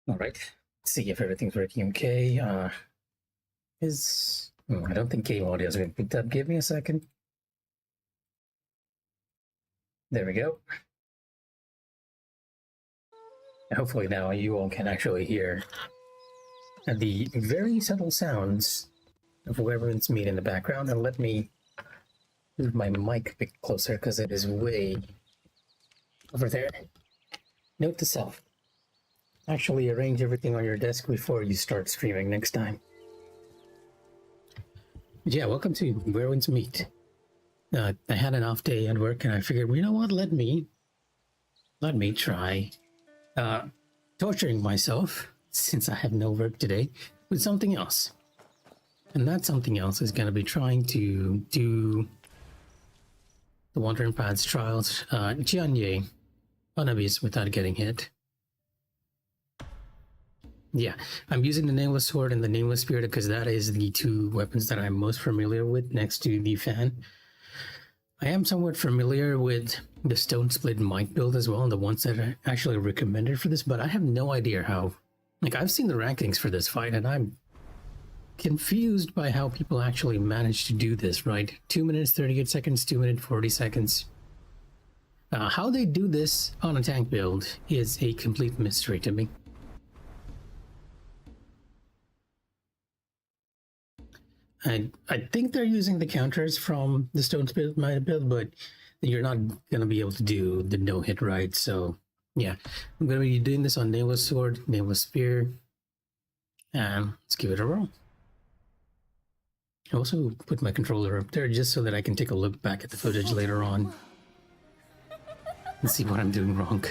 All right. See if everything's working okay. I don't think game audio has been picked up. Give me a second. There we go. Hopefully now you all can actually hear the very subtle sounds of whoever's meat in the background. And let me move my mic a bit closer because it is way over there. Note to self. Actually arrange everything on your desk before you start streaming next time. Yeah, welcome to Where's Meat. I had an off day at work and I figured, you know what, let me try torturing myself, since I have no work today, with something else. And that something else is going to be trying to do the Wandering Paths trials, Qian Ye, on Abyss without getting hit. Yeah, I'm using the Nameless Sword and the Nameless Spirit because that is the two weapons that I'm most familiar with next to the fan. I am somewhat familiar with the Stone Split Might build as well, and the ones that are actually recommended for this, but I have no idea how. Like, I've seen the rankings for this fight, and I'm confused by how people actually manage to do this, right? 2 minutes, 38 seconds, 2 minutes, 40 seconds. How they do this on a tank build is a complete mystery to me. I think they're using the counters from the Stone Split Might build, but you're not going to be able to do the no-hit right, so yeah. I'm going to be doing this on Nameless Sword, Nameless Spear, and let's give it a roll. I also put my controller up there just so that I can take a look back at the footage later on and see what I'm doing wrong.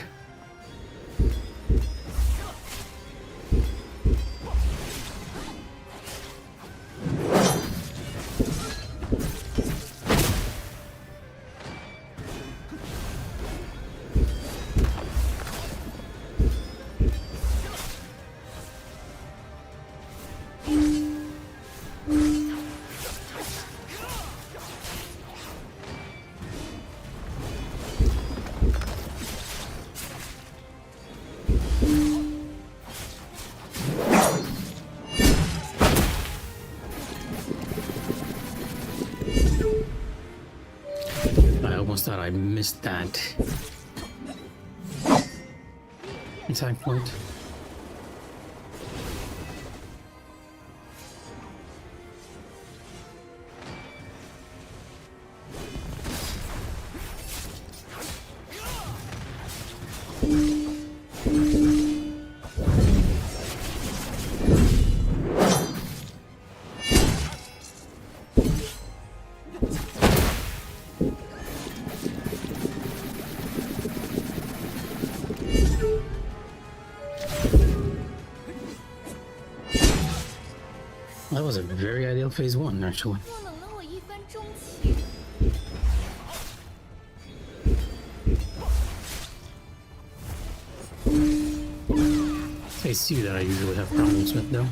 Thought I missed that attack point. That was a very ideal phase one, actually. Phase two that I usually have problems with, though.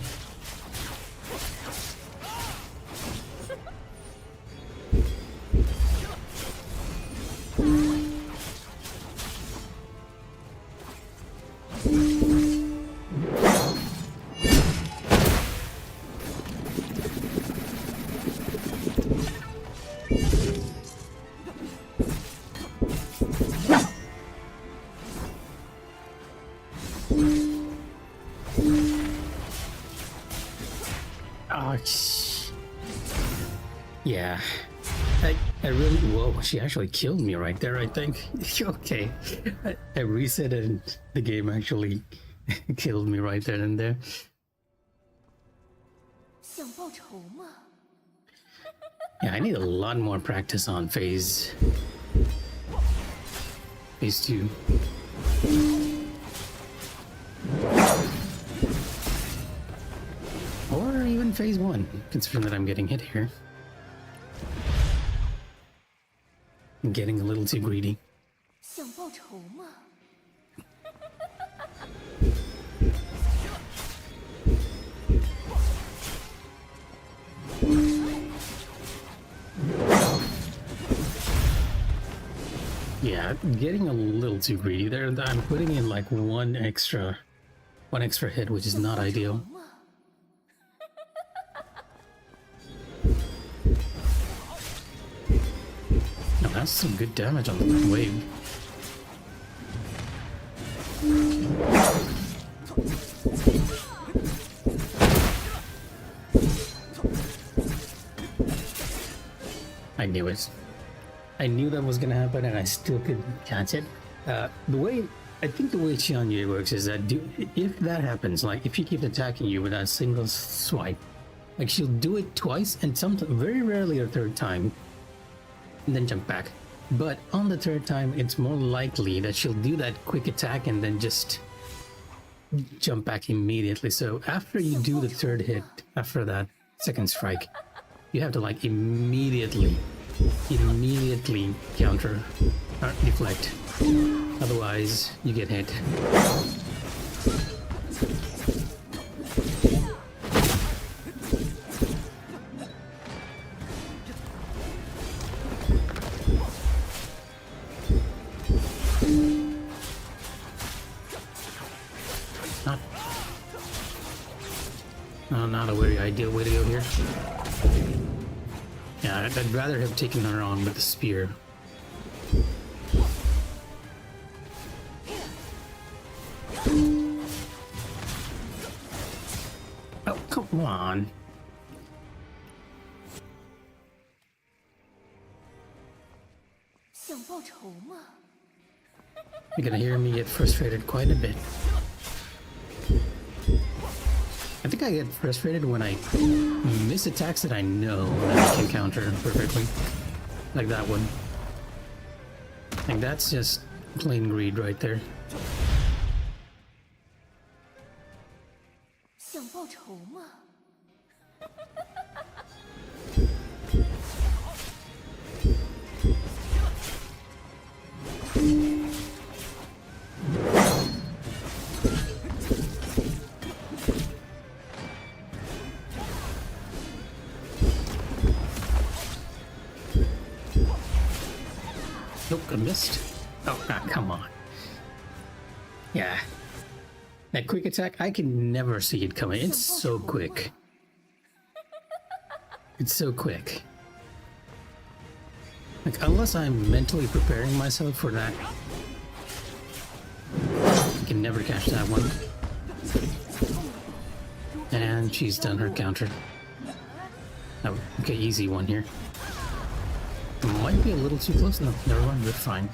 Yeah, I really, whoa, she actually killed me right there, I think. Okay, I reset and the game actually killed me right then and there. Yeah, I need a lot more practice on phase two. Or even phase one, considering that I'm getting hit here. I'm getting a little too greedy. Yeah, getting a little too greedy there. I'm putting in like one extra one extra hit, which is not ideal. No, that's some good damage on the wave. I knew it. I knew that was gonna happen, and I still couldn't catch it. I think the way Qian Ye works is that if that happens, like if she keeps attacking you with that single swipe, like she'll do it twice and sometimes, very rarely a third time, and then jump back. But on the third time, it's more likely that she'll do that quick attack and then just jump back immediately. So after you do the third hit, after that second strike, you have to like immediately counter or deflect. Otherwise, you get hit. Not a very ideal way to go here. Yeah, I'd rather have taken her on with the spear. Oh, come on. You're gonna hear me get frustrated quite a bit. I think I get frustrated when I miss attacks that I know that I can counter perfectly. Like that one. Like that's just plain greed right there. Nope, I missed. Oh, come on. Yeah. That quick attack, I can never see it coming. It's so quick. It's so quick. Like, unless I'm mentally preparing myself for that, I can never catch that one. And she's done her counter. Oh, okay, easy one here. Might be a little too close. No, never mind, we're fine.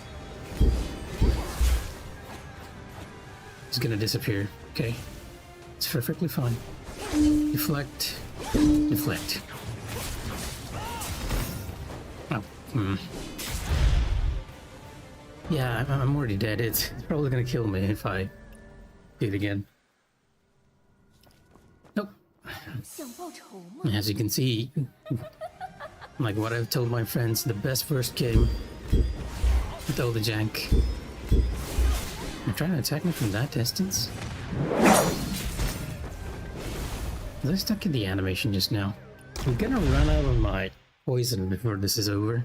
It's gonna disappear. Okay. It's perfectly fine. Deflect. Deflect. Oh, Yeah, I'm already dead. It's probably gonna kill me if I do it again. Nope. As you can see, like what I've told my friends, the best first game with all the jank. You're trying to attack me from that distance? Was I stuck in the animation just now? I'm gonna run out of my poison before this is over.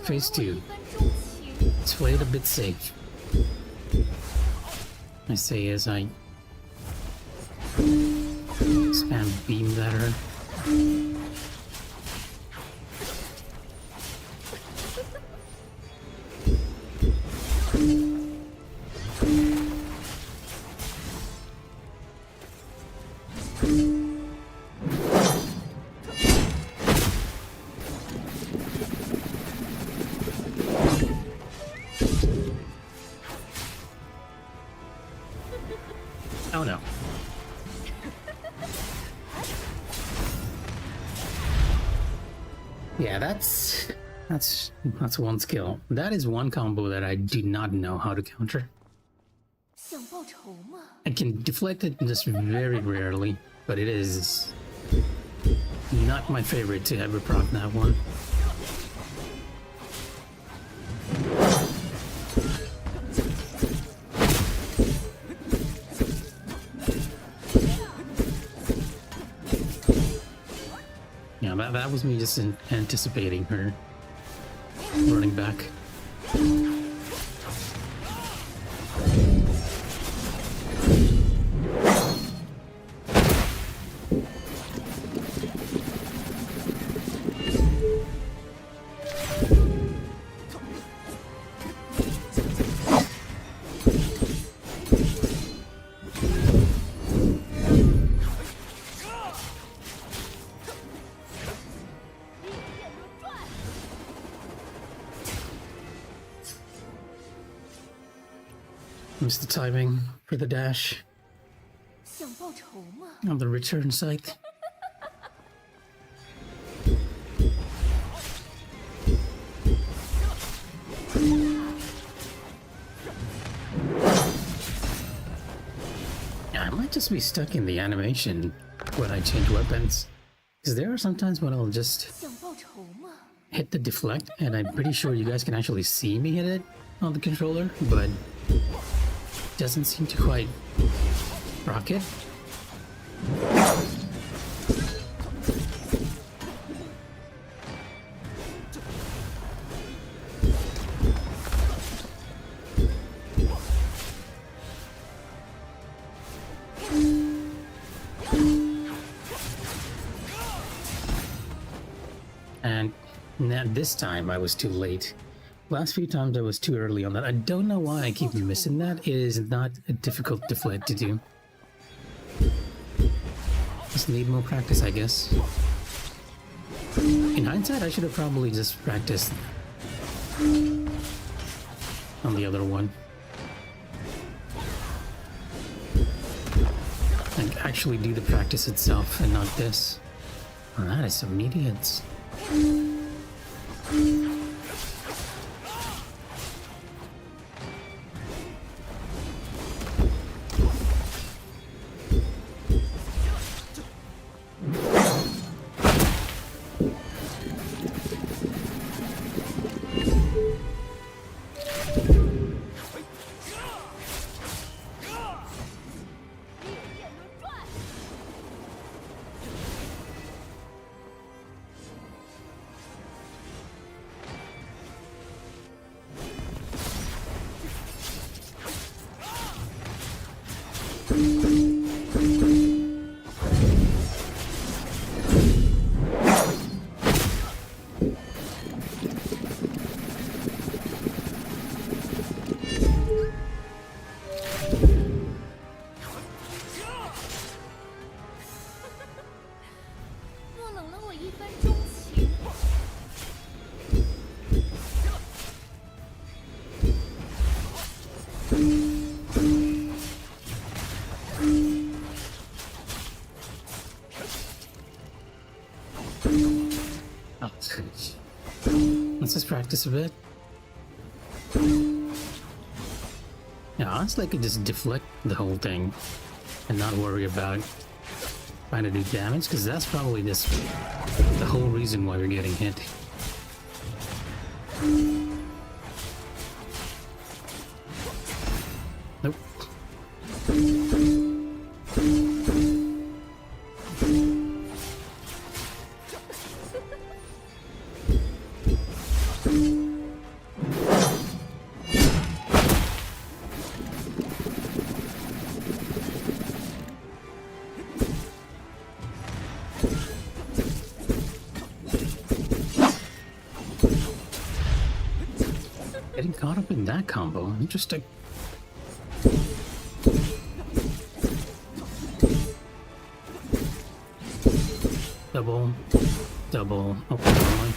phase 2. Let's play it a bit safe. I say as I spam beam at her. Oh no. Yeah, that's one skill. That is one combo that I do not know how to counter. I can deflect it just very rarely, but it is not my favorite to ever proc that one. Yeah, that was me just anticipating her running back. Missed the timing for the dash on the return site. Yeah, I might just be stuck in the animation when I change weapons. Because there are sometimes when I'll just hit the deflect, and I'm pretty sure you guys can actually see me hit it on the controller, but doesn't seem to quite rock it. And now this time I was too late. Last few times I was too early on that. I don't know why I keep missing that. It is not a difficult deflect to do. Just need more practice, I guess. In hindsight, I should have probably just practiced on the other one. Like, actually do the practice itself and not this. Oh, that is some meaty hits. Let's just practice a bit. Yeah, honestly, I could just deflect the whole thing and not worry about trying to do damage, because that's probably just the whole reason why we're getting hit. Nope. caught up in that combo. Interesting. Double. Double. Oh, never mind.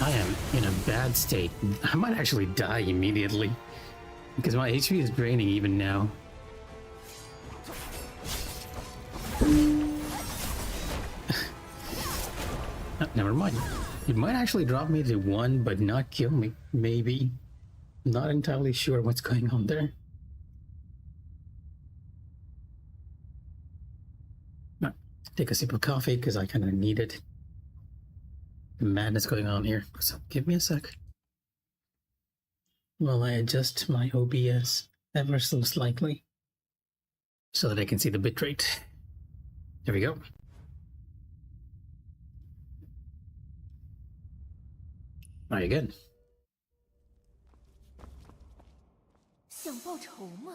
I am in a bad state. I might actually die immediately because my HP is draining even now. Never mind. It might actually drop me to 1, but not kill me. Maybe. Not entirely sure what's going on there. Take a sip of coffee because I kind of need it. The madness going on here. So give me a sec. While I adjust my OBS ever so slightly so that I can see the bitrate. There we go. Are you good? 想报仇吗？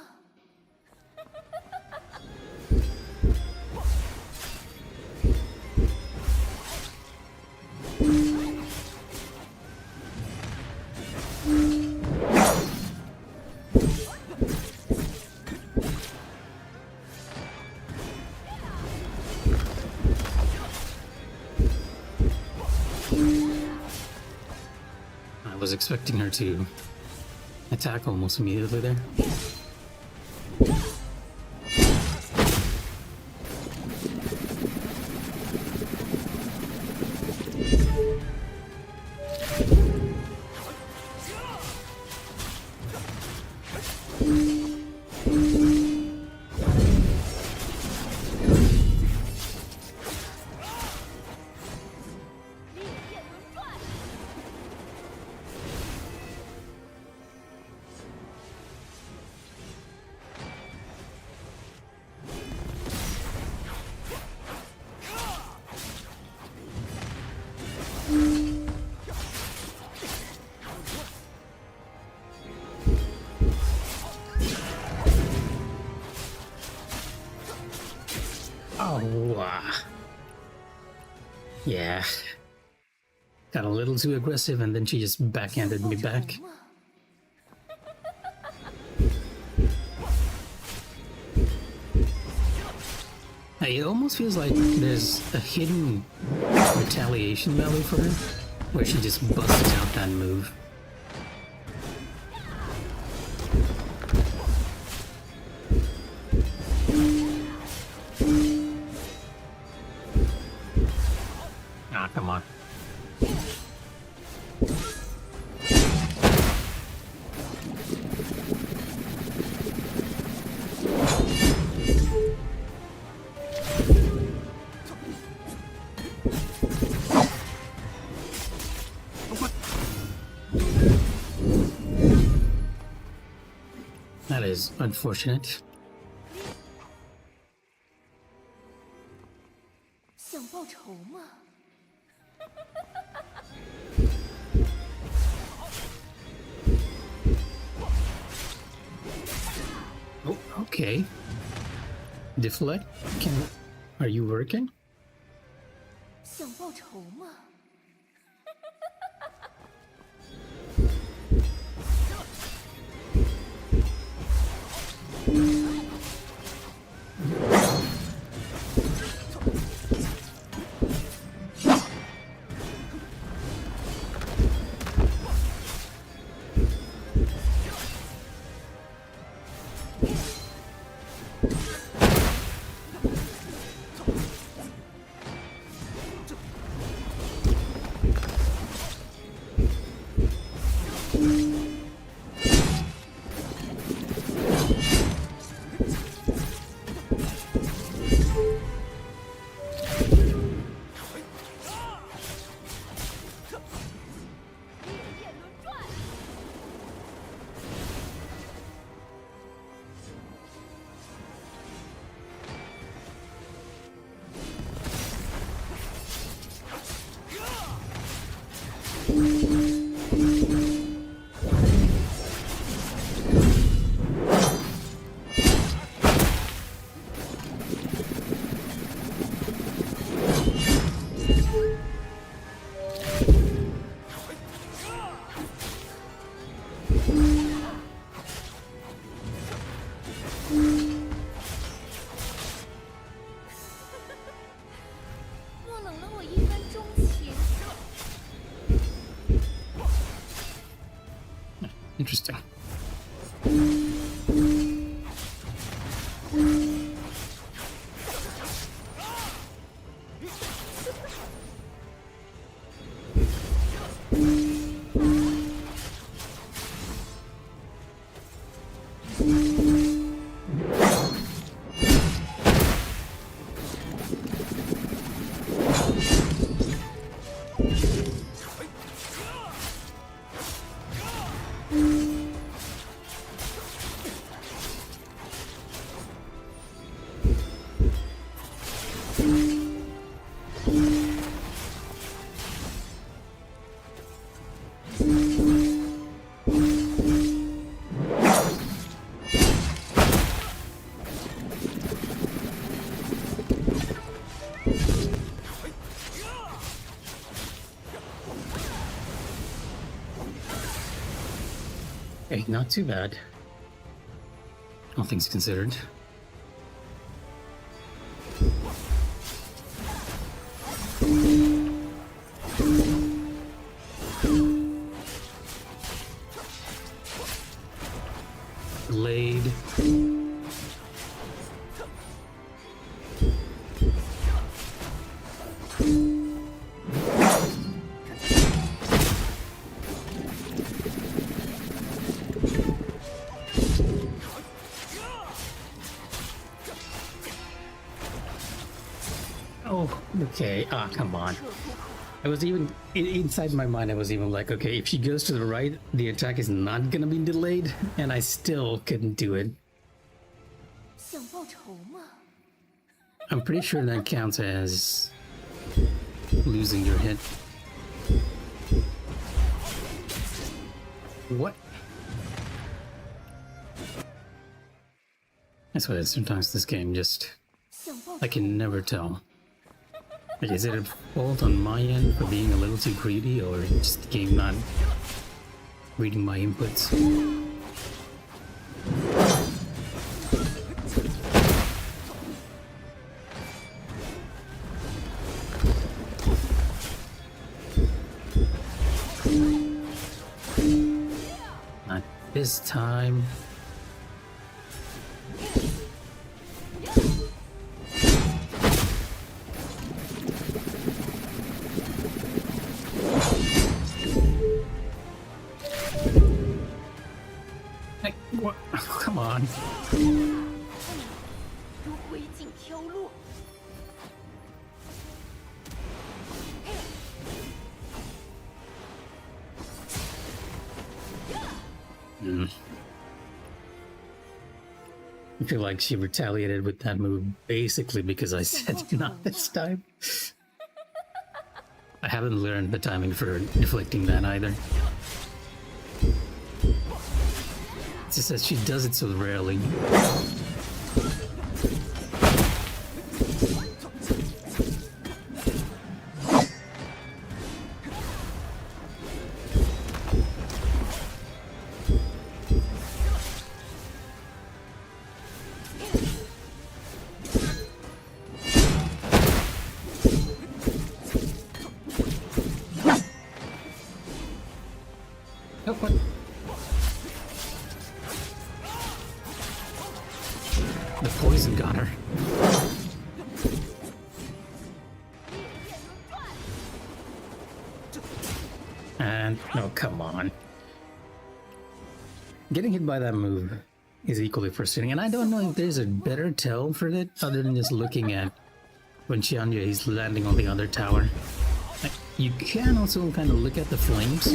I was expecting her to attack almost immediately there. Yeah. Got a little too aggressive and then she just backhanded me back. It almost feels like there's a hidden retaliation melee for her, where she just busts out that move. Ah, come on. That is unfortunate. 想报仇吗？ Oh, okay. Deflect? Are you working? 想报仇吗？ Hey, not too bad. All things considered. Blade. Oh, okay. Ah, come on. I was even inside my mind. I was even like, okay, if she goes to the right, the attack is not gonna be delayed, and I still couldn't do it. 想报仇吗？ I'm pretty sure that counts as losing your hit. What? That's why sometimes this game just 想报 I 仇 can never tell. Like, is it a fault on my end for being a little too greedy, or just the game not reading my inputs? Not this time. Like, what? Come on. 如灰烬飘落。 I feel like she retaliated with that move basically because I said not this time. I haven't learned the timing for deflecting that either. It's just that she does it so rarely. Oh, what? The poison got her. And no, come on. Getting hit by that move is equally frustrating, and I don't know if there's a better tell for it other than just looking at when Qian Ye is landing on the other tower. Like, you can also kind of look at the flames.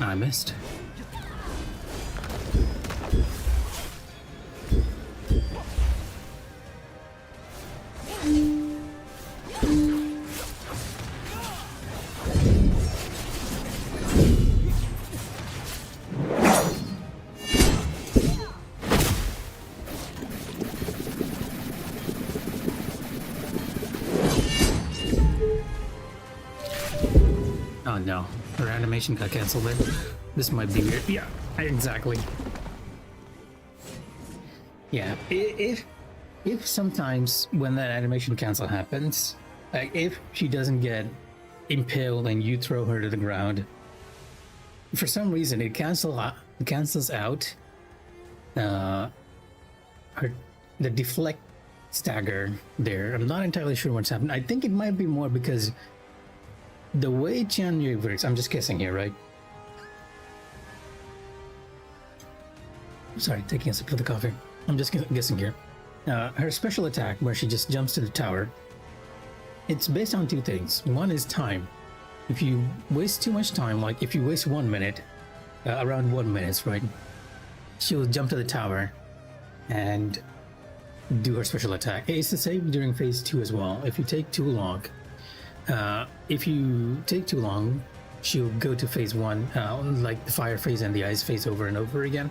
I missed. Oh no, her animation got cancelled there. This might be weird. Yeah, exactly. Yeah, if sometimes when that animation cancel happens, like if she doesn't get impaled and you throw her to the ground, for some reason it cancels out the deflect stagger there. I'm not entirely sure what's happened. I think it might be more because the way Qian Ye works, I'm just guessing here, right? Sorry, taking a sip of the coffee. I'm just guessing here. Her special attack, where she just jumps to the tower, it's based on two things. One is time. If you waste too much time, like if you waste 1 minute, around 1 minute, right? she'll jump to the tower and do her special attack. It's the same during phase 2 as well. If you take too long, she'll go to phase 1, like the fire phase and the ice phase over and over again.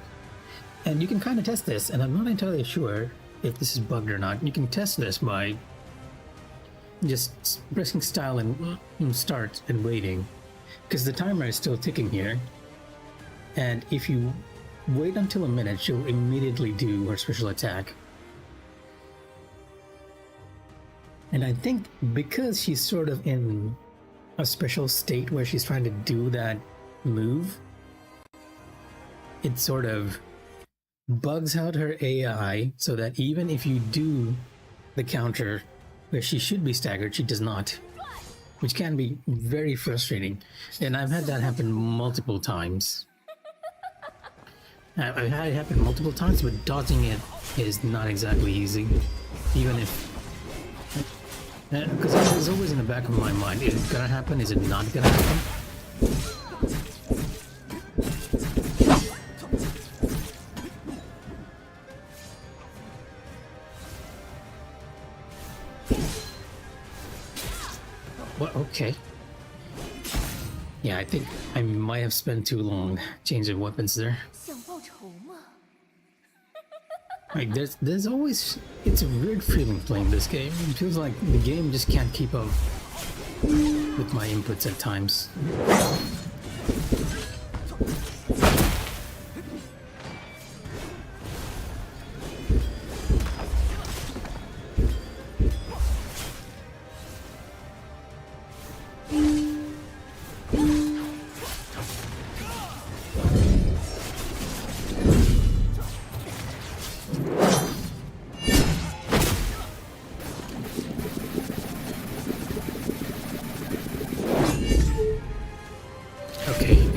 And you can kind of test this, and I'm not entirely sure if this is bugged or not. You can test this by just pressing style and start and waiting, because the timer is still ticking here. And if you wait until a minute, she'll immediately do her special attack. And I think because she's sort of in a special state where she's trying to do that move, it sort of bugs out her AI so that even if you do the counter where she should be staggered, she does not, which can be very frustrating. And I've had that happen multiple times. I've had it happen multiple times, but dodging it is not exactly easy, even if, because it's always in the back of my mind, is it gonna happen, is it not gonna happen? Well, okay. Yeah, I think I might have spent too long changing weapons there. 想报仇吗？ Like, there's always, it's a weird feeling playing this game. It feels like the game just can't keep up with my inputs at times.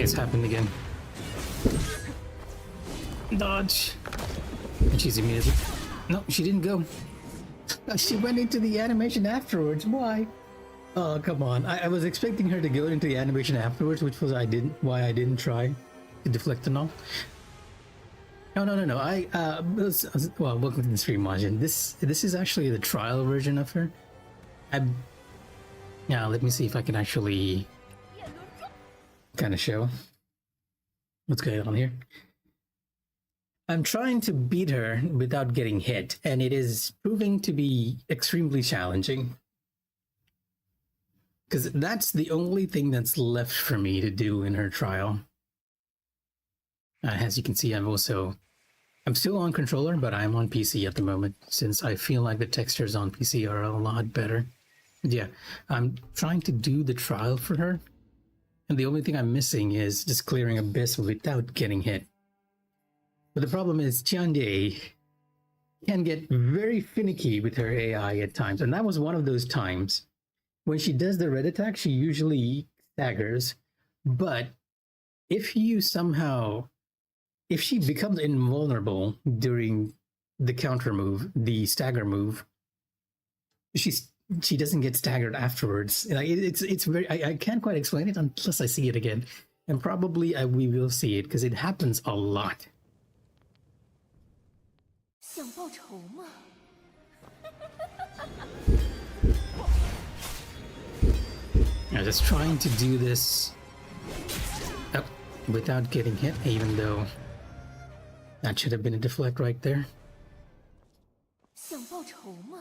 It's happened again. Dodge. And she's immediately... No, she didn't go. She went into the animation afterwards. Why? Oh, come on. I was expecting her to go into the animation afterwards, which was why I didn't try to deflect the null. No. Well, welcome to the stream, Majin. This is actually the trial version of her. Yeah, let me see if I can actually kind of show what's going on here. I'm trying to beat her without getting hit, and it is proving to be extremely challenging. Because that's the only thing that's left for me to do in her trial. As you can see, I'm still on controller, but I'm on PC at the moment, since I feel like the textures on PC are a lot better. Yeah, I'm trying to do the trial for her, and the only thing I'm missing is just clearing Abyss without getting hit. But the problem is Qian Ye can get very finicky with her AI at times, and that was one of those times. When she does the red attack, she usually staggers, but if she becomes invulnerable during the counter move, the stagger move, she doesn't get staggered afterwards. Like, it's very, I can't quite explain it unless I see it again, and probably we will see it because it happens a lot. 想报仇吗？ I'm just trying to do this without getting hit, even though that should have been a deflect right there. 想报仇吗？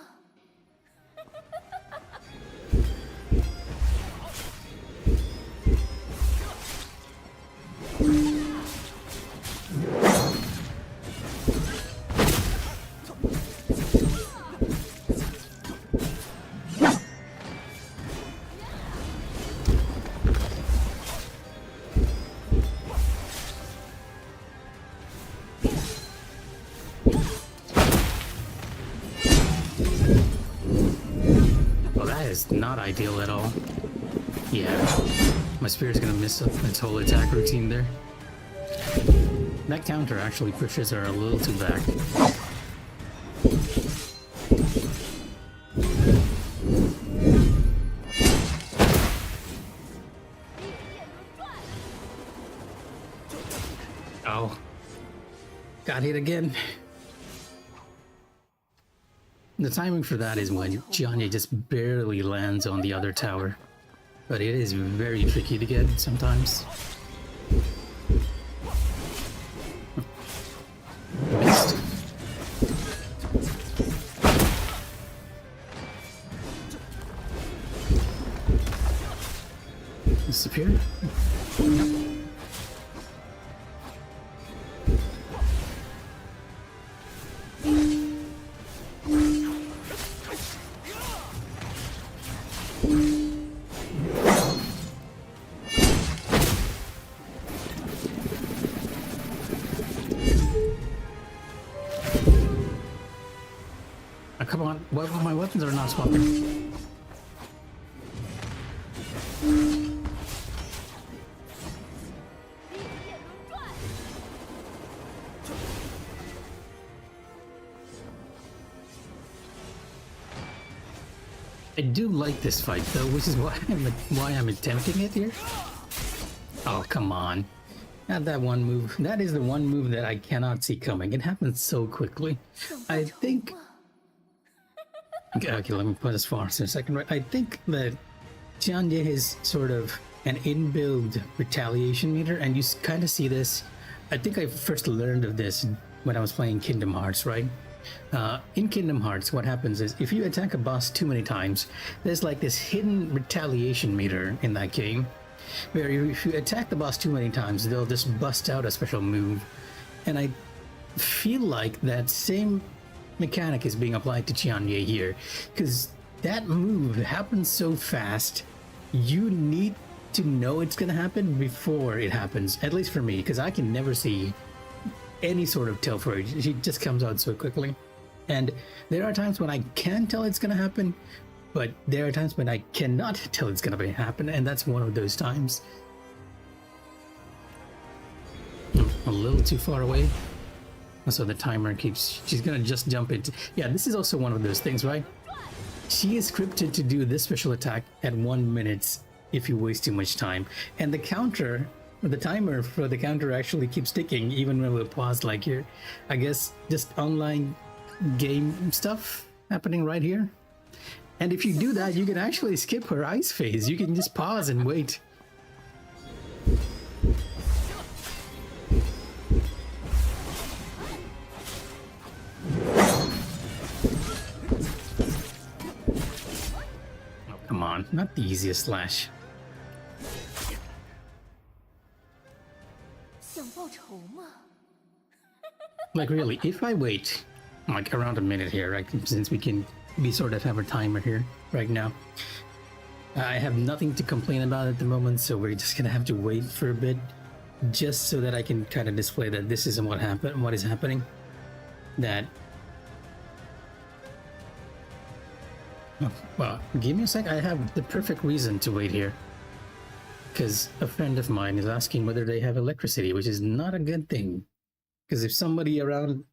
Not ideal at all. Yeah, my spirit's gonna miss its whole attack routine there. That counter actually pushes her a little too back. Oh. Got hit again. The timing for that is when Qian Ye just barely lands on the other tower. But it is very tricky to get sometimes. Missed. Disappeared. Come on, my weapons are not swapping. I do like this fight though, which is why I'm attempting it here. Oh, come on. Not that one move. That is the one move that I cannot see coming. It happens so quickly. I think... Okay, let me put this far for a second. Right, I think that Qian Ye is sort of an inbuilt retaliation meter, and you kind of see this. I think I first learned of this when I was playing Kingdom Hearts, right? In Kingdom Hearts, what happens is if you attack a boss too many times, there's like this hidden retaliation meter in that game, where if you attack the boss too many times, they'll just bust out a special move. And I feel like that same mechanic is being applied to Qian Ye here, because that move happens so fast, you need to know it's gonna happen before it happens, at least for me, because I can never see any sort of tell for it. She just comes out so quickly. And there are times when I can tell it's gonna happen, but there are times when I cannot tell it's gonna happen, and that's one of those times. A little too far away. So the timer keeps... She's gonna just jump into... Yeah, this is also one of those things, right? She is scripted to do this special attack at 1 minute if you waste too much time. And the counter... The timer for the counter actually keeps ticking even when we're paused, like here. I guess just online game stuff happening right here. And if you do that, you can actually skip her ice phase. You can just pause and wait. Oh, come on. Not the easiest slash. Like really, if I wait like around a minute here, right, since we sort of have a timer here right now, I have nothing to complain about at the moment, so we're just gonna have to wait for a bit, just so that I can kind of display that this isn't what happened, what is happening. That... Oh, well, give me a sec. I have the perfect reason to wait here. Because a friend of mine is asking whether they have electricity, which is not a good thing. Because if somebody around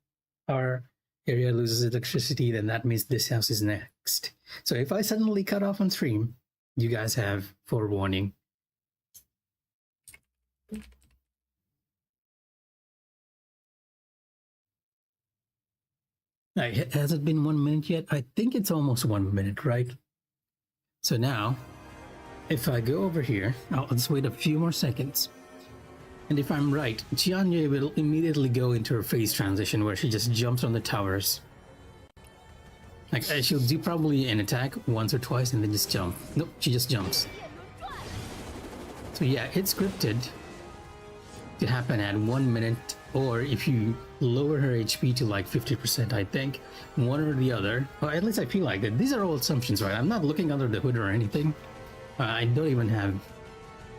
our area loses electricity, then that means this house is next. So if I suddenly cut off on stream, you guys have forewarning. Has it been 1 minute yet? I think it's almost 1 minute, right? So now... if I go over here, I'll just wait a few more seconds. And if I'm right, Qian Ye will immediately go into her phase transition where she just jumps on the towers. Like, she'll do probably an attack once or twice and then just jump. Nope, she just jumps. So yeah, it's scripted to happen at 1 minute, or if you lower her HP to like 50%, I think, one or the other. Well, at least I feel like that. These are all assumptions, right? I'm not looking under the hood or anything. I don't even have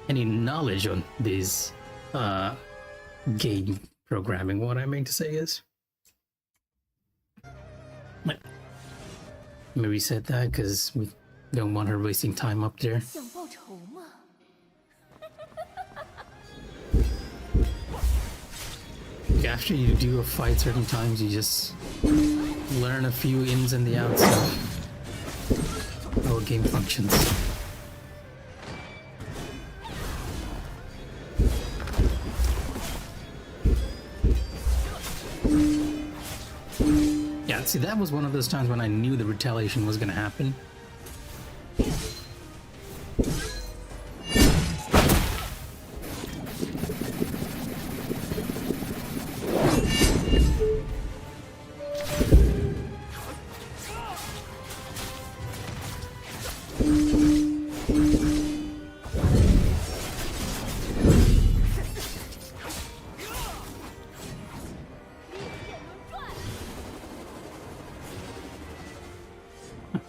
any knowledge on this game programming. What I mean to say is... Let me reset that, because we don't want her wasting time up there. After you do a fight certain times, you just learn a few ins and the outs of how a game functions. See, that was one of those times when I knew the retaliation was gonna happen.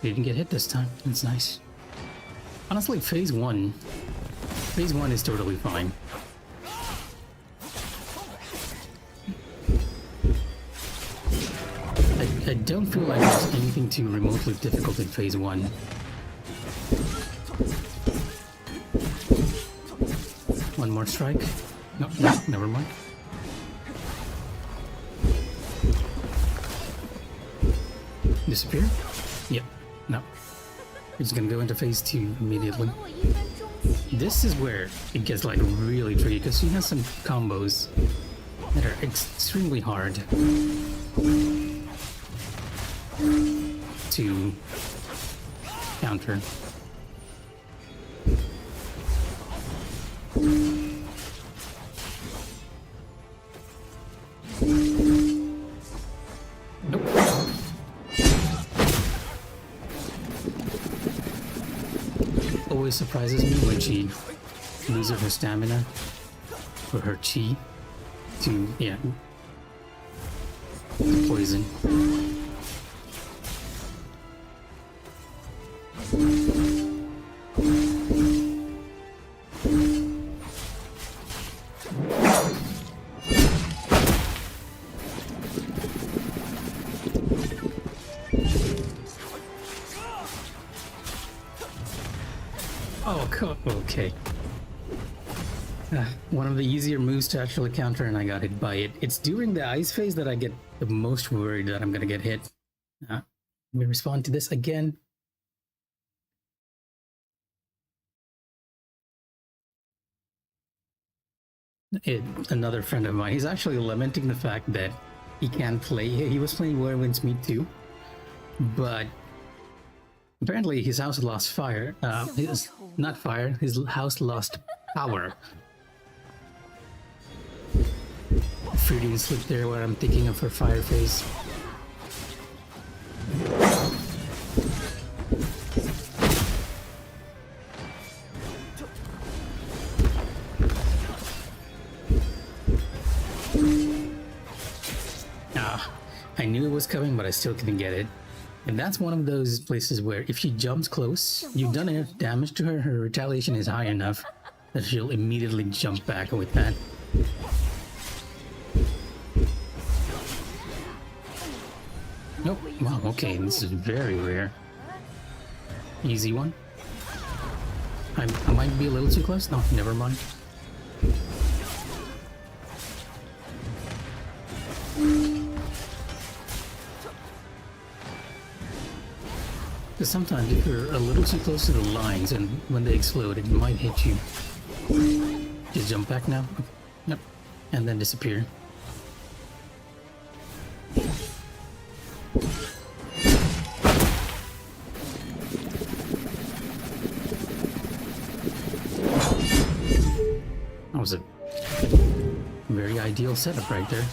Didn't get hit this time. That's nice. Honestly, phase one is totally fine. I don't feel like there's anything too remotely difficult in phase one. One more strike? No, never mind. Disappear? Yep. No. We're just gonna go into phase 2 immediately. This is where it gets like really tricky because she has some combos that are extremely hard to counter. Nope. Always surprises me when she loses her stamina or her chi to, yeah, to poison. Okay. One of the easier moves to actually counter, and I got hit by it. It's during the ice phase that I get the most worried that I'm gonna get hit. Let me respond to this again. Another friend of mine, he's actually lamenting the fact that he can't play. He was playing Whirlwind's Meet too, but apparently his house lost fire. Not fire, his house lost power. Fruity slip there where I'm thinking of her fire phase. I knew it was coming, but I still couldn't get it. And that's one of those places where if she jumps close, you've done enough damage to her, her retaliation is high enough that she'll immediately jump back with that. Nope. Wow, okay, this is very rare. Easy one. I might be a little too close. No, never mind. Because sometimes if you're a little too close to the lines and when they explode, it might hit you. Just jump back now. Yep. And then disappear. That was a very ideal setup right there.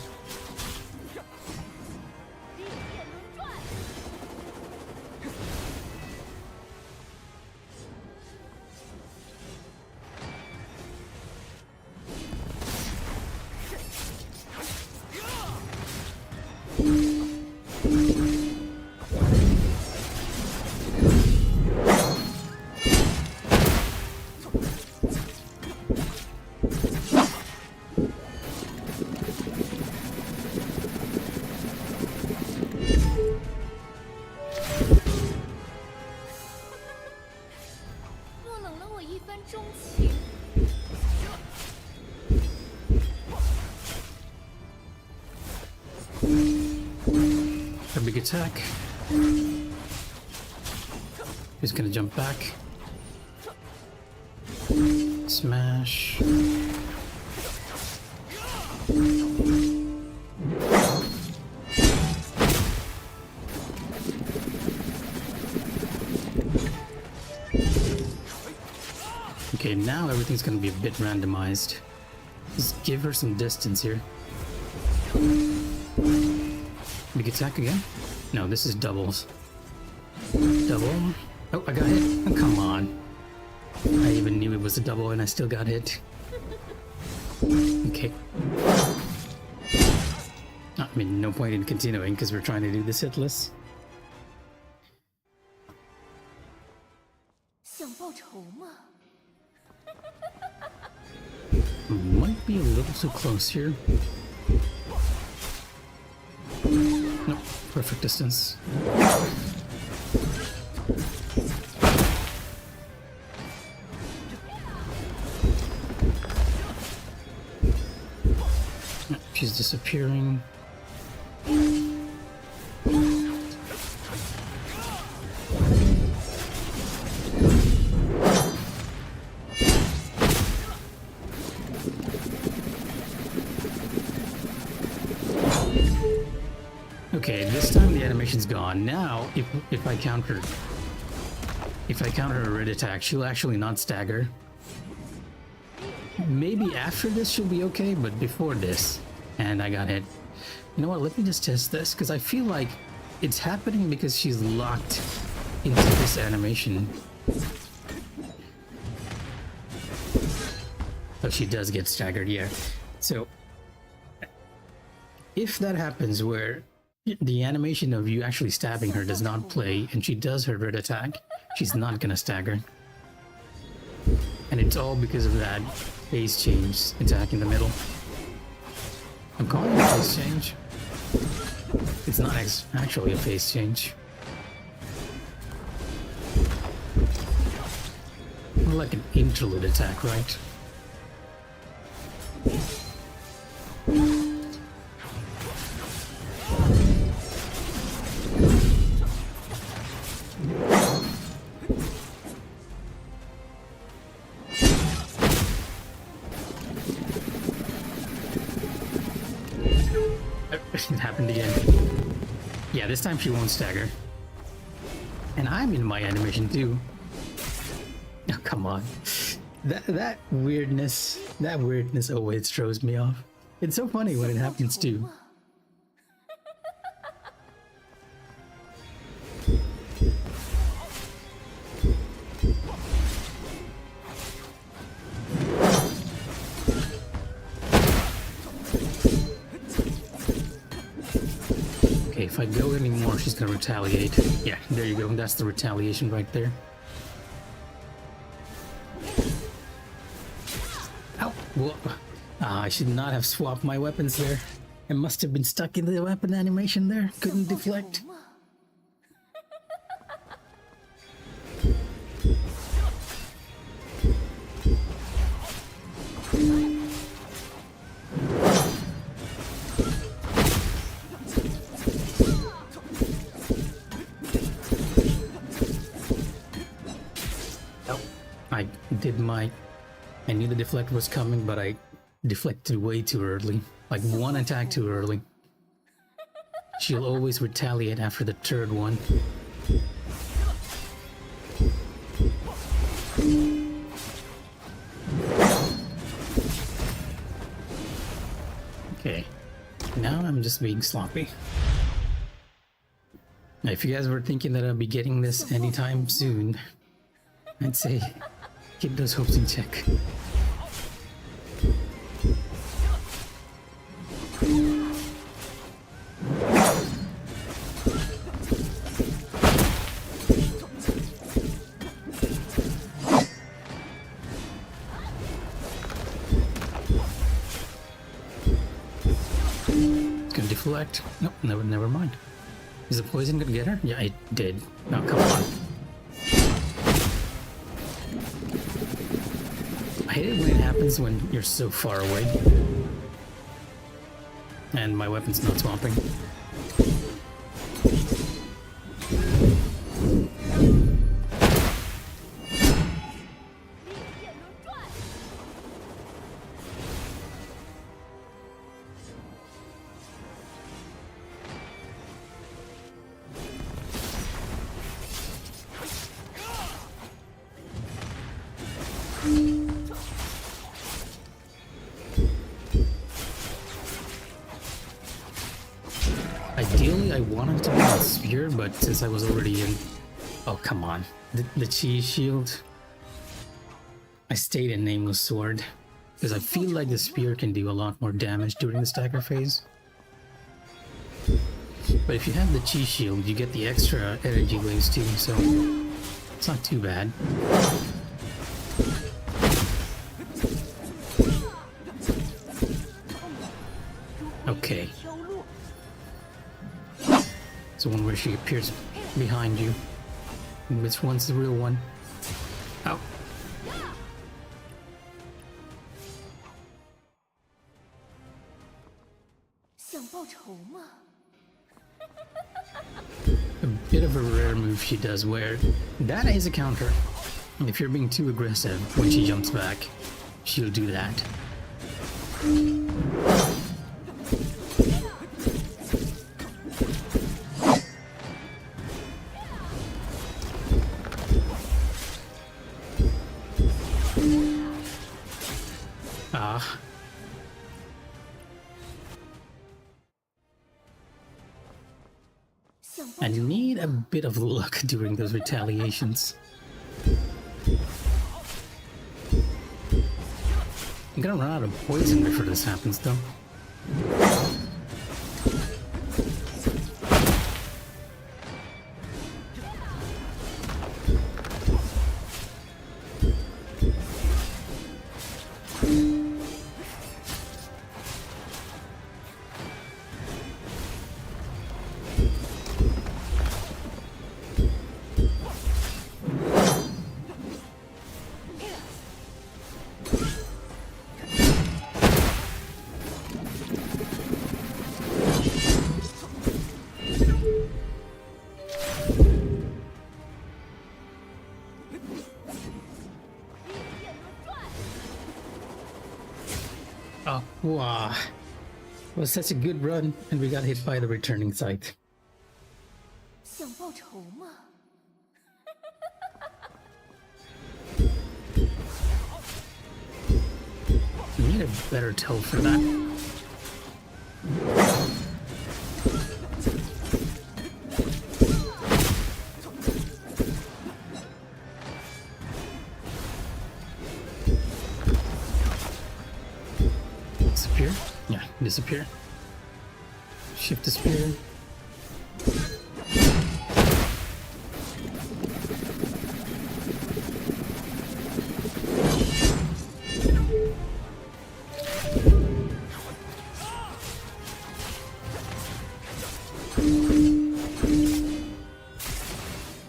A big attack. He's gonna jump back. Smash. now everything's gonna be a bit randomized. Just give her some distance here. Big attack again? No, this is doubles. Double. Oh, I got hit. Oh, come on. I even knew it was a double and I still got hit. Okay. I mean, no point in continuing because we're trying to do this hitless. 想报仇吗？ Might be a little too close here. Nope, perfect distance. She's disappearing. Okay, this time the animation's gone. Now, if I counter a red attack, she'll actually not stagger. Maybe after this she'll be okay, but before this, and I got hit. You know what? Let me just test this because I feel like it's happening because she's locked into this animation. Oh, she does get staggered, yeah. So, if that happens where the animation of you actually stabbing her does not play and she does her red attack, she's not gonna stagger. And it's all because of that phase change attack in the middle. I'm calling it a phase change. It's not actually a phase change. More like an interlude attack, right? It happened again. Yeah, this time she won't stagger. And I'm in my animation too. Oh, come on. That weirdness always throws me off. It's so funny when it happens too. Okay, if I go anymore, she's gonna retaliate. Yeah, there you go. That's the retaliation right there. Ow! Whoa. I should not have swapped my weapons there. I must have been stuck in the weapon animation there. Couldn't deflect. I knew the deflect was coming, but I deflected way too early. Like one attack too early. She'll always retaliate after the third one. Okay, now I'm just being sloppy. Now, if you guys were thinking that I'll be getting this anytime soon, I'd say keep those hopes in check. It's gonna deflect. Nope, never mind. Is the poison gonna get her? Yeah, it did. Oh, come on. I hate it when it happens when you're so far away. And my weapon's not swapping. Ideally, I wanted to be a spear, but since I was already in... Oh, come on. The chi shield. I stayed in Nameless Sword, because I feel like the spear can do a lot more damage during the stagger phase. But if you have the chi shield, you get the extra energy waves too, so it's not too bad. Okay. So one where she appears behind you. Which one's the real one? Ow. A bit of a rare move she does where that is a counter. If you're being too aggressive when she jumps back, she'll do that. Ah. I need a bit of luck during those retaliations. I'm gonna run out of poison before this happens, though. Oh, wow. It was such a good run, and we got hit by the returning sight. You need a better toe for that. Disappear? Yeah, disappear. Shift the spear.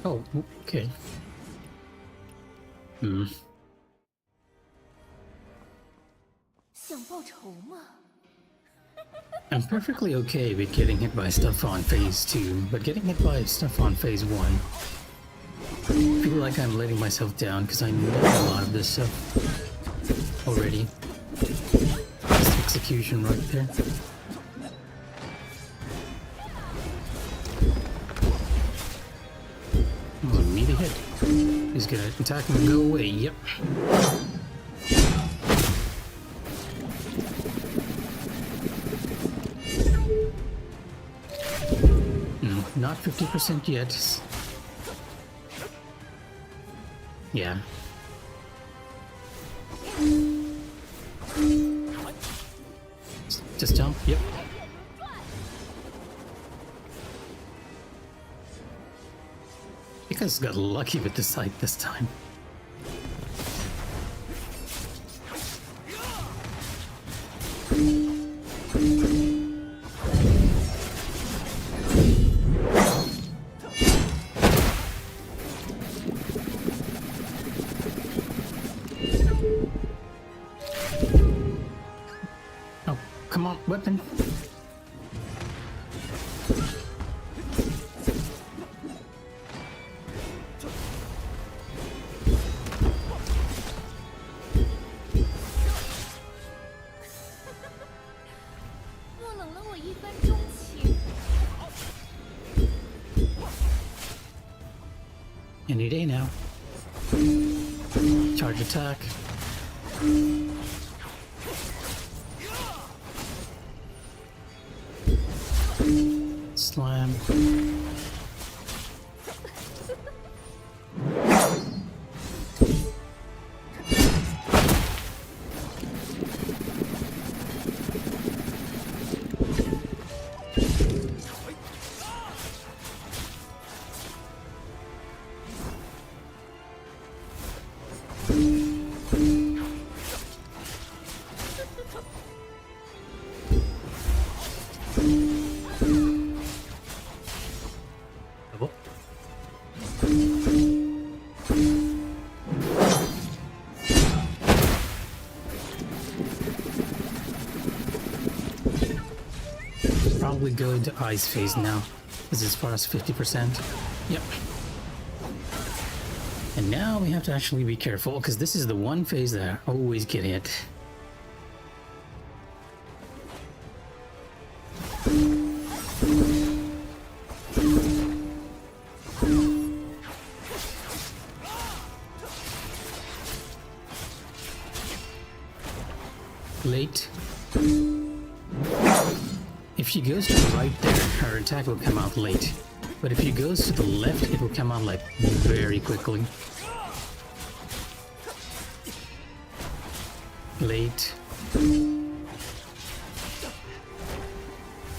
Oh, okay. I'm perfectly okay with getting hit by stuff on phase 2, but getting hit by stuff on phase 1, I feel like I'm letting myself down because I know a lot of this stuff already. This execution right there. Oh, immediate hit. He's gonna attack and go away, yep. Not 50% yet. Yeah. Just jump, yep. You guys got lucky with the sight this time. Oh, come on, weapon. Any day now. Charge attack. slam. Double. Probably go into ice phase now. Is as far as 50%. Yep. And now we have to actually be careful because this is the one phase that I always get hit. Late. If she goes to the right there, her attack will come out late. But if she goes to the left, it will come out like very quickly. Late.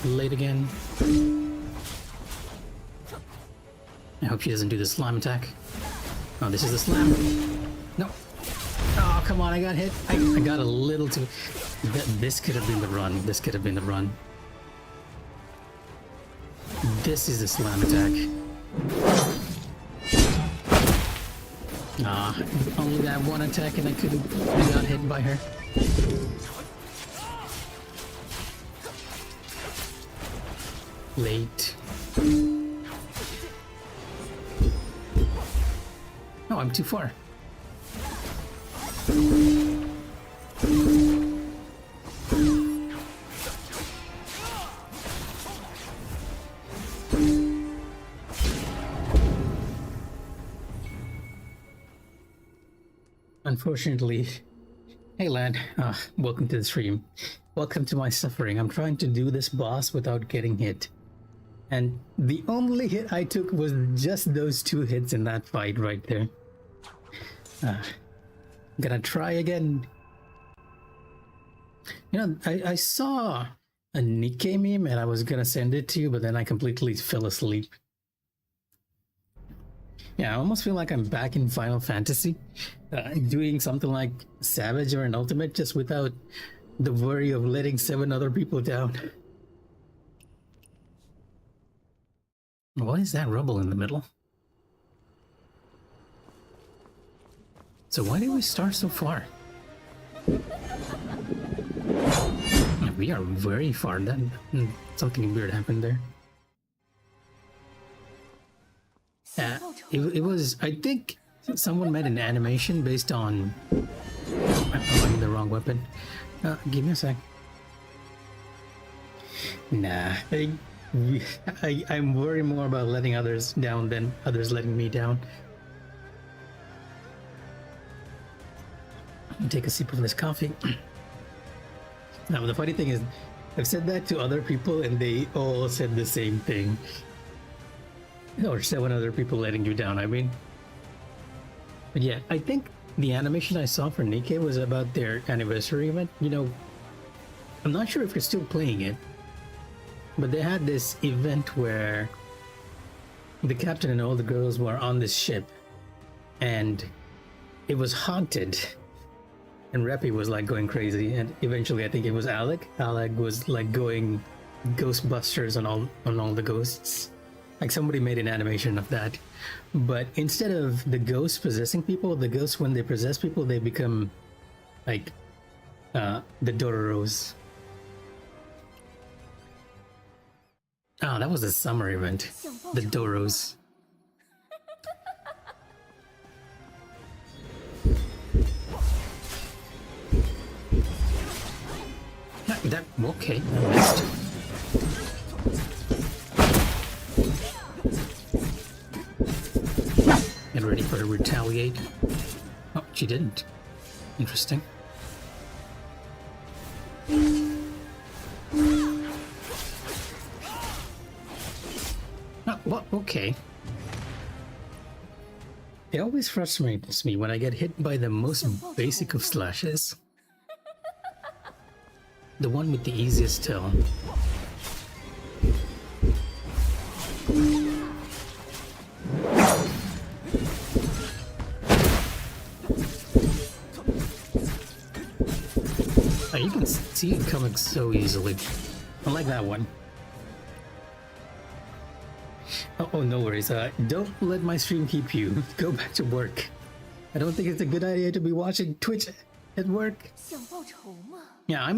Late again. I hope she doesn't do the slime attack. Oh, this is the slam. No. Oh, come on, I got hit. I got a little too... This could have been the run. This could have been the run. This is the slam attack. Ah, only that one attack and I could have got hit by her. Late. No, I'm too far. Unfortunately, hey lad, welcome to the stream. Welcome to my suffering. I'm trying to do this boss without getting hit. And the only hit I took was just those 2 hits in that fight right there. Gonna try again. You know, I saw a Nikkei meme and I was gonna send it to you, but then I completely fell asleep. Yeah, I almost feel like I'm back in Final Fantasy, doing something like Savage or an Ultimate, just without the worry of letting 7 other people down. What is that rubble in the middle? So why did we start so far? We are very far. Then something weird happened there. It was, I think someone made an animation based on... I'm using the wrong weapon. Give me a sec. Nah, I'm worried more about letting others down than others letting me down. Take a sip of this coffee. Now, the funny thing is, I've said that to other people and they all said the same thing. Or 7 other people letting you down, I mean. But yeah, I think the animation I saw for Nikkei was about their anniversary event. You know, I'm not sure if you're still playing it, but they had this event where the captain and all the girls were on this ship and it was haunted. And Reppy was like going crazy, and eventually I think it was Alec. Alec was like going Ghostbusters on all the ghosts. Like somebody made an animation of that. But instead of the ghosts possessing people, the ghosts, when they possess people, they become like the Dororos. Ah, that was the summer event. The Doros. That okay, I missed. Get ready for her to retaliate. Oh, she didn't. Interesting. Well, okay. It always frustrates me when I get hit by the most basic of slashes. The one with the easiest tell. Oh, you can see it coming so easily. Unlike that one. Oh, no worries. Don't let my stream keep you. Go back to work. I don't think it's a good idea to be watching Twitch at work. 想报仇吗？ Yeah, I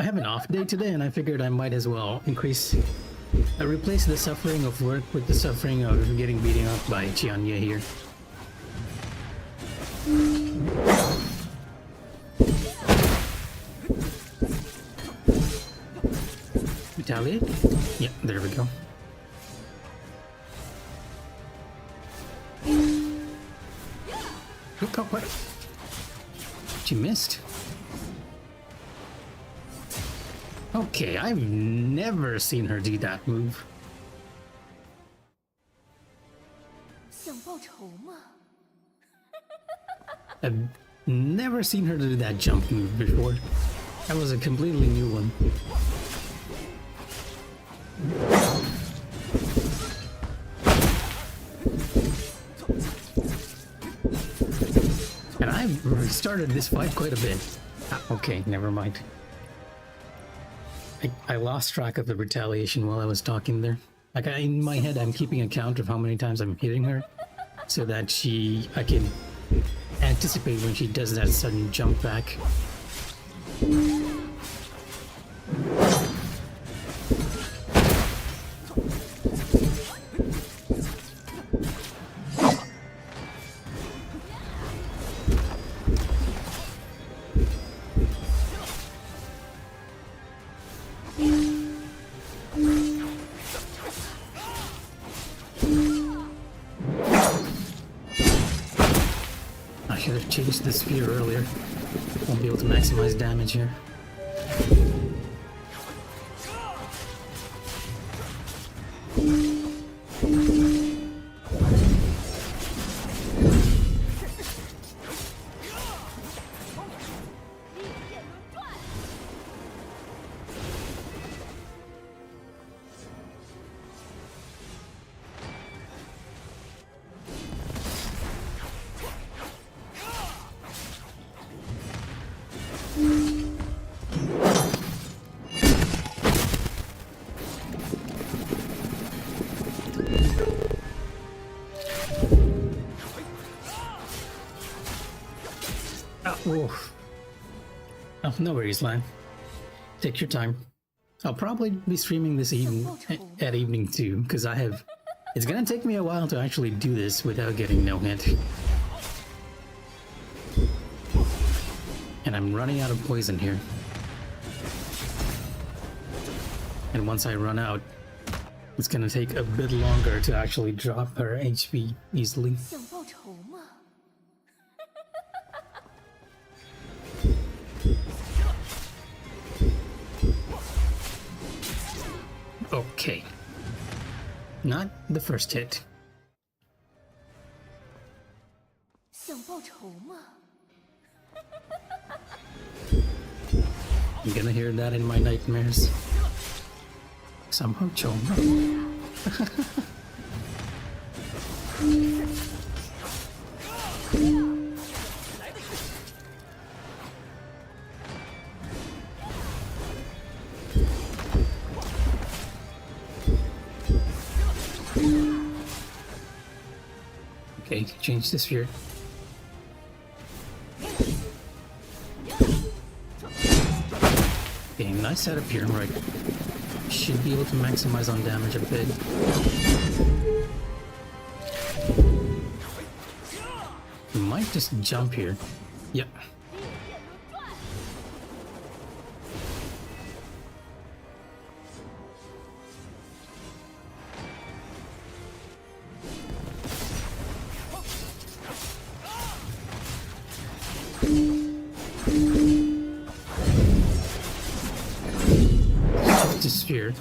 have an off day today, and I figured I might as well replace the suffering of work with the suffering of getting beaten up by Qian Ye here. Retaliate? Yeah, there we go. Oh, what? She missed. Okay, I've never seen her do that move. 想报仇吗？ I've never seen her do that jump move before. That was a completely new one. And I've restarted this fight quite a bit. Okay, never mind. I lost track of the retaliation while I was talking there. Like, in my head, I'm keeping a count of how many times I'm hitting her, so that I can anticipate when she does that sudden jump back. I should have changed the sphere earlier. Won't be able to maximize damage here. Oh, no worries, Lan. Take your time. I'll probably be streaming this at evening too, because it's gonna take me a while to actually do this without getting no hit. And I'm running out of poison here. And once I run out, it's gonna take a bit longer to actually drop her HP easily. 想报仇吗？ Okay. Not the first hit. 想报仇吗？ I'm gonna hear that in my nightmares. Somehow Choma. Okay, change the sphere. Okay, nice setup here, right? Should be able to maximize on damage a bit. Might just jump here. Yep. Sphere.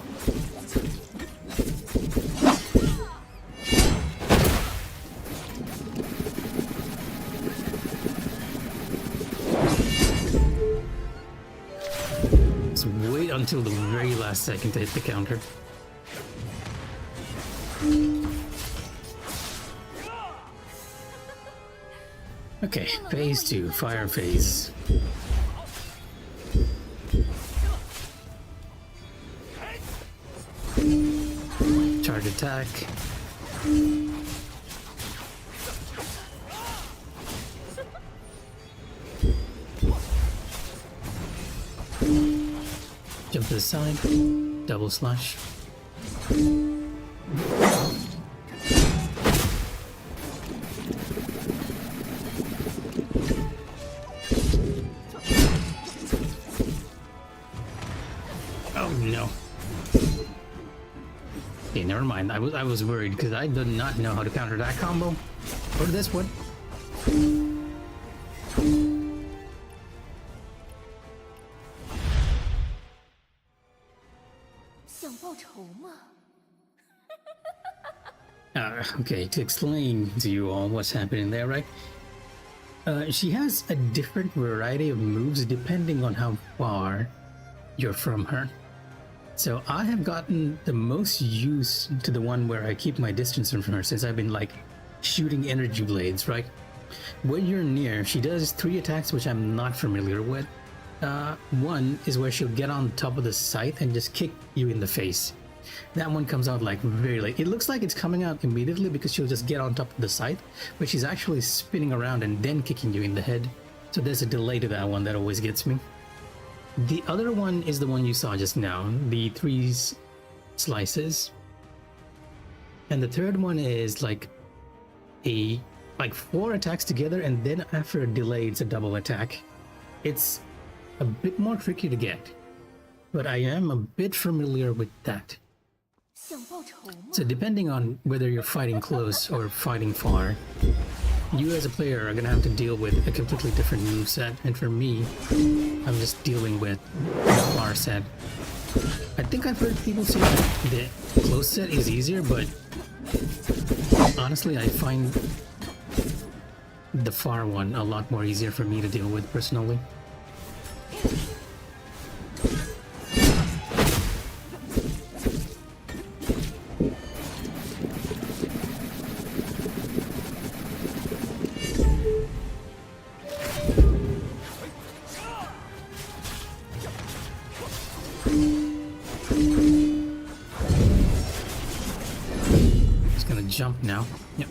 until the very last second to hit the counter. Okay, phase 2, fire phase. Charge attack. Jump to the side, double slash. Oh no. Okay, never mind. I was worried because I did not know how to counter that combo. Or this one. 想报仇吗？ Okay, to explain to you all what's happening there, right? She has a different variety of moves depending on how far you're from her. So I have gotten the most use to the one where I keep my distance from her since I've been like shooting energy blades, right? When you're near, she does 3 attacks which I'm not familiar with. One is where she'll get on top of the scythe and just kick you in the face. That one comes out like very late. It looks like it's coming out immediately because she'll just get on top of the scythe, but she's actually spinning around and then kicking you in the head. So there's a delay to that one that always gets me. The other one is the one you saw just now, the 3 slices. And the third one is like 4 attacks together, and then after a delay it's a double attack. It's a bit more tricky to get, but I am a bit familiar with that. 想报仇吗？ So depending on whether you're fighting close or fighting far, you as a player are gonna have to deal with a completely different moveset, and for me, I'm just dealing with the far set. I think I've heard people say that the close set is easier, but honestly I find the far one a lot more easier for me to deal with personally. Just gonna jump now. Yep.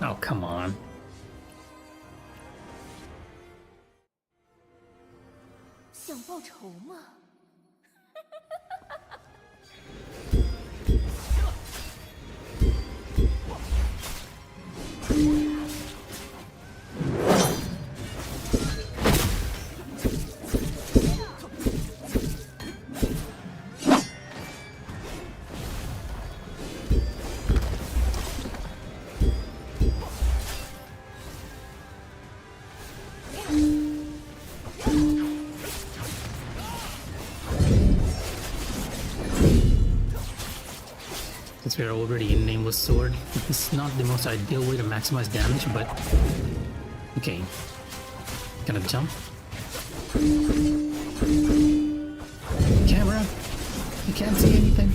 Oh, come on. 想报仇吗？ Since we're already in Nameless Sword, it's not the most ideal way to maximize damage, but okay. Gonna jump. Camera! You can't see anything.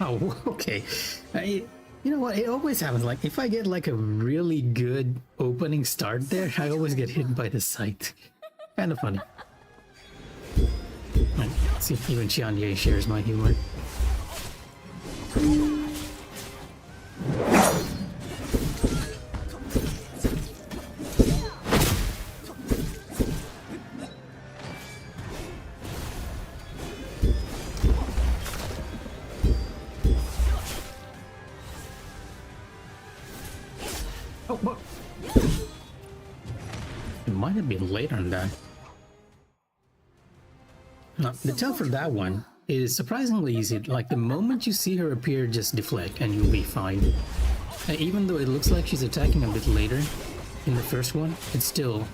Oh, okay. You know what? It always happens. Like, if I get like a really good opening start there, I always get hit by the scythe. Kind of funny. Right, see, even Qian Ye shares my humor. Oh, what? It might have been later than that. Now, the tell for that one is surprisingly easy. Like, the moment you see her appear, just deflect and you'll be fine. Even though it looks like she's attacking a bit later in the first one, it's still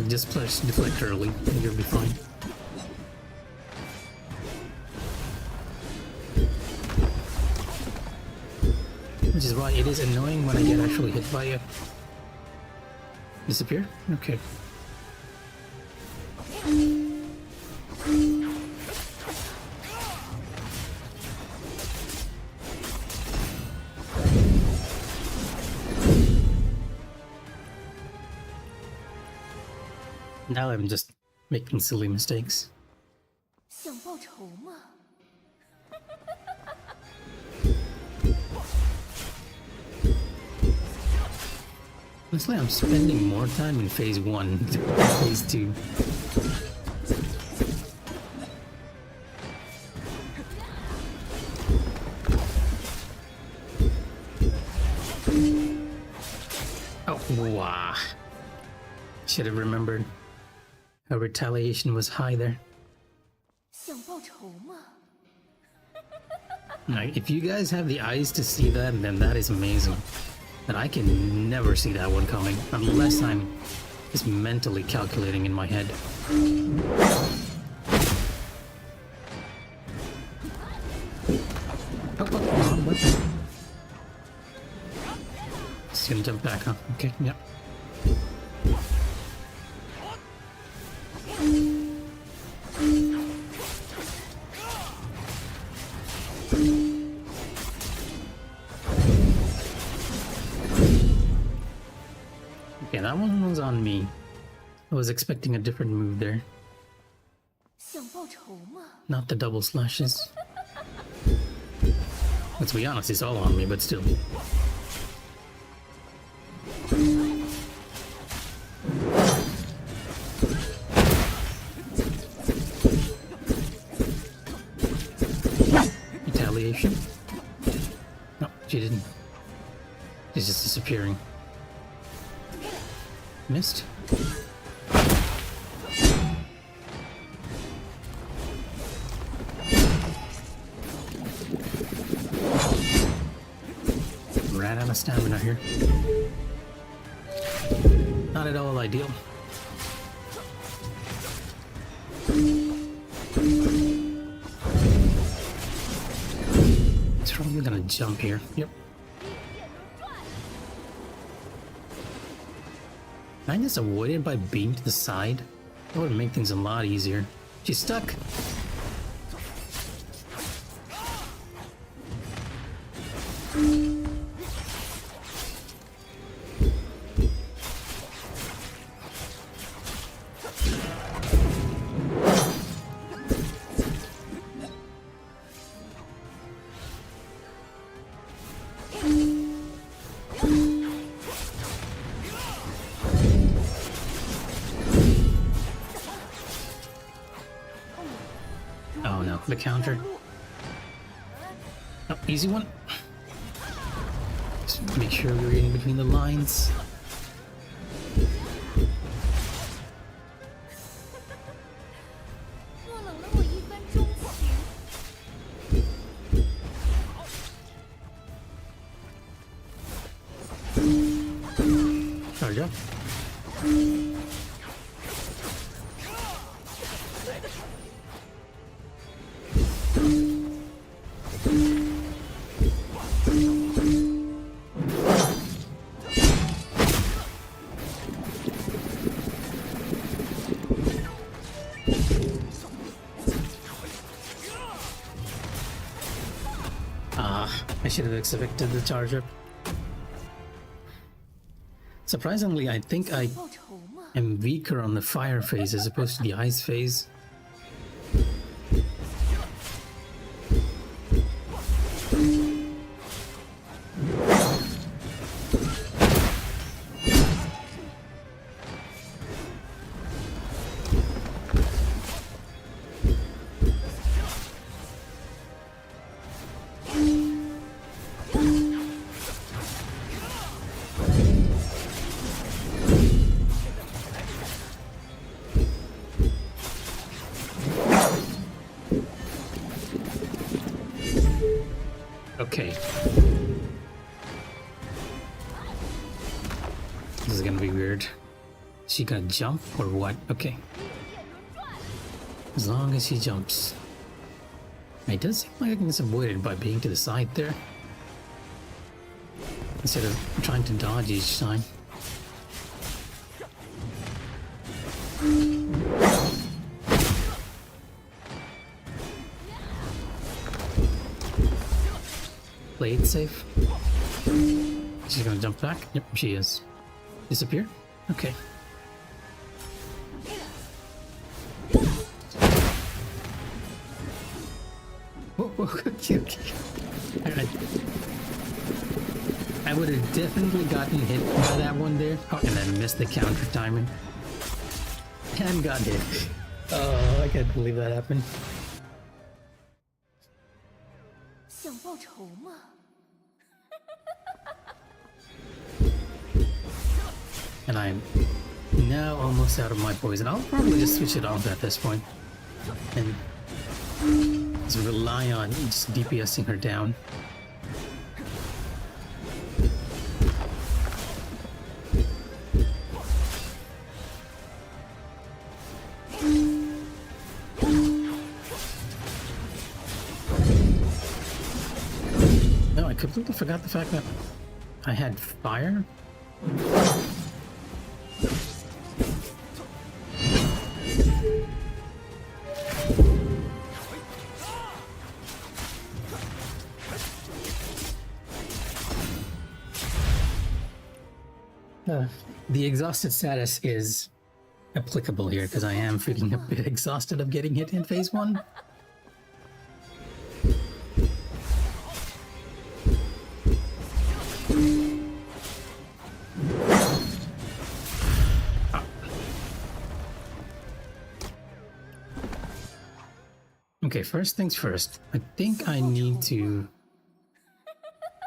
just plus deflect early and you'll be fine. right, it is annoying when I get actually hit by a... Disappear? Okay. Now I'm just making silly mistakes. 想报仇吗？ Honestly, I'm spending more time in phase 1 than phase 2. Oh, wow. Should have remembered. Her retaliation was high there. 想报仇吗？ Now, if you guys have the eyes to see that, then that is amazing. But I can never see that one coming, unless I'm just mentally calculating in my head. Oh, what the? Just gonna jump back, huh? Okay, yeah. Okay, that one was on me. I was expecting a different move there. 想报仇吗？ Not the double slashes. Let's be honest, it's all on me, but still. Retaliation? No, she didn't. She's just disappearing. Missed? Ran out of stamina here. Not at all ideal. It's probably gonna jump here. Yep. Can I just avoid it by being to the side? That would make things a lot easier. She's stuck. Oh no, the counter. Oh, easy one. Just make sure we're in between the lines. Charge up. I should have expected the charge up. Surprisingly, I think I 报仇吗？ am weaker on the fire phase as opposed to the ice phase. Okay. This is gonna be weird. Is she gonna jump or what? Okay. As long as she jumps. It does seem like I can just avoid it by being to the side there. instead of trying to dodge each time. Play it safe. She's gonna jump back. Yep, she is. Disappear? Okay. Whoa, okay. Alright. I would have definitely gotten hit by that one there. Oh, and then missed the counter timing. And got hit. Oh, I can't believe that happened. 想报仇吗？ And I'm now almost out of my poison. I'll probably just switch it off at this point. And just rely on just DPSing her down. No, I completely forgot the fact that I had fire. The exhausted status is applicable here because I am feeling a bit exhausted of getting hit in phase 1. Okay, first things first. I think I need to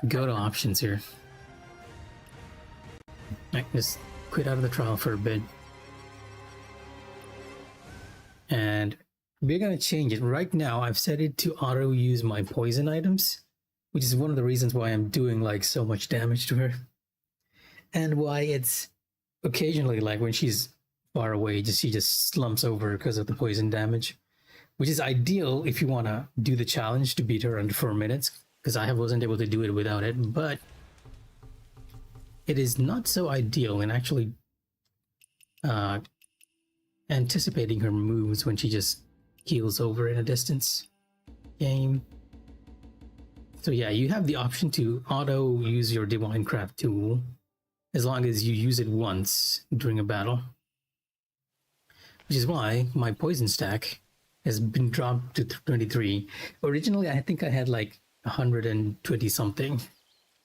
go to options here. I just quit out of the trial for a bit. And we're gonna change it. Right now, I've set it to auto use my poison items, which is one of the reasons why I'm doing like so much damage to her. And why it's occasionally like when she's far away, she just slumps over because of the poison damage. Which is ideal if you want to do the challenge to beat her under 4 minutes, because I wasn't able to do it without it, but it is not so ideal in actually anticipating her moves when she just heals over in a distance game. So yeah, you have the option to auto use your Divine Craft tool as long as you use it once during a battle. Which is why my poison stack has been dropped to 23. Originally, I think I had like 120 something,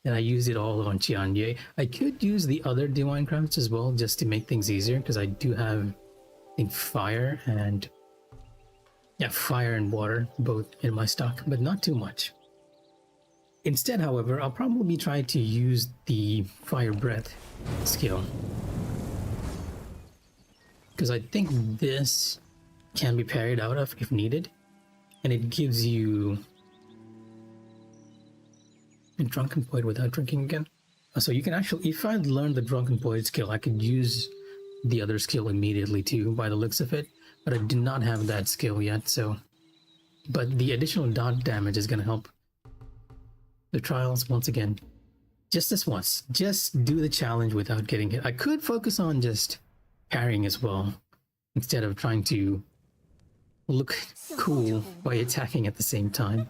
and I used it all on Qian Ye. I could use the other Divine Crafts as well, just to make things easier, because I do have, I think, fire and water both in my stock, but not too much. Instead, however, I'll probably try to use the Fire Breath skill, because I think this can be parried out of if needed, and it gives you a Drunken Poet without drinking again. So you can actually, if I learned the Drunken Poet skill, I could use the other skill immediately too, by the looks of it, but I did not have that skill yet, so... But the additional dot damage is going to help the trials once again. Just this once. Just do the challenge without getting hit. I could focus on just parrying as well, instead of trying to look cool by attacking at the same time.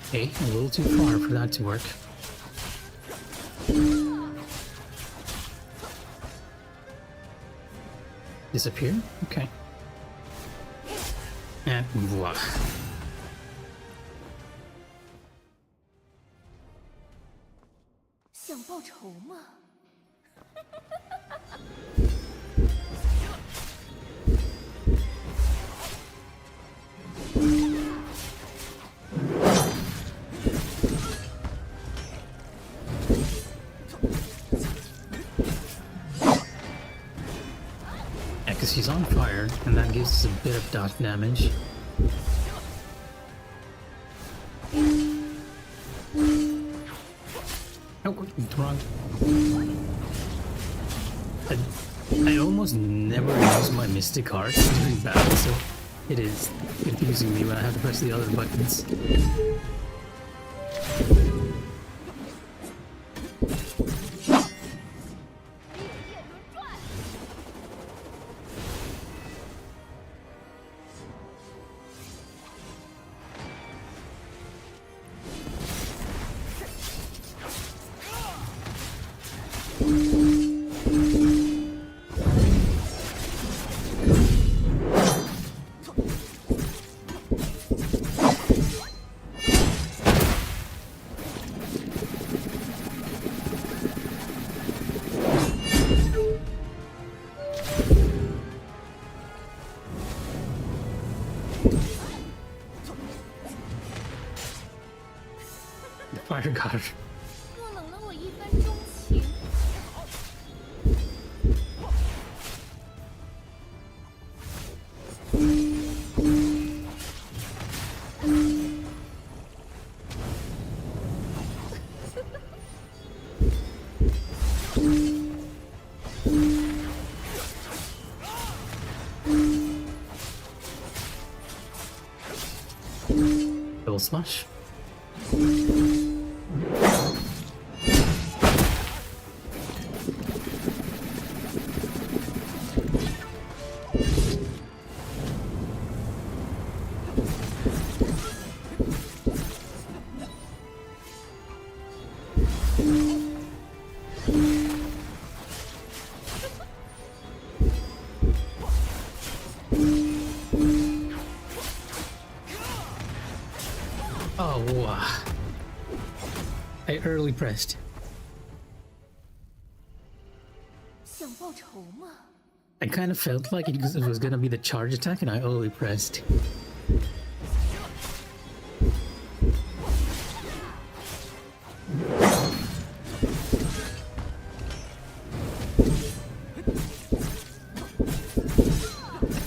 Okay, a little too far for that to work. Disappear? Okay. And voila. 想报仇吗？ Because she's on fire, and that gives us a bit of dot damage. Oh, wrong. I almost my mystic heart during battle, so it is confusing me when I have to press the other buttons. The fire god. 莫冷了我一番钟情。 Double smash. Oh, wow. I early pressed. 想报仇吗？ I kind of felt like it was gonna be the charge attack, and I early pressed.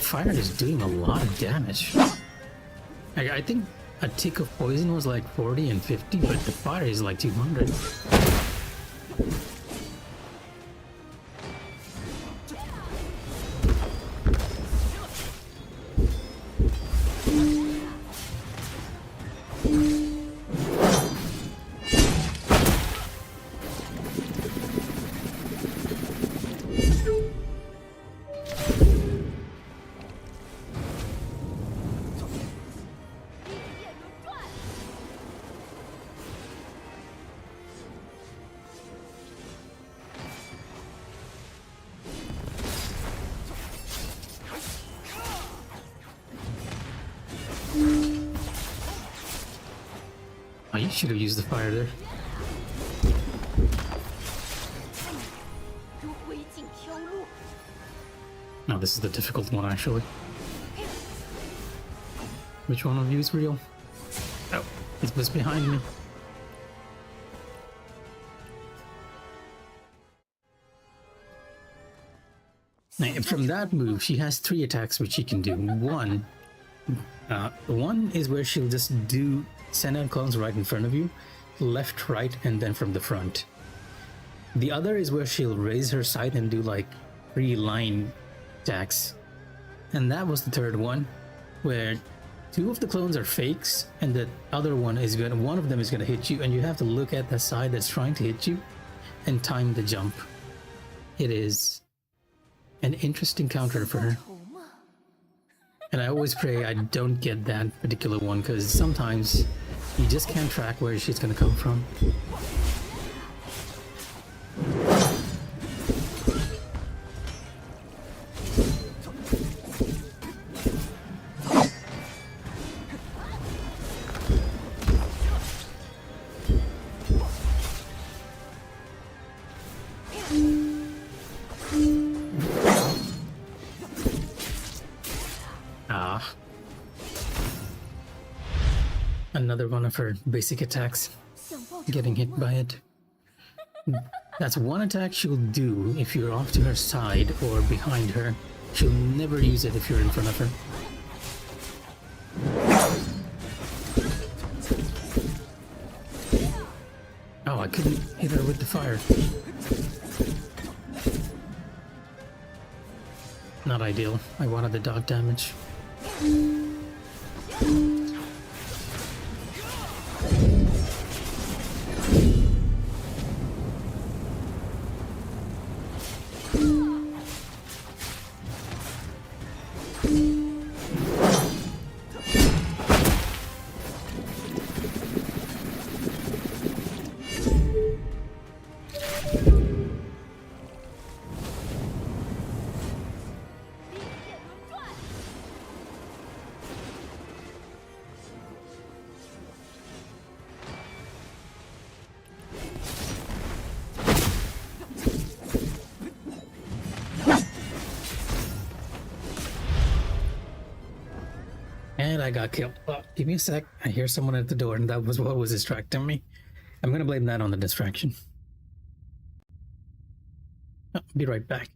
Fire is doing a lot of damage. I think a tick of poison was like 40 and 50, but the fire is like 200. Oh, you should have used the fire there. 如灰烬飘落。 No, this is the difficult one actually. Which one of you is real? Oh, it was behind me. Now, from that move, she has 3 attacks which she can do. One is where she'll just send out clones right in front of you, left, right, and then from the front. The other is where she'll raise her sight and do like 3 line attacks. And that was the third one, where 2 of the clones are fakes, and the other one of them is gonna hit you, and you have to look at the side that's trying to hit you and time the jump. It is an interesting counter for her. 仇吗？ And I always pray I don't get that particular one, because sometimes you just can't track where she's gonna come from. Ah. Another one of her basic attacks, 想报仇 getting hit 吗？ by it. That's one attack she'll do if you're off to her side or behind her. She'll never use it if you're in front of her. Oh, I couldn't hit her with the fire. Not ideal. I wanted the dog damage. And I got killed. Oh, give me a sec. I hear someone at the door, and that was what was distracting me. I'm gonna blame that on the distraction. Oh, be right back.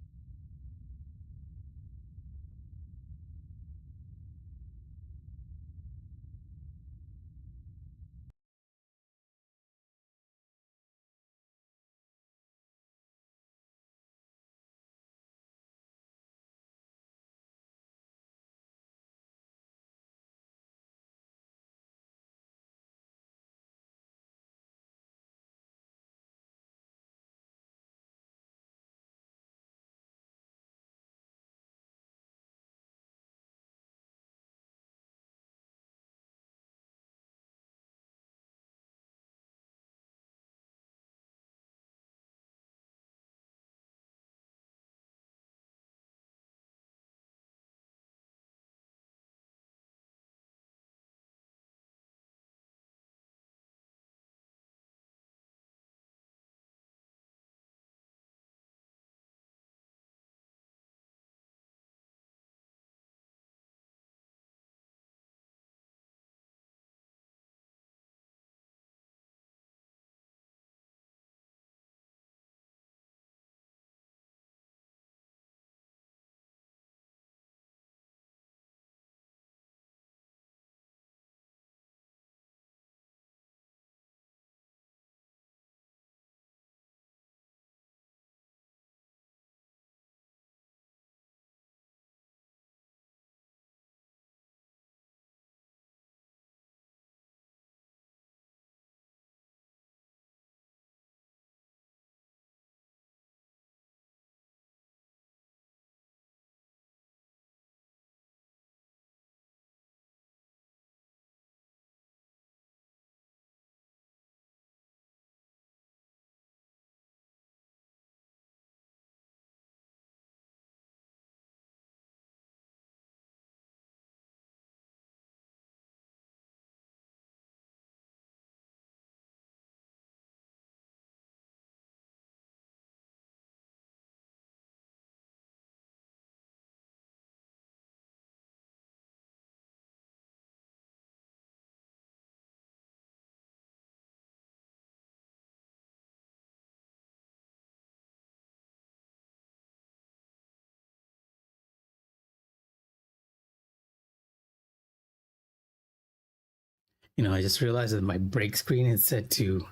You know, I just realized that my break screen is set to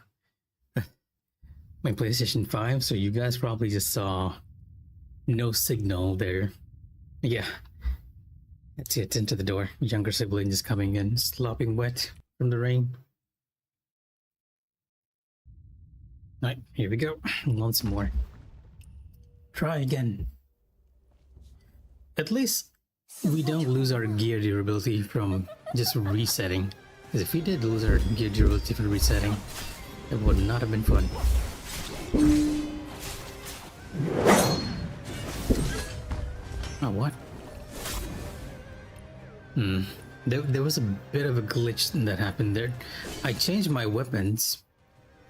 my PlayStation 5, so you guys probably just saw no signal there. Yeah, that's it, into the door. Younger sibling just coming in, slopping wet from the rain. Alright, here we go. Once more. Try again. At least we don't lose our gear durability from just resetting. Because if we did lose our gear durability from resetting, it would not have been fun. Oh, what? There was a bit of a glitch that happened there. I changed my weapons,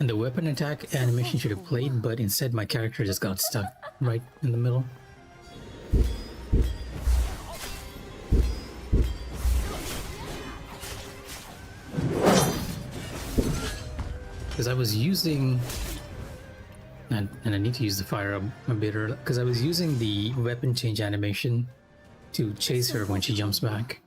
and the weapon attack animation should have played, but instead my character just got stuck right in the middle. Because I was using, and I need to use the fire up a bit early, because I was using the weapon change animation to chase her when she jumps back.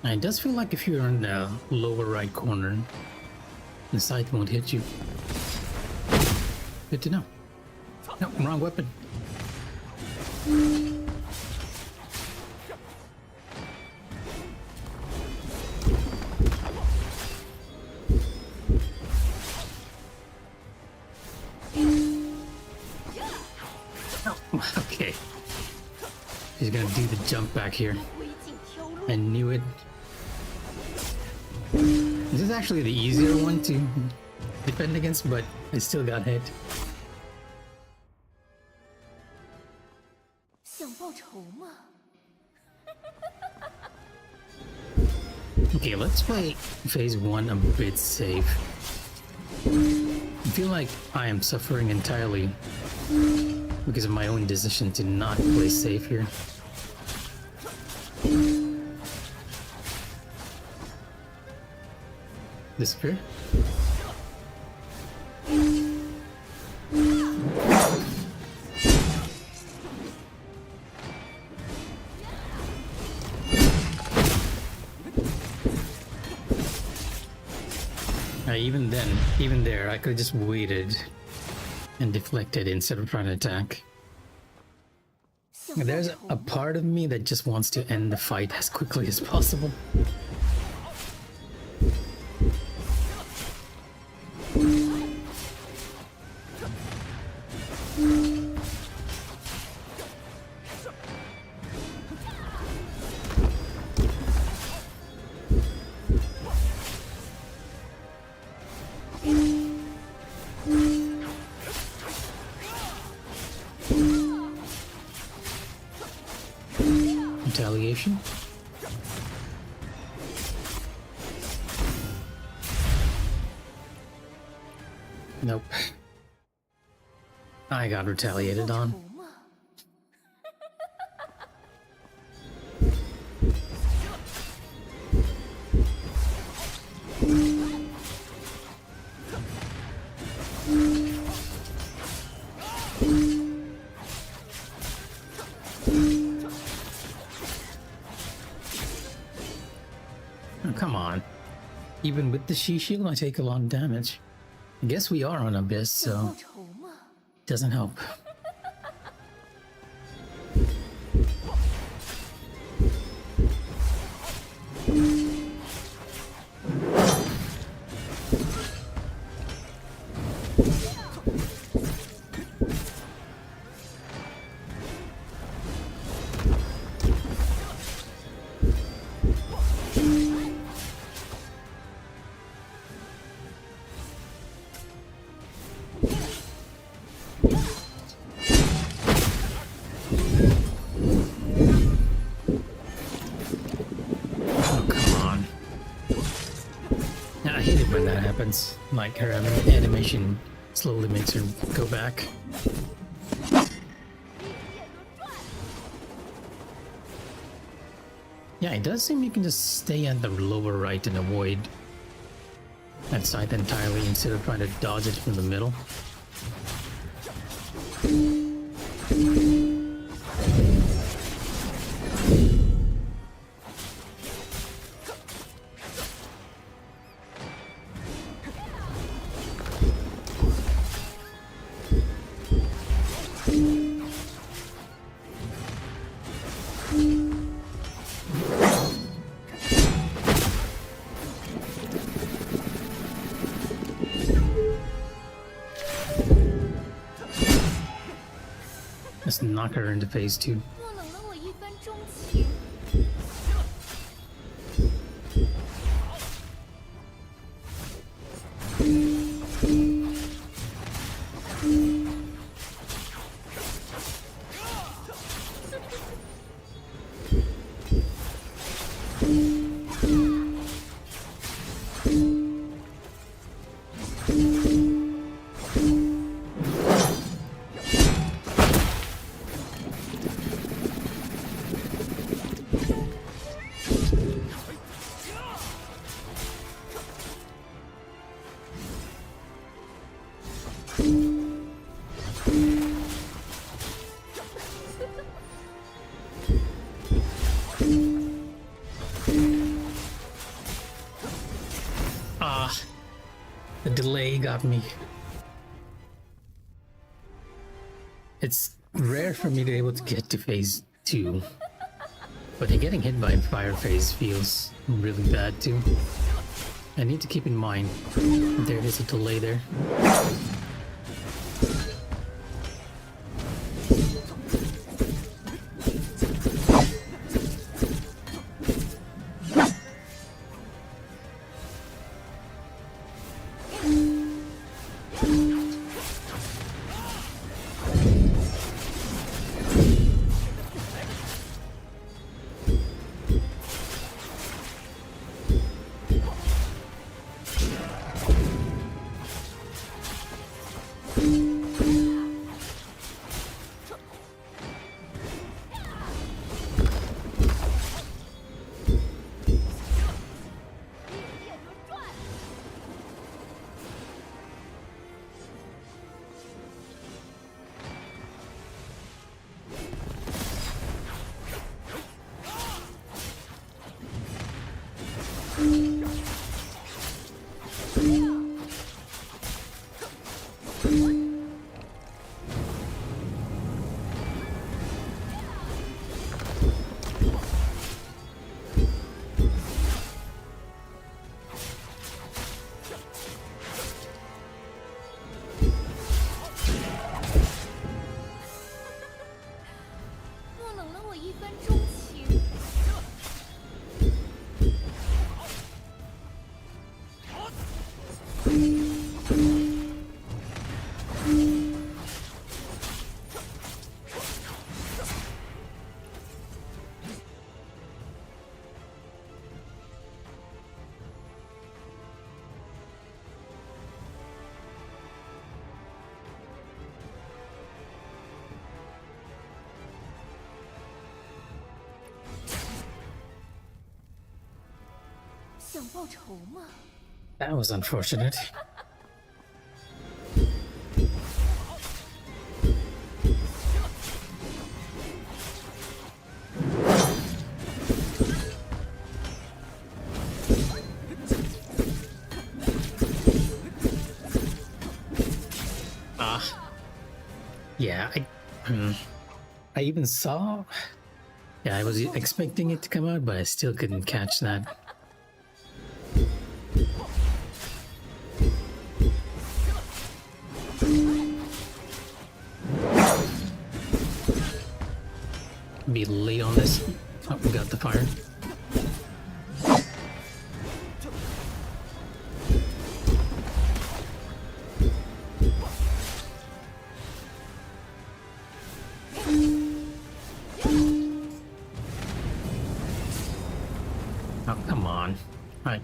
And it does feel like if you're in the lower right corner, the scythe won't hit you. Good to know. No, wrong weapon. Okay. He's gonna do the jump back here. 灰烬飘落， I knew it. This is actually the easier one to defend against, but I still got hit. 想报仇吗？ Okay, let's play phase 1 a bit safe. I feel like I am suffering entirely because of my own decision to not play safe here. Disappear? Even there, I could have just waited and deflected instead of trying to attack. 想报 There's 仇 a 吗？ part of me that just wants to end the fight as quickly as possible. Retaliation? Nope. I got retaliated 报 on. 仇吗？ Oh, come on. Even with the Shi Shield, I take a lot of damage. I guess we are on Abyss, 想 so 报仇吗？ doesn't help. Oh, come on. I hate it when that happens. Like her animation slowly makes her go back. 烈焰轮转， Yeah, it does seem you can just stay at the lower right and avoid that side entirely instead of trying to dodge it from the middle. Let's knock her into phase 2. 莫冷了我一番钟情。 Oh, delay got me. It's rare for me to be able to get to phase 2. But getting hit by fire phase feels really bad too. I need to keep in mind there is a delay there. That was unfortunate. Yeah, I even saw. Yeah, I was expecting it to come out, but I still couldn't catch that. Be late on this. Oh, we got the fire. Oh, come on. I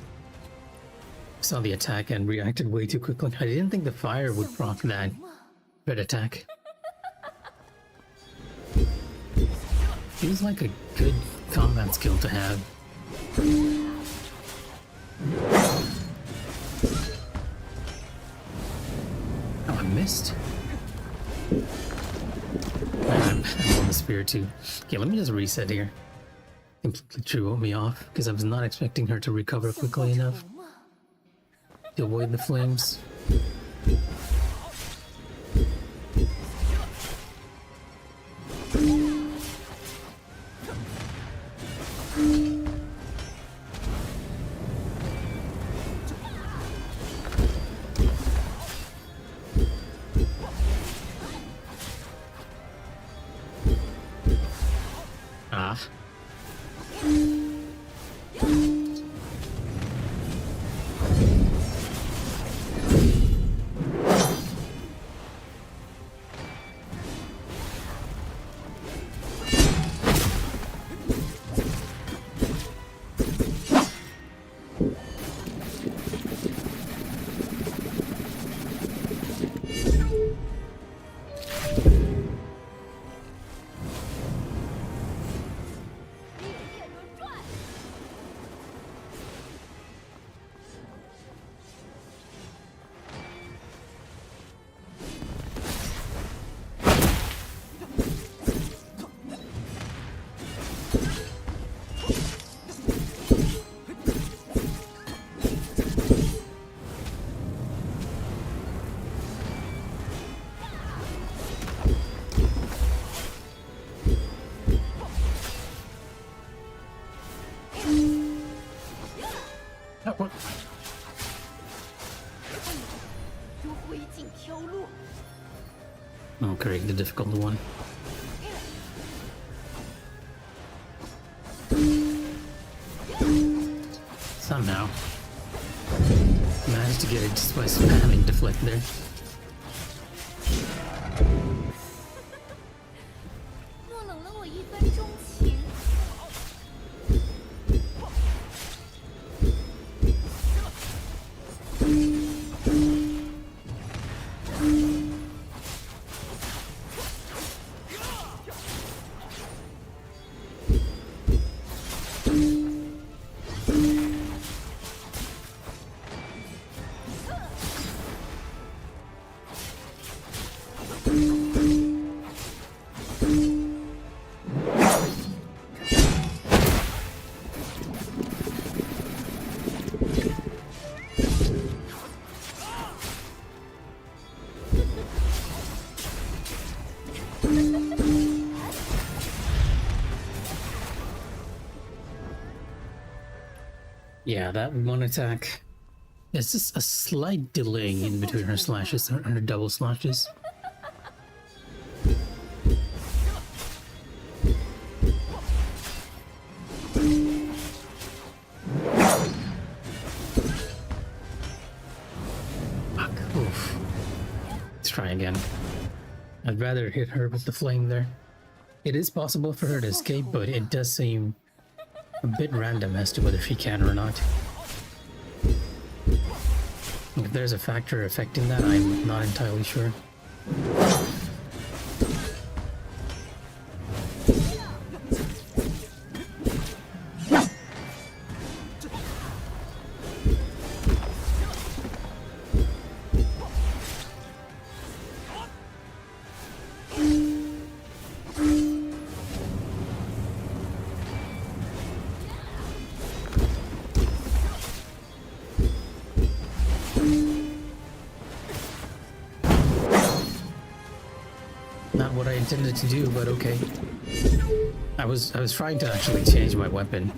saw the attack and reacted way too quickly. I didn't think the fire would proc that red attack. Feels like a good combat skill to have. Oh, I missed. I'm on the spear too. Okay, let me just reset here. Completely threw me off because I was not expecting her to recover quickly enough to avoid the flames. difficult one. Somehow managed to get it just by spamming deflect there. 若冷了我一分钟情， Yeah, that one attack. It's just a slight delay in between her slashes, her double slashes. Fuck, oof. Let's try again. I'd rather hit her with the flame there. It is possible for her to escape, but it does seem a bit random as to whether she can or not. If there's a factor affecting that, I'm not entirely sure. Not what I intended to do, but okay. I was trying to actually change my weapon.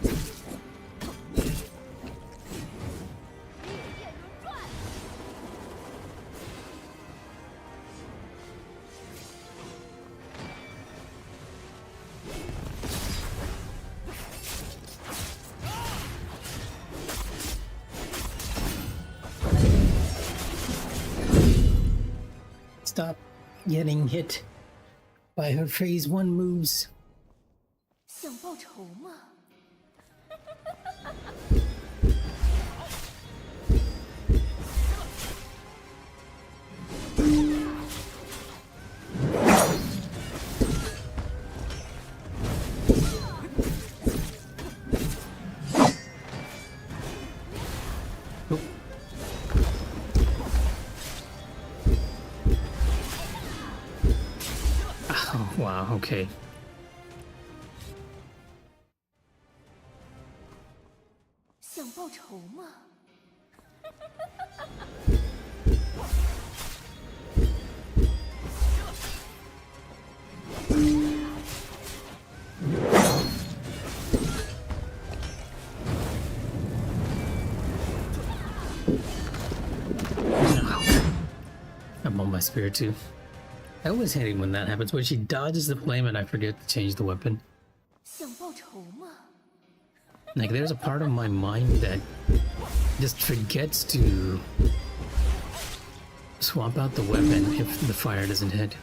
Stop getting hit by her phase 1 moves. 想报仇吗？ Oop. Oh, wow, okay. 想报仇吗？ I'm on my spirit too. I always hate it when that happens, when she dodges the flame and I forget to change the weapon. 想报仇吗？ Like, there's a part of my mind that just forgets to swap out the weapon if the fire doesn't hit.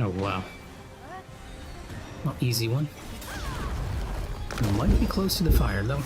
Oh wow. Not easy one. Might be close to the fire though.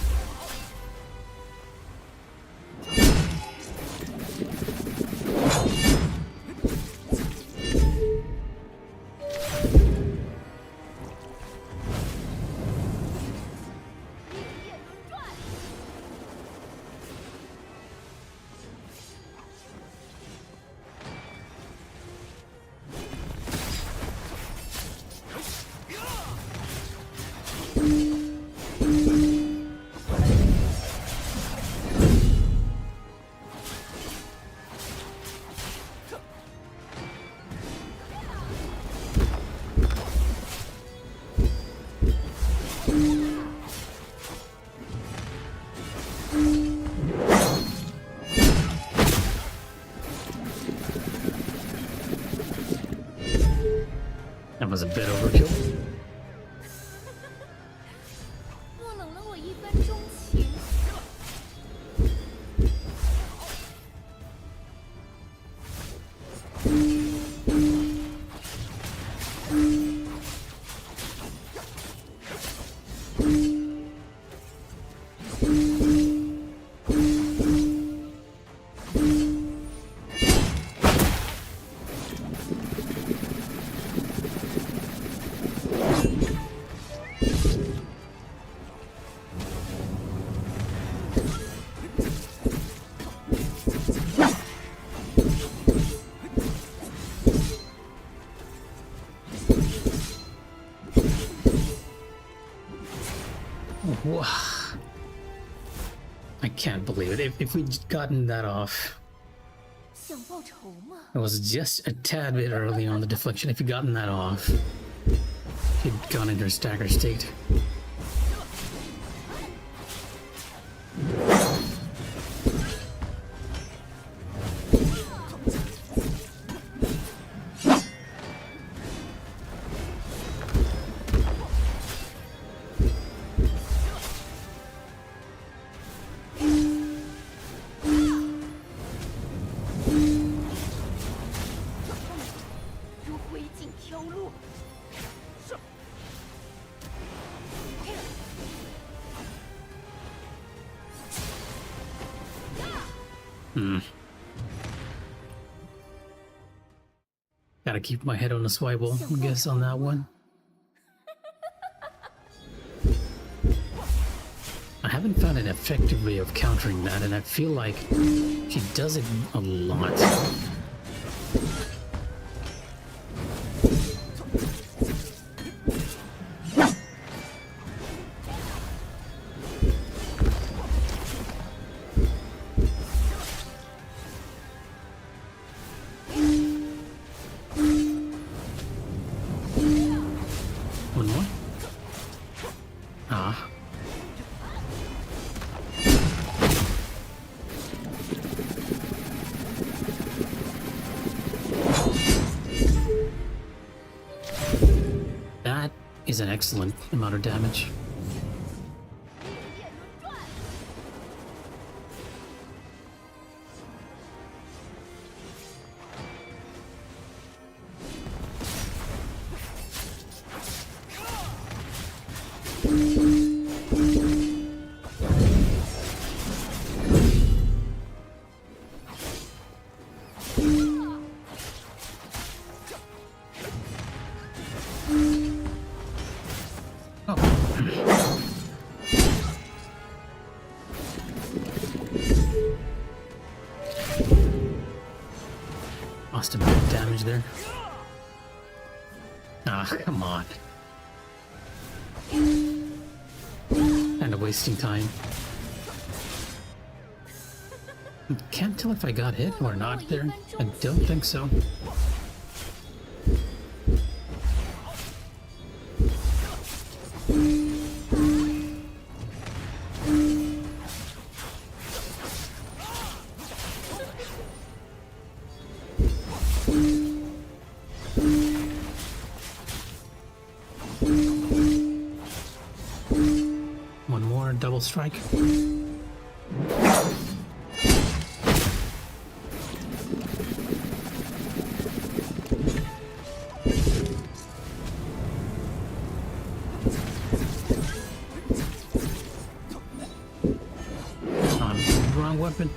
That was a bit overkill. 若冷了我一番钟情， Wow. I can't believe it. If we'd gotten that off, 想报仇吗？ it was just a tad bit early on the deflection. If you'd gotten that off, he'd gone into a stagger state. Gotta keep my head on a swivel, I guess, on that one. I haven't found an effective way of countering that, and I feel like she does it a lot. One more? Ah. That is an excellent amount of damage. Lost a bit of damage there. Ah, come on. Kind of wasting time. Can't tell if I got hit or not there. I don't think so. One more double strike. Wrong weapon.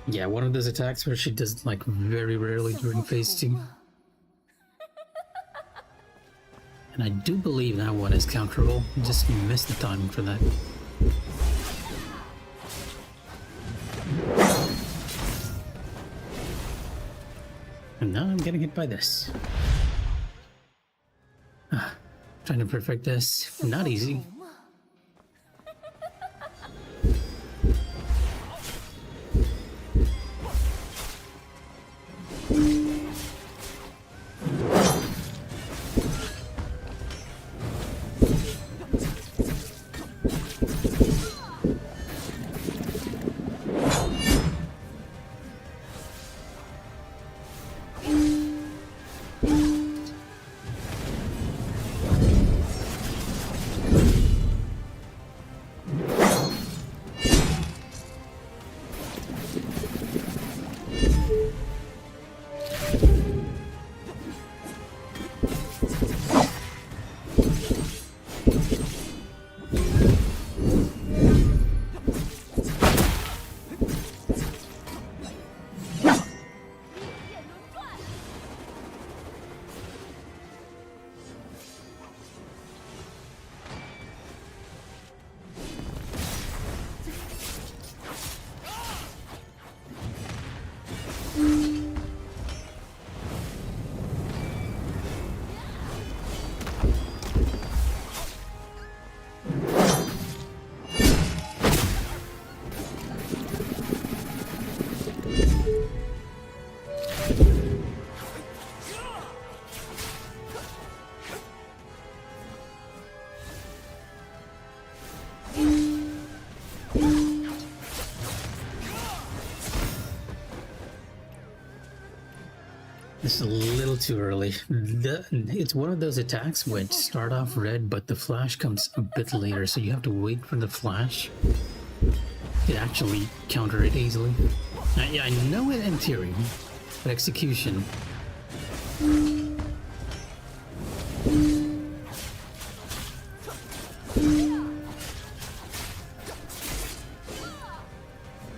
Yeah, one of those attacks where she does like very rarely during phase 2. And I do believe that one is counterable. Just missed the timing for that. And now I'm getting hit by this. Trying to perfect this. Not easy. just a little too early. It's one of those attacks which start off red, but the flash comes a bit later, so you have to wait for the flash to actually counter it easily. Yeah, I know it in theory, but execution.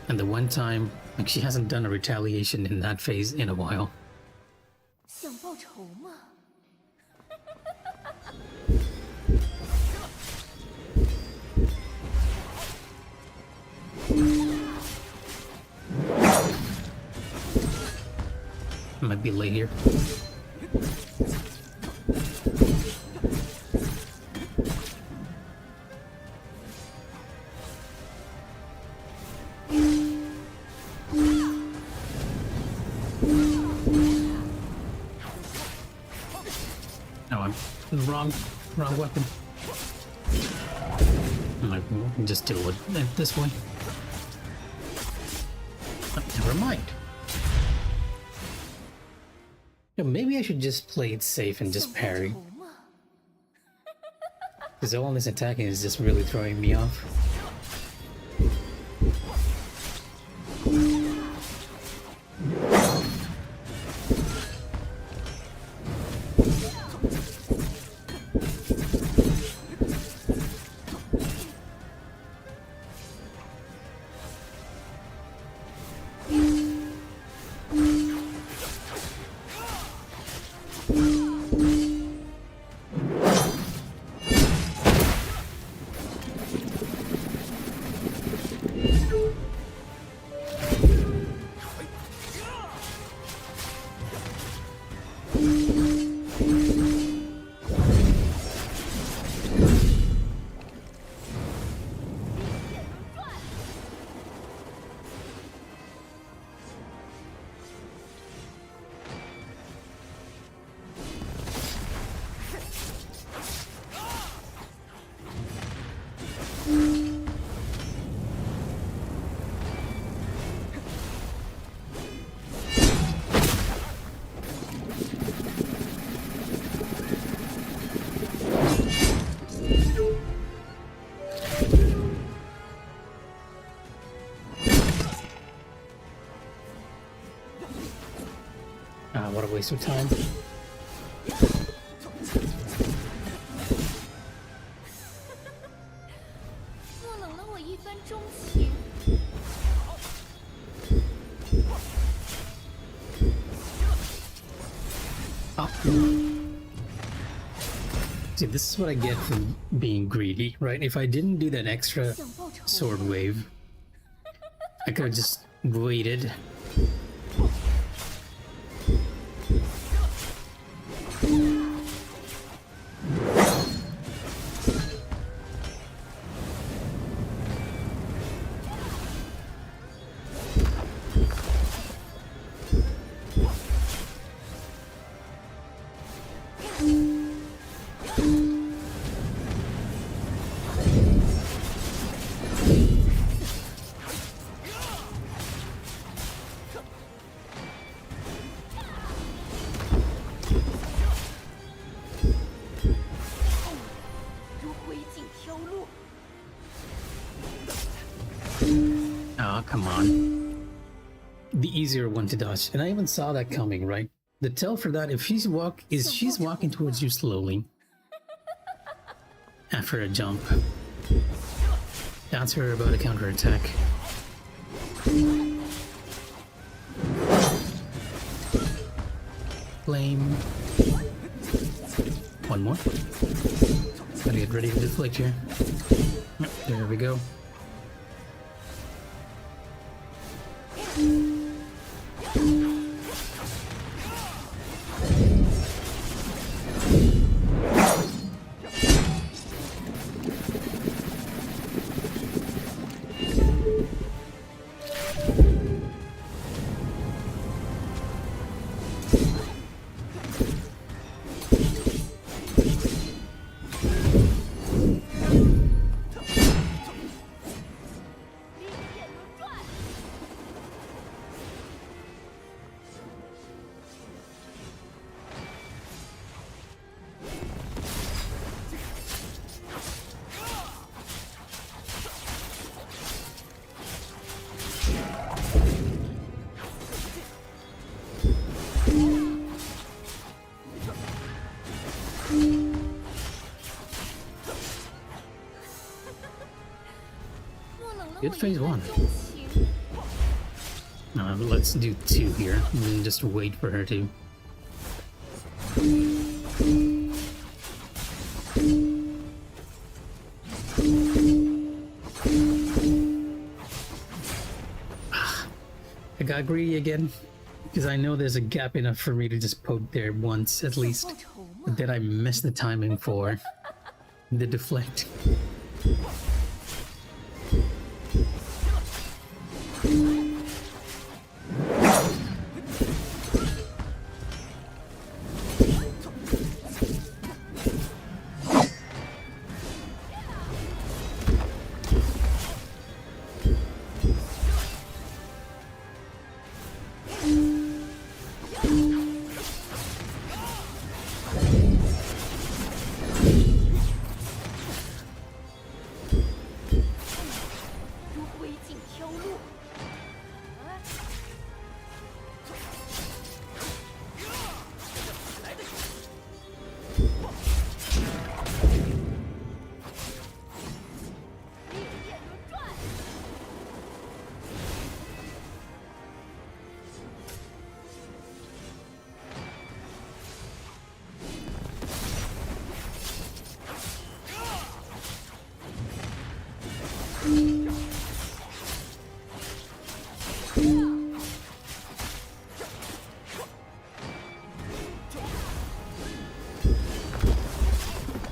And the one time, like, she hasn't done a retaliation in that phase in a while. 想报仇吗？ I might be late here. No, I'm wrong weapon. I'm like, well, just do it this way. Oh, never mind. Yeah, maybe I should just play it safe and just parry. Because all this attacking is just really throwing me off. What a waste of time. 莫冷了我一番钟情。 Oh. See, this is what I get from being greedy, right? If I didn't do that extra 想报仇。 sword wave, I could have just waited. Oh, come on. The easier one to dodge. And I even saw that coming, right? The tell for that, if she's walking towards you slowly after a jump. That's her about a counterattack. Flame. One more. Gotta get ready to deflect here. Yep, there we go. Good phase one. 钟情。 Let's do 2 here, and then just wait for her to. I got greedy again, because I know there's a gap enough for me to just poke there once at 想 least. 报仇吗？ But then I missed the timing for the deflect.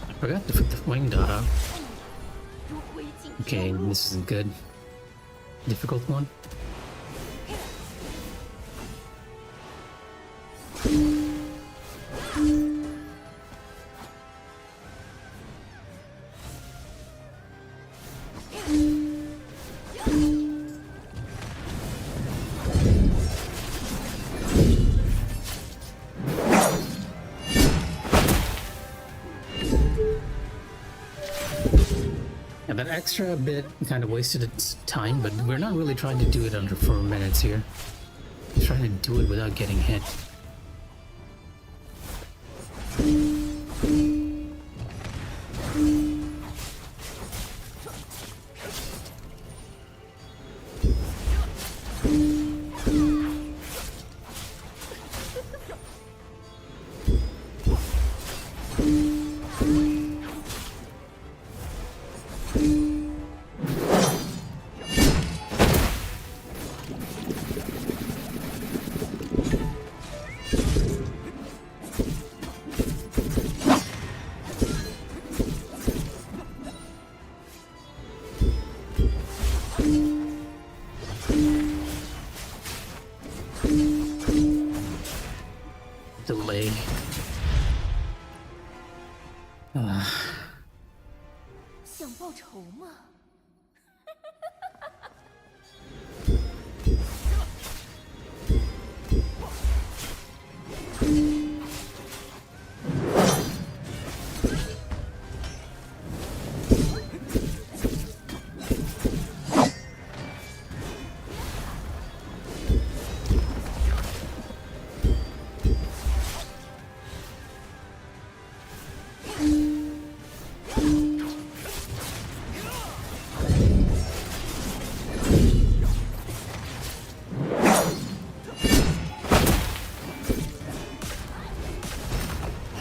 I forgot to put the flame dot up. Okay, this is a good. Difficult one. And that extra bit kind of wasted its time, but we're not really trying to do it under 4 minutes here. We're trying to do it without getting hit. Delay. 想报仇吗？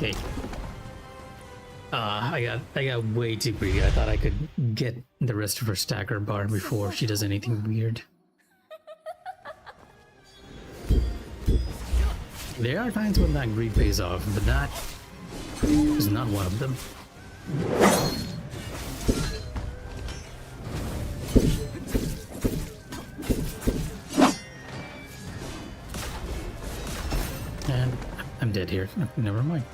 Okay. I got way too greedy. I thought I could get the rest of her stacker bar before she does anything weird. There are times when that greed pays off, but that is not one of them. And I'm dead here. Never mind.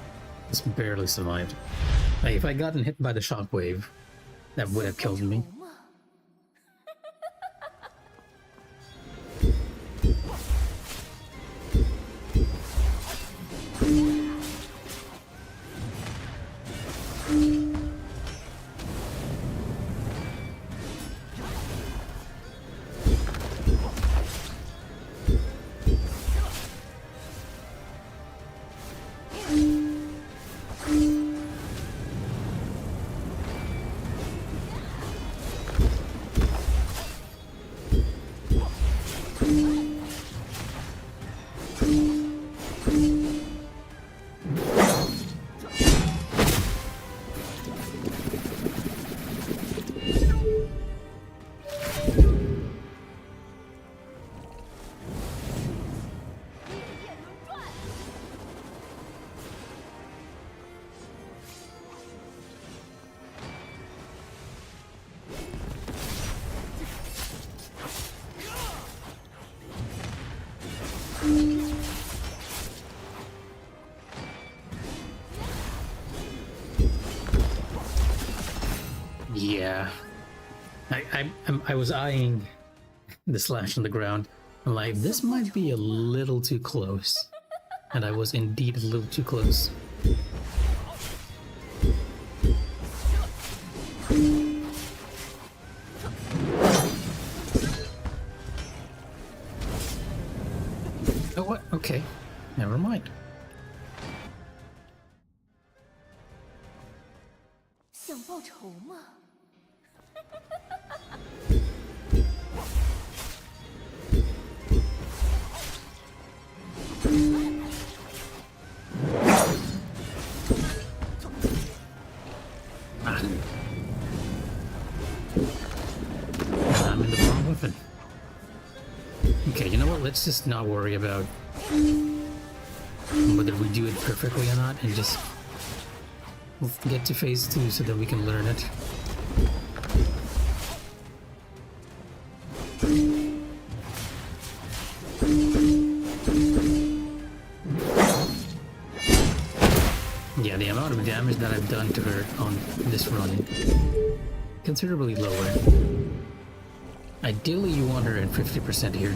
Just barely survived. Like, if I'd gotten hit by the shockwave, that would have killed me. 仇吗？ Okay, Yeah. I was eyeing the slash on the ground. I'm like, this might be a little too close. And I was indeed a little too close. Oh, what? Okay. Never mind. 想报仇吗？ Ah. I'm in the wrong weapon. Okay, you know what? Let's just not worry about whether we do it perfectly or not, and just get to phase 2 so that we can learn it. Yeah, the amount of damage that I've done to her on this run, considerably lower. Ideally, you want her at 50% here.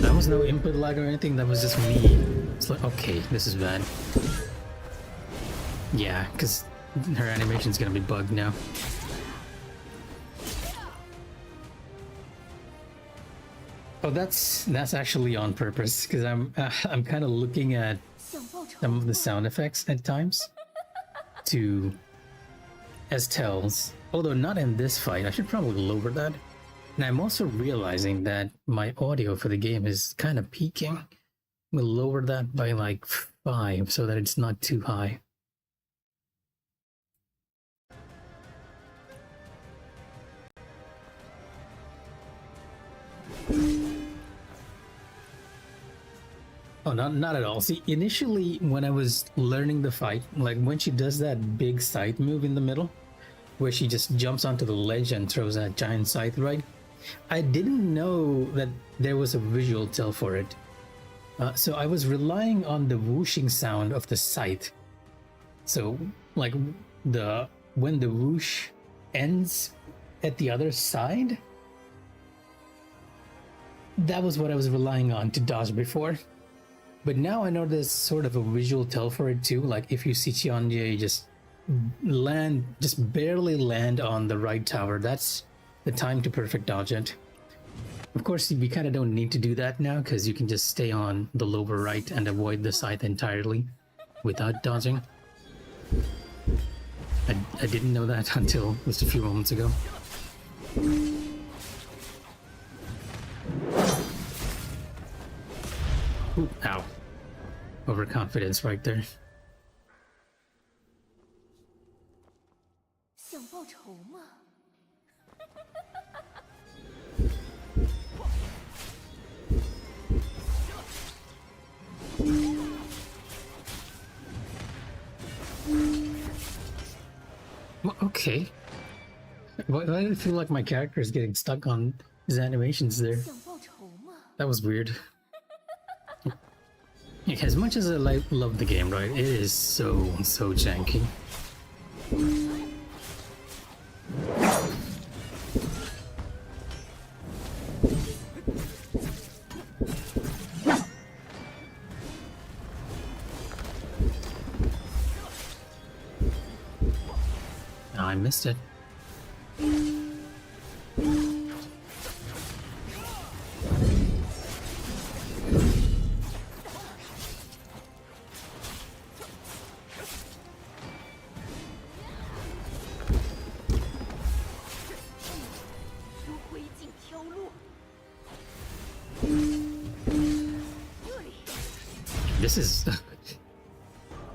That was no input lag or anything, that was just me. It's like, okay, this is bad. Yeah, because her animation's gonna be bugged now. Oh, that's actually on purpose, because I'm kind of looking at 想报仇 some of the sound effects at times as tells. Although not in this fight, I should probably lower that. And I'm also realizing that my audio for the game is kind of peaking. We'll lower that by like 5 so that it's not too high. Oh, not at all. See, initially when I was learning the fight, like when she does that big scythe move in the middle, where she just jumps onto the ledge and throws that giant scythe, right? I didn't know that there was a visual tell for it. So I was relying on the whooshing sound of the scythe. So, like, when the whoosh ends at the other side, that was what I was relying on to dodge before. But now I know there's sort of a visual tell for it too. Like if you see Qian Ye just barely land on the right tower, that's the time to perfect dodge it. Of course, we kind of don't need to do that now because you can just stay on the lower right and avoid the scythe entirely without dodging. I didn't know that until just a few moments ago. Ooh, ow. Overconfidence right there. 想报仇吗？ Well, okay. Why do I feel like my character is getting stuck on his animations there? 想报仇吗？ That was weird. As much as I love the game, right? It is so janky. I missed it. this is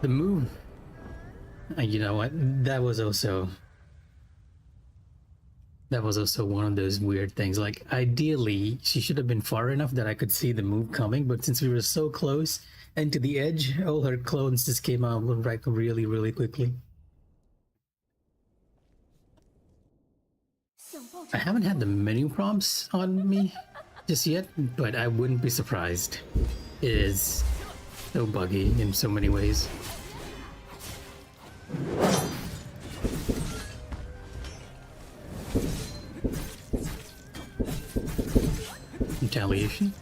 the move. You know what? That was also one of those weird things. Like, ideally, she should have been far enough that I could see the move coming, but since we were so close and to the edge, all her clones just came out like really, really quickly. 想报仇 I haven't had the menu prompts on me just yet, but I wouldn't be surprised. It is so buggy in so many ways. Retaliation?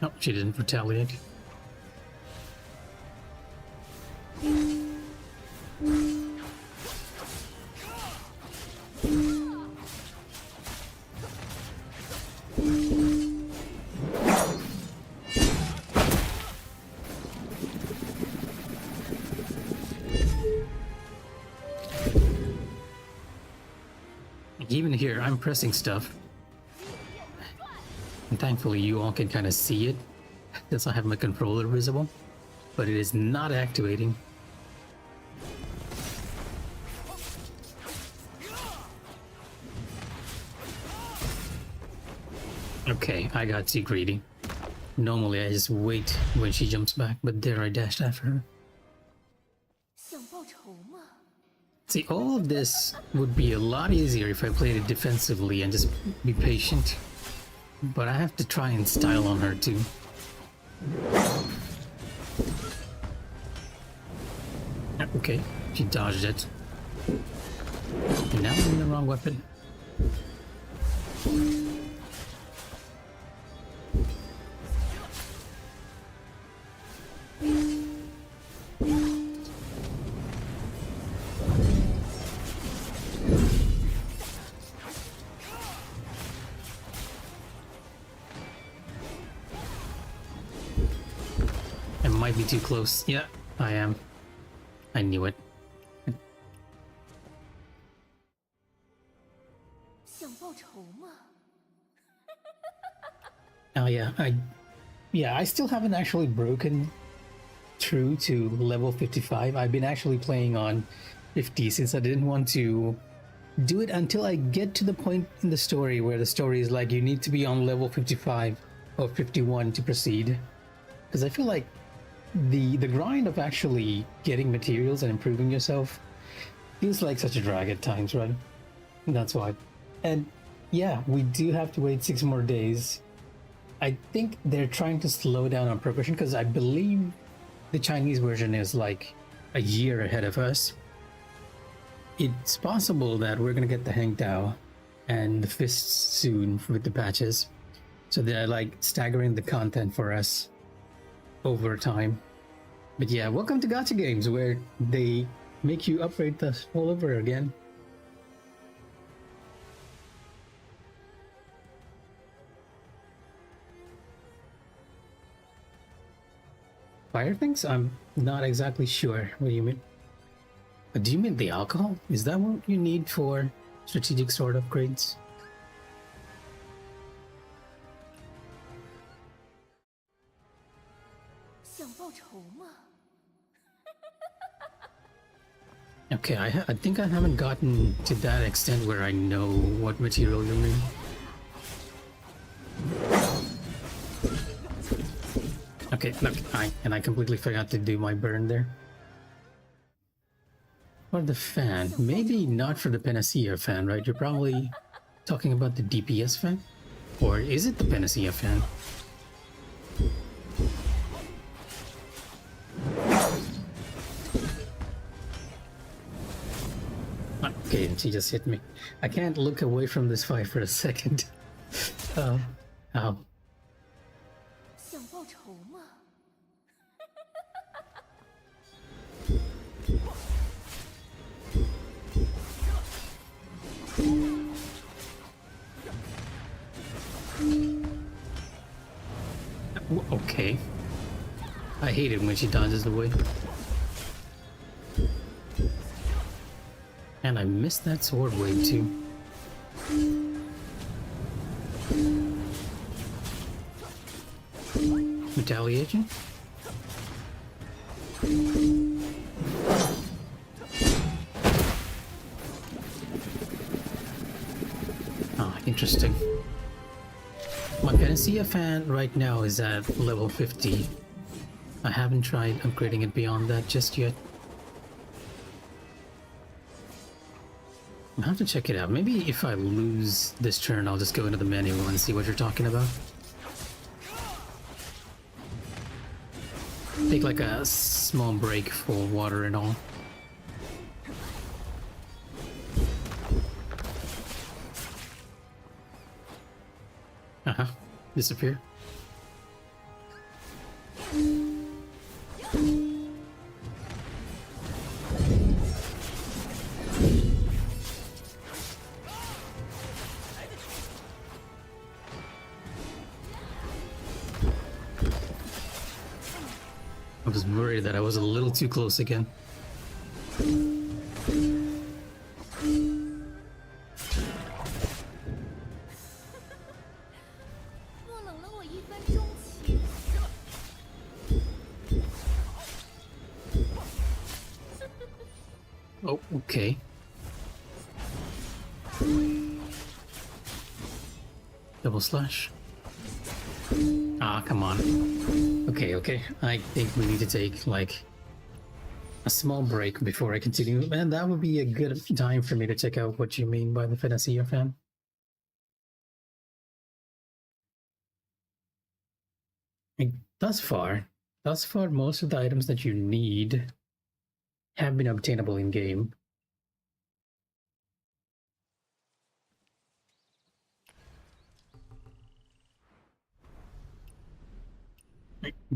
No, she didn't retaliate. Even here, I'm pressing stuff. And thankfully you all can kind of see it, since I have my controller visible, but it is not activating. Okay, I got too greedy. Normally I just wait when she jumps back, but there I dashed after her. 想报仇吗？ See, all of this would be a lot easier if I played it defensively and just be patient. But I have to try and style on her too. Okay, she dodged it. And now I'm in the wrong weapon. I might be too close. Yeah, I am. I knew it. 想报仇吗？ Oh yeah, I still haven't actually broken through to level 55. I've been actually playing on 50 since I didn't want to do it until I get to the point in the story where the story is like you need to be on level 55 or 51 to proceed. Because I feel like the grind of actually getting materials and improving yourself feels like such a drag at times, right? That's why. And yeah, we do have to wait 6 more days. I think they're trying to slow down on progression because I believe the Chinese version is like a year ahead of us. It's possible that we're gonna get the Hang Dao and the fists soon with the patches. So they're like staggering the content for us over time. But yeah, welcome to gacha games where they make you upgrade this all over again. Fire things? I'm not exactly sure what you mean. Do you mean the alcohol? Is that what you need for strategic sword upgrades? Okay, I think I haven't gotten to that extent where I know what material you mean. Okay, look, I completely forgot to do my burn there. Or the fan. Maybe not for the Panacea fan, right? You're probably talking about the DPS fan? Or is it the Panacea fan? Okay, and she just hit me. I can't look away from this fight for a second. Ow. Okay. I hate it when she dodges away. And I missed that sword wave too. Retaliation? interesting. My Panacea fan right now is at level 50. I haven't tried upgrading it beyond that just yet. I'll have to check it out. Maybe if I lose this turn, I'll just go into the menu and see what you're talking about. Take like a small break for water and all. Uh-huh. Disappear. I was worried that I was a little too close again. 莫冷了我一分钟起。 Oh, okay. Double slash. Ah, come on. Okay, okay. I think we need to take, like, a small break before I continue. And that would be a good time for me to check out what you mean by the Fantasia fan. Like, thus far, most of the items that you need have been obtainable in game.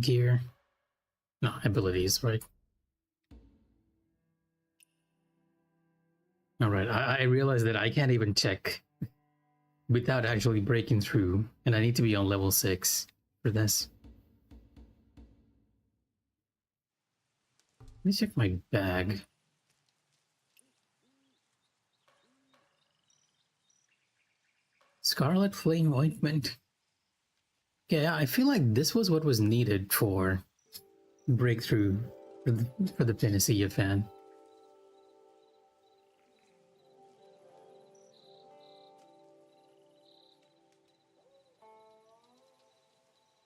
Gear. No, abilities, right? Alright, I realize that I can't even check without actually breaking through, and I need to be on level 6 for this. Let me check my bag. Scarlet Flame Ointment. Yeah, I feel like this was what was needed for breakthrough for the Panacea fan.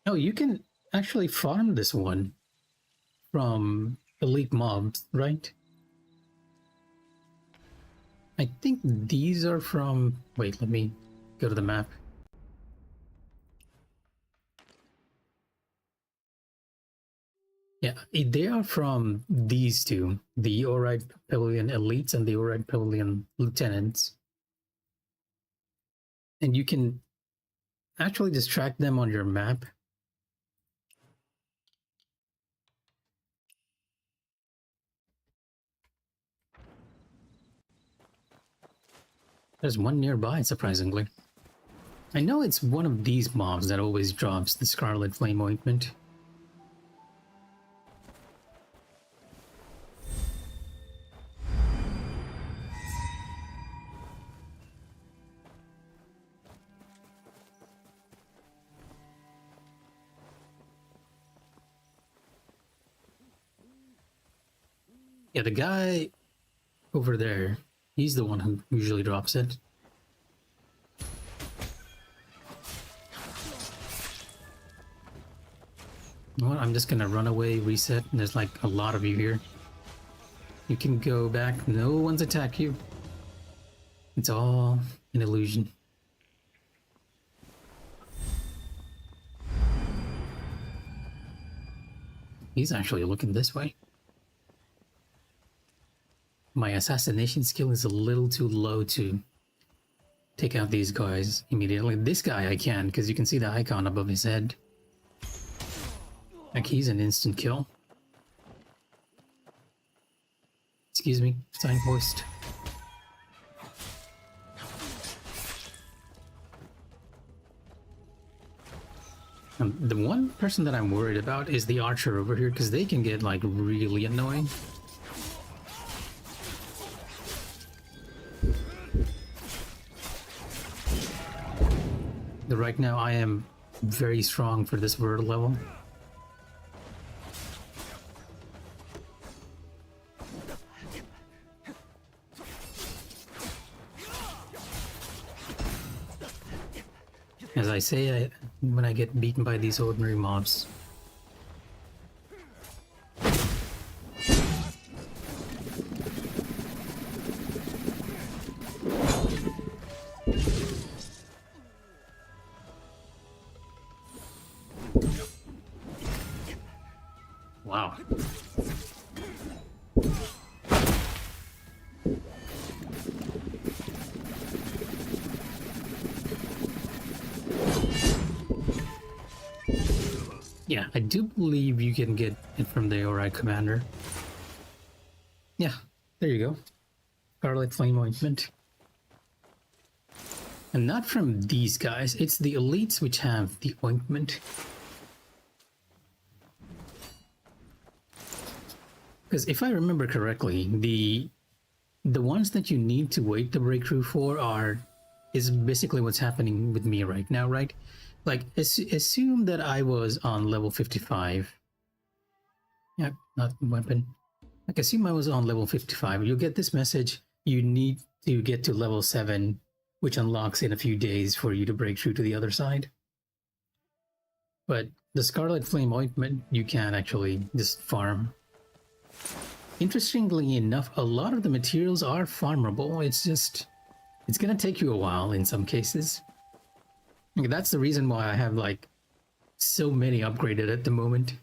Oh, you can actually farm this one from elite mobs, right? I think these are from... Wait, let me go to the map. Yeah, they are from these two, the Oride Pavilion Elites and the Oride Pavilion Lieutenants. And you can actually just track them on your map. There's one nearby, surprisingly. I know it's one of these mobs that always drops the Scarlet Flame Ointment. Yeah, the guy over there, he's the one who usually drops it. You know what? I'm just gonna run away, reset, and there's like a lot of you here. You can go back, no one's attack you. It's all an illusion. He's actually looking this way. My assassination skill is a little too low to take out these guys immediately. This guy I can, because you can see the icon above his head. Like, he's an instant kill. Excuse me, signpost. The one person that I'm worried about is the archer over here, because they can get, like, really annoying. Right now I am very strong for this word level. As I say, when I get beaten by these ordinary mobs. Wow. Yeah, I do believe you can get it from the Alright Commander. Yeah, there you go. Scarlet Flame Ointment. And not from these guys, it's the elites which have the ointment. Because if I remember correctly, the ones that you need to wait the breakthrough for is basically what's happening with me right now, right? Like, assume that I was on level 55. Yeah, not weapon. Like, assume I was on level 55. You'll get this message. You need to get to level 7, which unlocks in a few days for you to break through to the other side. But the Scarlet Flame Ointment, you can actually just farm. Interestingly enough, a lot of the materials are farmable. It's gonna take you a while in some cases. That's the reason why I have like so many upgraded at the moment.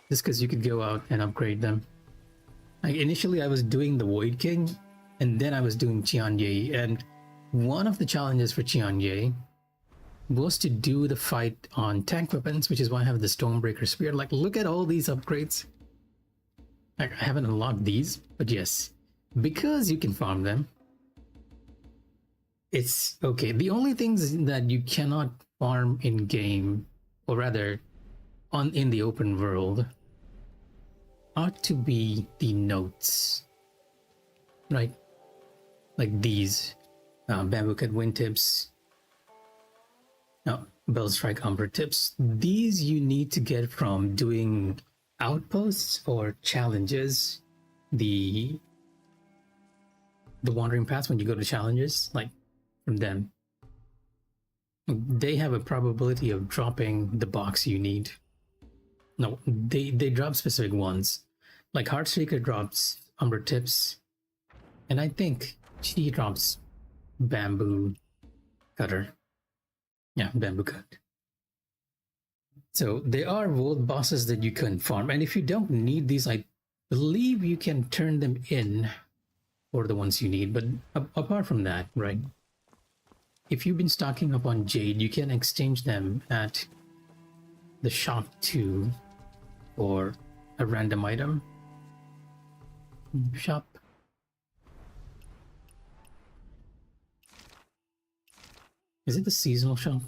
Just because you could go out and upgrade them. Like initially I was doing the Void King, and then I was doing Qian Ye, and one of the challenges for Qian Ye was to do the fight on tank weapons, which is why I have the Stormbreaker Spear. Like, look at all these upgrades. I haven't unlocked these, but yes, because you can farm them, it's okay. The only things that you cannot farm in game, or rather in the open world, ought to be the notes, right? Like these bamboo cut wind tips, bell strike umber tips. These you need to get from doing outposts or challenges, the wandering paths. When you go to challenges, like from them, they have a probability of dropping the box you need. No, they drop specific ones. Like Heartstreaker drops umber tips, and I think she drops bamboo cutter. Yeah, bamboo cut. So there are world bosses that you can farm, and if you don't need these, I believe you can turn them in for the ones you need. But apart from that, right, if you've been stocking up on Jade, you can exchange them at the shop too for a random item. Shop. Is it the seasonal shop?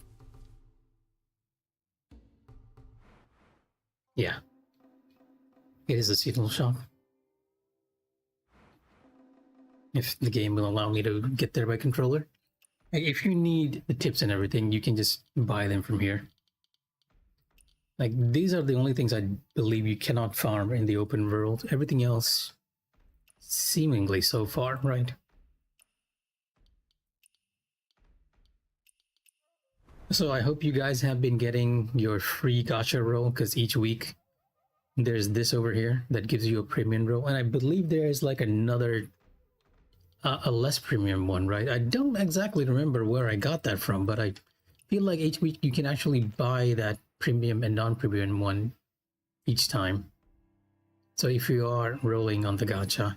Yeah, it is a seasonal shop. If the game will allow me to get there by controller. Like, if you need the tips and everything, you can just buy them from here. Like, these are the only things I believe you cannot farm in the open world. Everything else, seemingly so far, right? So I hope you guys have been getting your free gacha roll, because each week there's this over here that gives you a premium roll, and I believe there's like another a less premium one, right? I don't exactly remember where I got that from, but I feel like each week you can actually buy that premium and non-premium one each time. So if you are rolling on the gacha,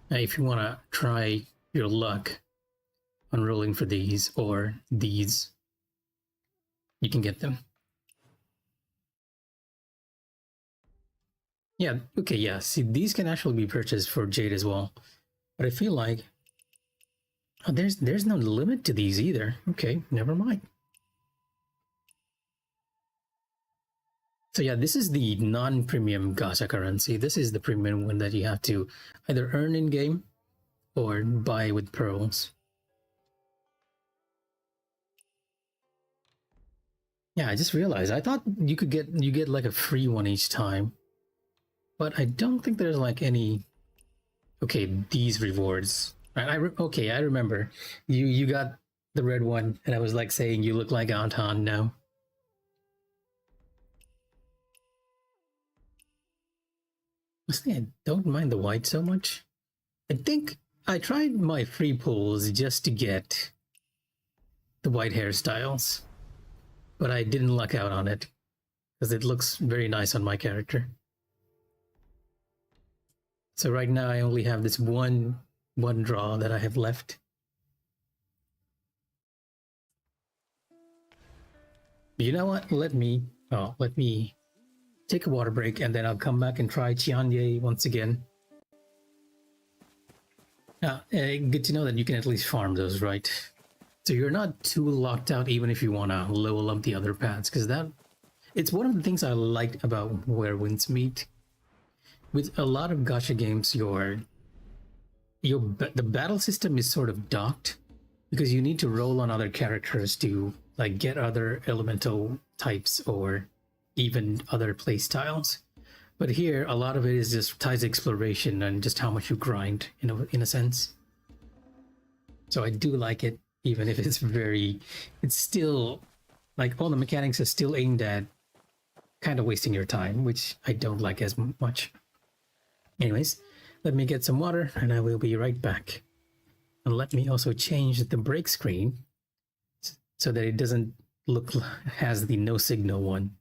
if you want to try your luck on rolling for these or these, you can get them. Yeah, okay, yeah, see, these can actually be purchased for Jade as well, but I feel like there's no limit to these either. Okay, never mind. So yeah, this is the non-premium gacha currency. This is the premium one that you have to either earn in game or buy with pearls. Yeah, I just realized, I thought you get like a free one each time, but I don't think there's like any. Okay, these rewards. Right? I remember you got the red one, and I was like saying, "You look like Aunt Han now." Honestly, I don't mind the white so much. I think I tried my free pulls just to get the white hairstyles, but I didn't luck out on it because it looks very nice on my character. So right now I only have this one draw that I have left. But you know what? Let me take a water break and then I'll come back and try Qian Ye once again. Good to know that you can at least farm those, right? So you're not too locked out even if you want to level up the other paths, because it's one of the things I like about Where Winds Meet. With a lot of gacha games, the battle system is sort of docked because you need to roll on other characters to like get other elemental types or even other playstyles. But here, a lot of it is just ties exploration and just how much you grind, in a sense. So I do like it, even if it's still like all the mechanics are still aimed at kind of wasting your time, which I don't like as much. Anyways, let me get some water and I will be right back. And let me also change the break screen so that it doesn't look has the no signal one.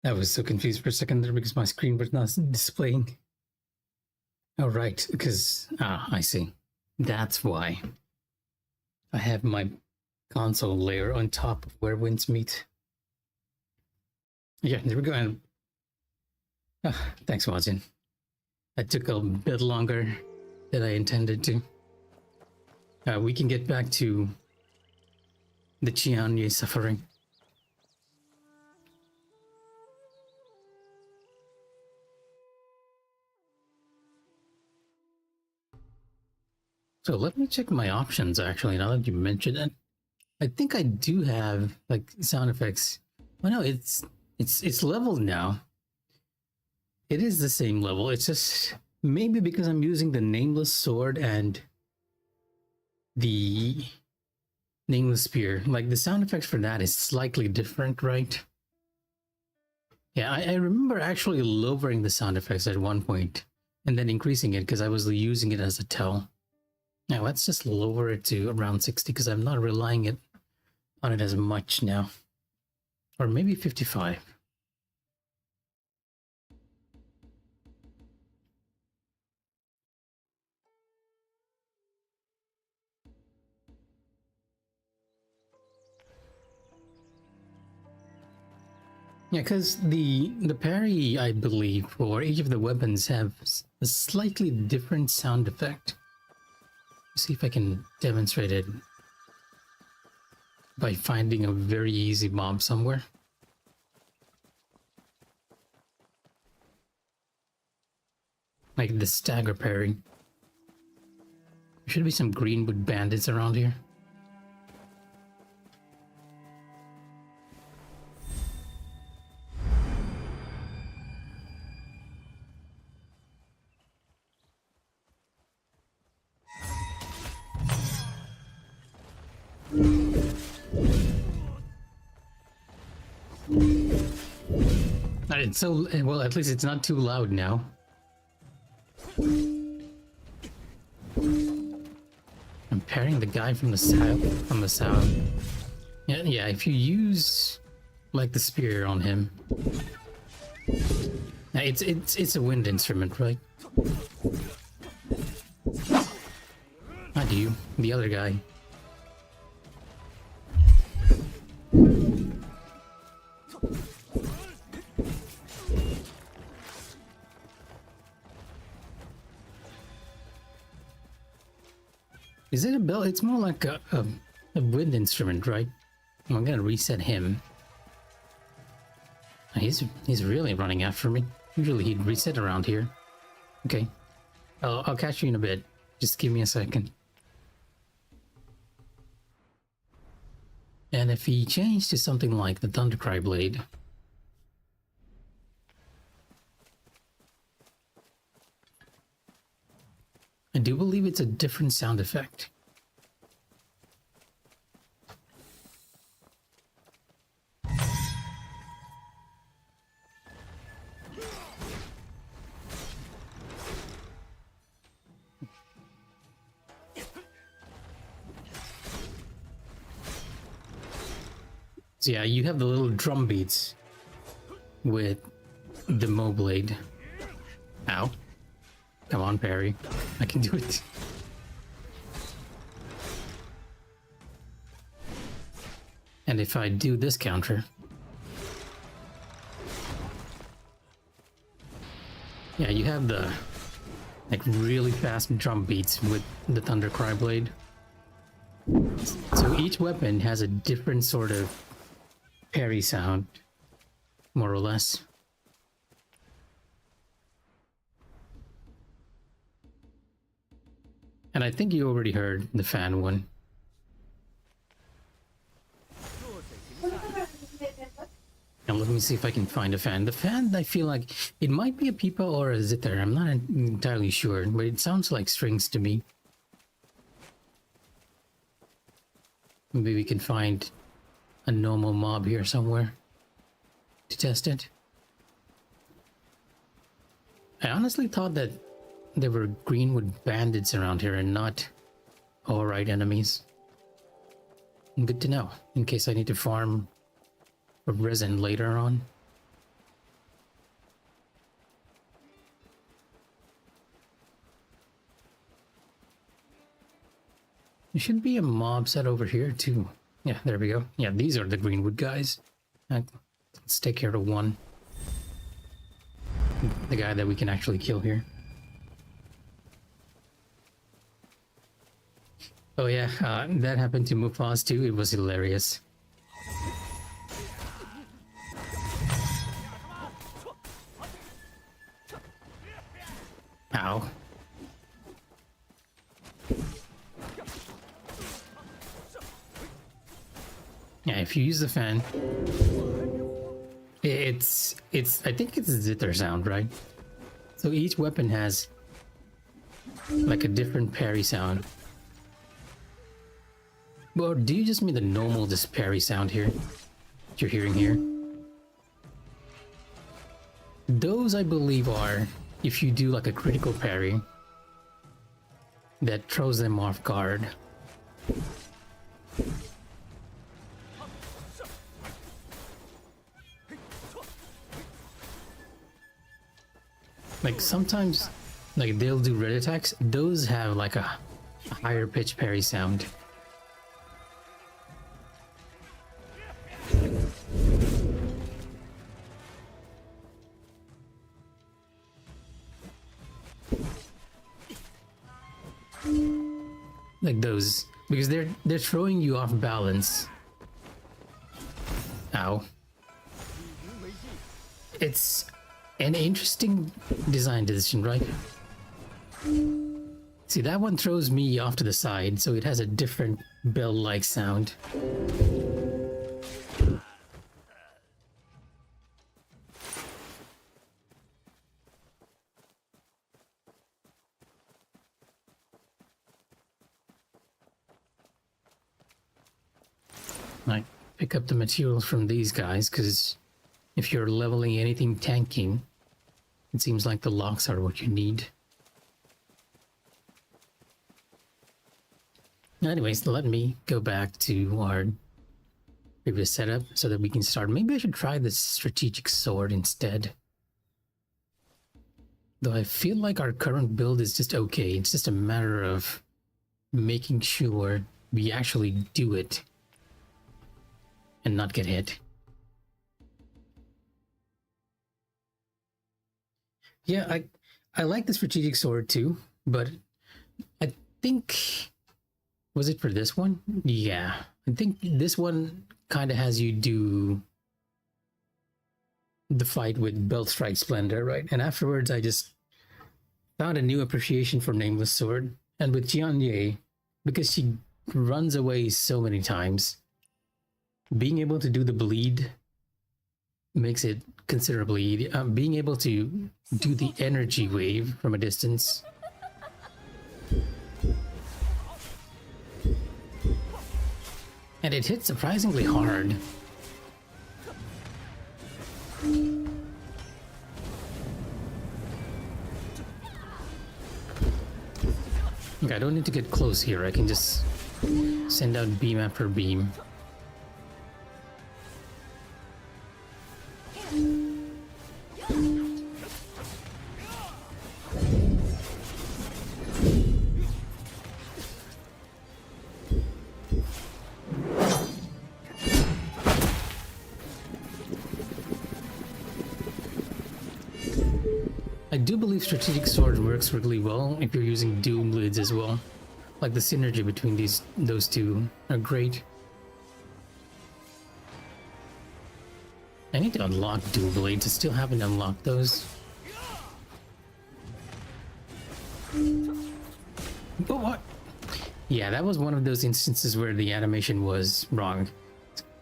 I was so confused for a second there because my screen was not displaying. Oh, right, because... I see. That's why. I have my console layer on top of where winds meet. Yeah, there we go. And thanks, Wazin. That took a bit longer than I intended to. We can get back to the Qian Ye suffering. So let me check my options actually, now that you mentioned it. I think I do have like sound effects. Oh no, it's leveled now. It is the same level. It's just maybe because I'm using the nameless sword and the nameless spear. Like the sound effects for that is slightly different, right? Yeah, I remember actually lowering the sound effects at one point and then increasing it because I was using it as a tell. Now let's just lower it to around 60 because I'm not relying on it as much now. Or maybe 55. Yeah, because the parry, I believe, for each of the weapons have a slightly different sound effect. Let's see if I can demonstrate it by finding a very easy mob somewhere. Like the stagger parry. There should be some greenwood bandits around here. It's so well. At least it's not too loud now. I'm parrying the guy from the south. Yeah. If you use like the spear on him, it's a wind instrument, right? Not you, the other guy. Is it a bell? It's more like a wind instrument, right? I'm gonna reset him. He's really running after me. Usually he'd reset around here. Okay. I'll catch you in a bit. Just give me a second. And if he changed to something like the Thundercry Blade... I do believe it's a different sound effect. So yeah, you have the little drum beats with the Mo Blade. Ow. Come on, parry. I can do it. And if I do this counter... Yeah, you have the like really fast drum beats with the Thundercry Blade. So each weapon has a different sort of parry sound, more or less. And I think you already heard the fan one. Now let me see if I can find a fan. The fan, I feel like it might be a pipa or a zither. I'm not entirely sure, but it sounds like strings to me. Maybe we can find a normal mob here somewhere to test it. I honestly thought that there were greenwood bandits around here and not alright enemies. Good to know, in case I need to farm a resin later on. There should be a mob set over here too. Yeah, there we go. Yeah, these are the Greenwood guys. Let's take care of one. The guy that we can actually kill here. Oh yeah, that happened to Mikh'a too. It was hilarious. Ow. Yeah, if you use the fan, it's I think it's a zither sound, right? So each weapon has like a different parry sound. Well, do you just mean the normal just parry sound here that you're hearing here? Those I believe are if you do like a critical parry that throws them off guard. Like sometimes, like they'll do red attacks. Those have like a higher pitch parry sound. Like those, because they're throwing you off balance. Ow. It's an interesting design decision, right? See, that one throws me off to the side, so it has a different bell-like sound. I pick up the materials from these guys, because if you're leveling anything tanking, it seems like the locks are what you need. Anyways, let me go back to our previous setup so that we can start. Maybe I should try this strategic sword instead. Though I feel like our current build is just okay. It's just a matter of making sure we actually do it and not get hit. Yeah, I like the strategic sword too, but I think, was it for this one? Yeah, I think this one kind of has you do the fight with Belt Strike Splendor, right? And afterwards I just found a new appreciation for Nameless Sword. And with Qian Ye, because she runs away so many times, being able to do the bleed makes it considerably easy. Being able to do the energy wave from a distance. And it hits surprisingly hard. Okay, I don't need to get close here. I can just send out beam after beam. I do believe strategic sword works really well if you're using dual blades as well. Like the synergy between those two are great. I need to unlock dual blades. I still haven't unlocked those. Oh, what? Yeah, that was one of those instances where the animation was wrong.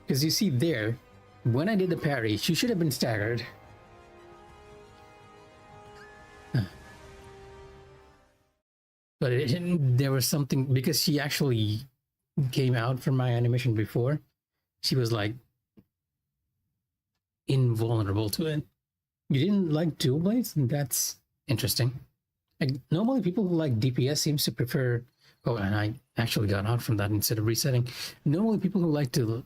Because you see there, when I did the parry, she should have been staggered. But there was something, because she actually came out from my animation before, she was like invulnerable to it. You didn't like dual blades? That's interesting. Like, normally people who like DPS seems to prefer, oh, and I actually got out from that instead of resetting. Normally people who like to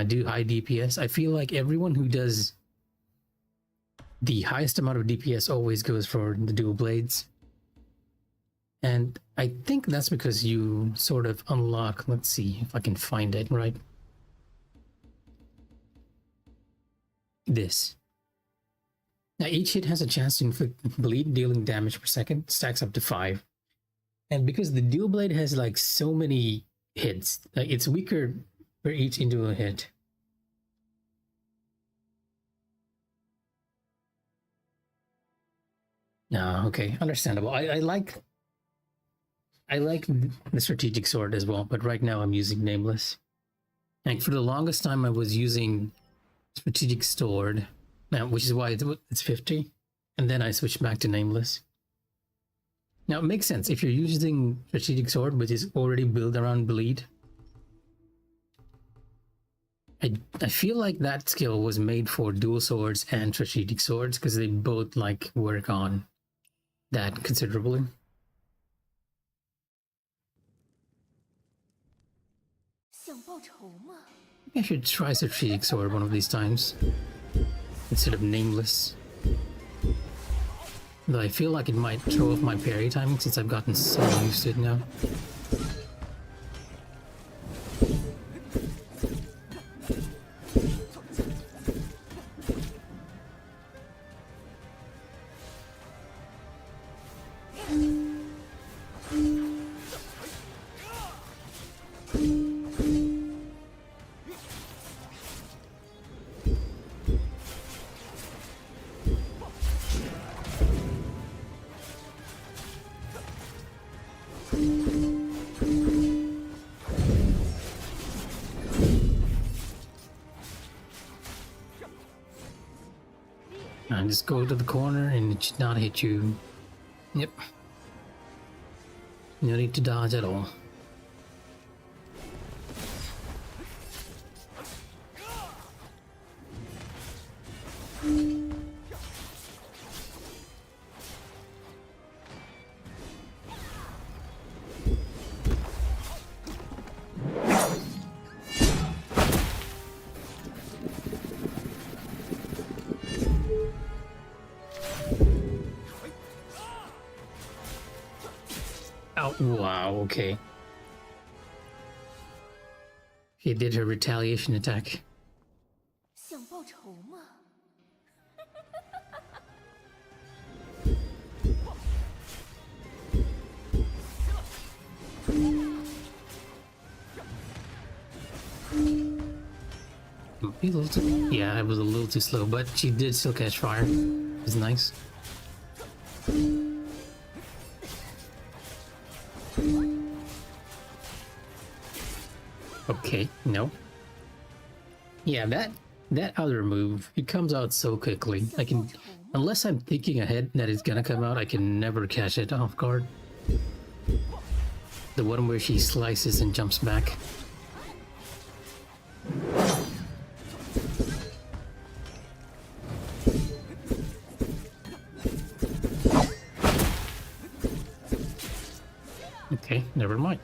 do high DPS, I feel like everyone who does the highest amount of DPS always goes for the dual blades. And I think that's because you sort of unlock, let's see if I can find it, right? This. Now each hit has a chance to inflict bleed, dealing damage per second, stacks up to 5. And because the dual blade has like so many hits, like it's weaker for each individual hit. No, okay, understandable. I like the strategic sword as well, but right now I'm using Nameless. And for the longest time I was using strategic sword, which is why it's 50, and then I switched back to Nameless. Now it makes sense if you're using strategic sword, which is already built around bleed. I feel like that skill was made for dual swords and strategic swords because they both like work on that considerably. I should try strategic sword one of these times instead of Nameless. Though I feel like it might throw off my parry timing since I've gotten so used to it now. And just go to the corner and it should not hit you. Yep. No need to dodge at all. Oh, wow, okay. She did her retaliation attack. Yeah, it was a little too slow, but she did still catch fire. It's nice. Okay, no. Yeah, that other move, it comes out so quickly. I can, unless I'm thinking ahead that it's gonna come out, I can never catch it off guard. The one where she slices and jumps back. Okay, never mind.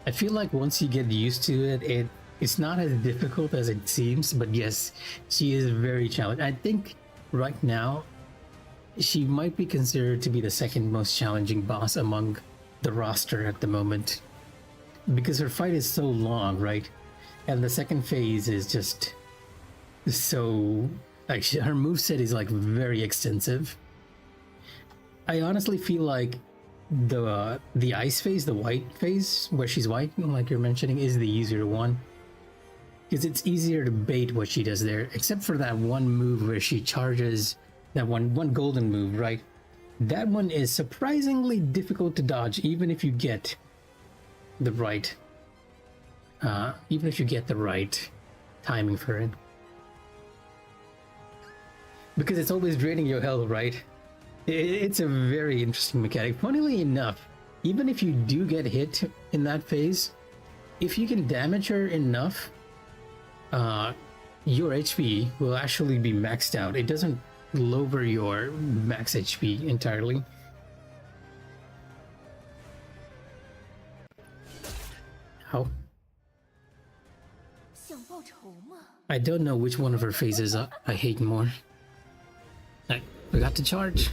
I feel like once you get used to it, it's not as difficult as it seems, but yes, she is very challenging. I think right now, she might be considered to be the second most challenging boss among the roster at the moment. Because her fight is so long, right? And the second phase is just so... like, her moveset is like very extensive. I honestly feel like the ice phase, the white phase, where she's white, like you're mentioning, is the easier one. Because it's easier to bait what she does there, except for that one move where she charges, that one golden move, right? That one is surprisingly difficult to dodge, even if you get the right, timing for it. Because it's always draining your health, right? It's a very interesting mechanic. Funnily enough, even if you do get hit in that phase, if you can damage her enough, your HP will actually be maxed out. It doesn't lower your max HP entirely. How? 想报仇吗？ I don't know which one of her phases I hate more. I forgot to charge.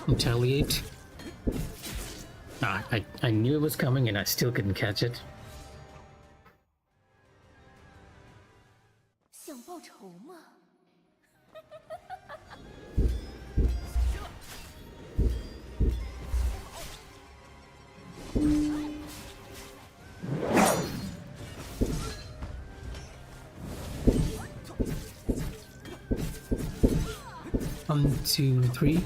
Retaliate. I knew it was coming and I still couldn't catch it. 想报仇吗？ 1, 2, 3.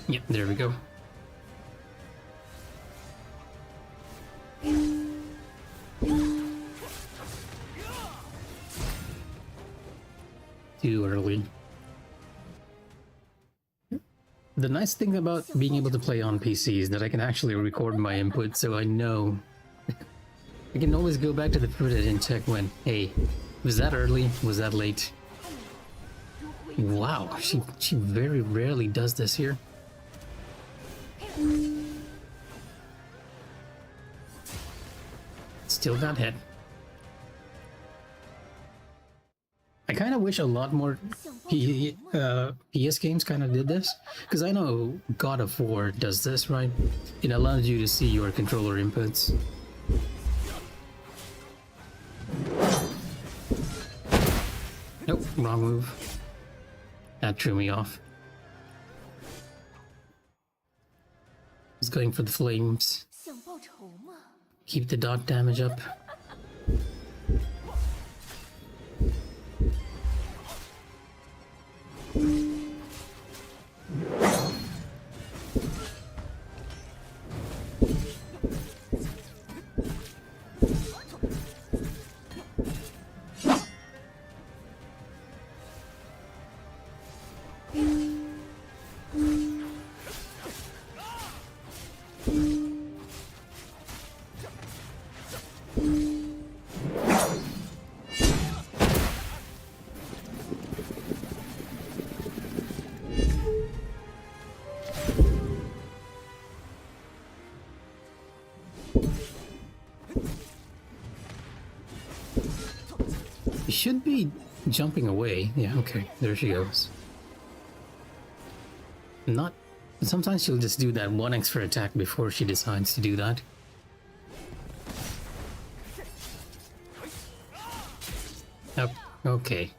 Yep, there we go. Too early. The nice thing about being able to play on PC is that I can actually record my input, so I know I can always go back to the footage and check when, hey, was that early? Was that late? Wow, she very rarely does this here. Still got hit. I kind of wish a lot more PS games kind of did this, because I know God of War does this, right? It allows you to see your controller inputs. Nope, wrong move. That threw me off. He's going for the flames. 想报仇吗？ Keep the dot damage up. She should be jumping away. Yeah, okay. There she goes. Not... Sometimes she'll just do that one extra attack before she decides to do that. Oh, okay.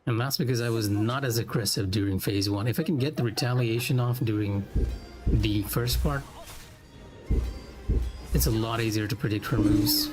And that's because I was not as aggressive during phase 1. If I can get the retaliation off during the first part, it's a lot easier to predict her moves.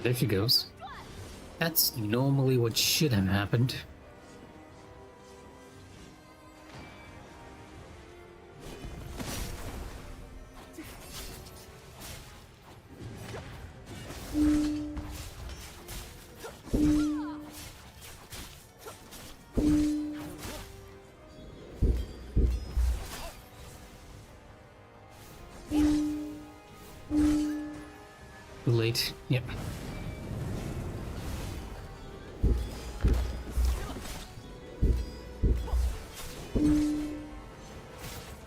There she goes. That's normally what should have happened. Too late. Yep.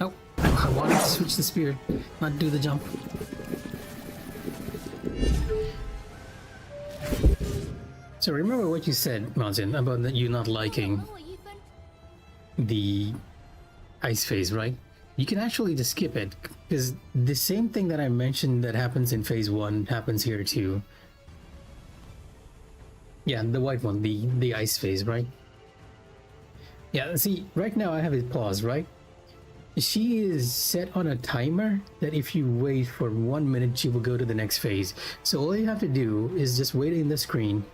Oh, I wanted to switch the spear, not do the jump. So remember what you said, Mazin, about that you not liking 我一分 the ice phase, right? You can actually just skip it because the same thing that I mentioned that happens in phase 1 happens here too. Yeah, the white one, the ice phase, right? Yeah, see, right now I have it paused, right? She is set on a timer that if you wait for 1 minute, she will go to the next phase. So all you have to do is just wait in the screen.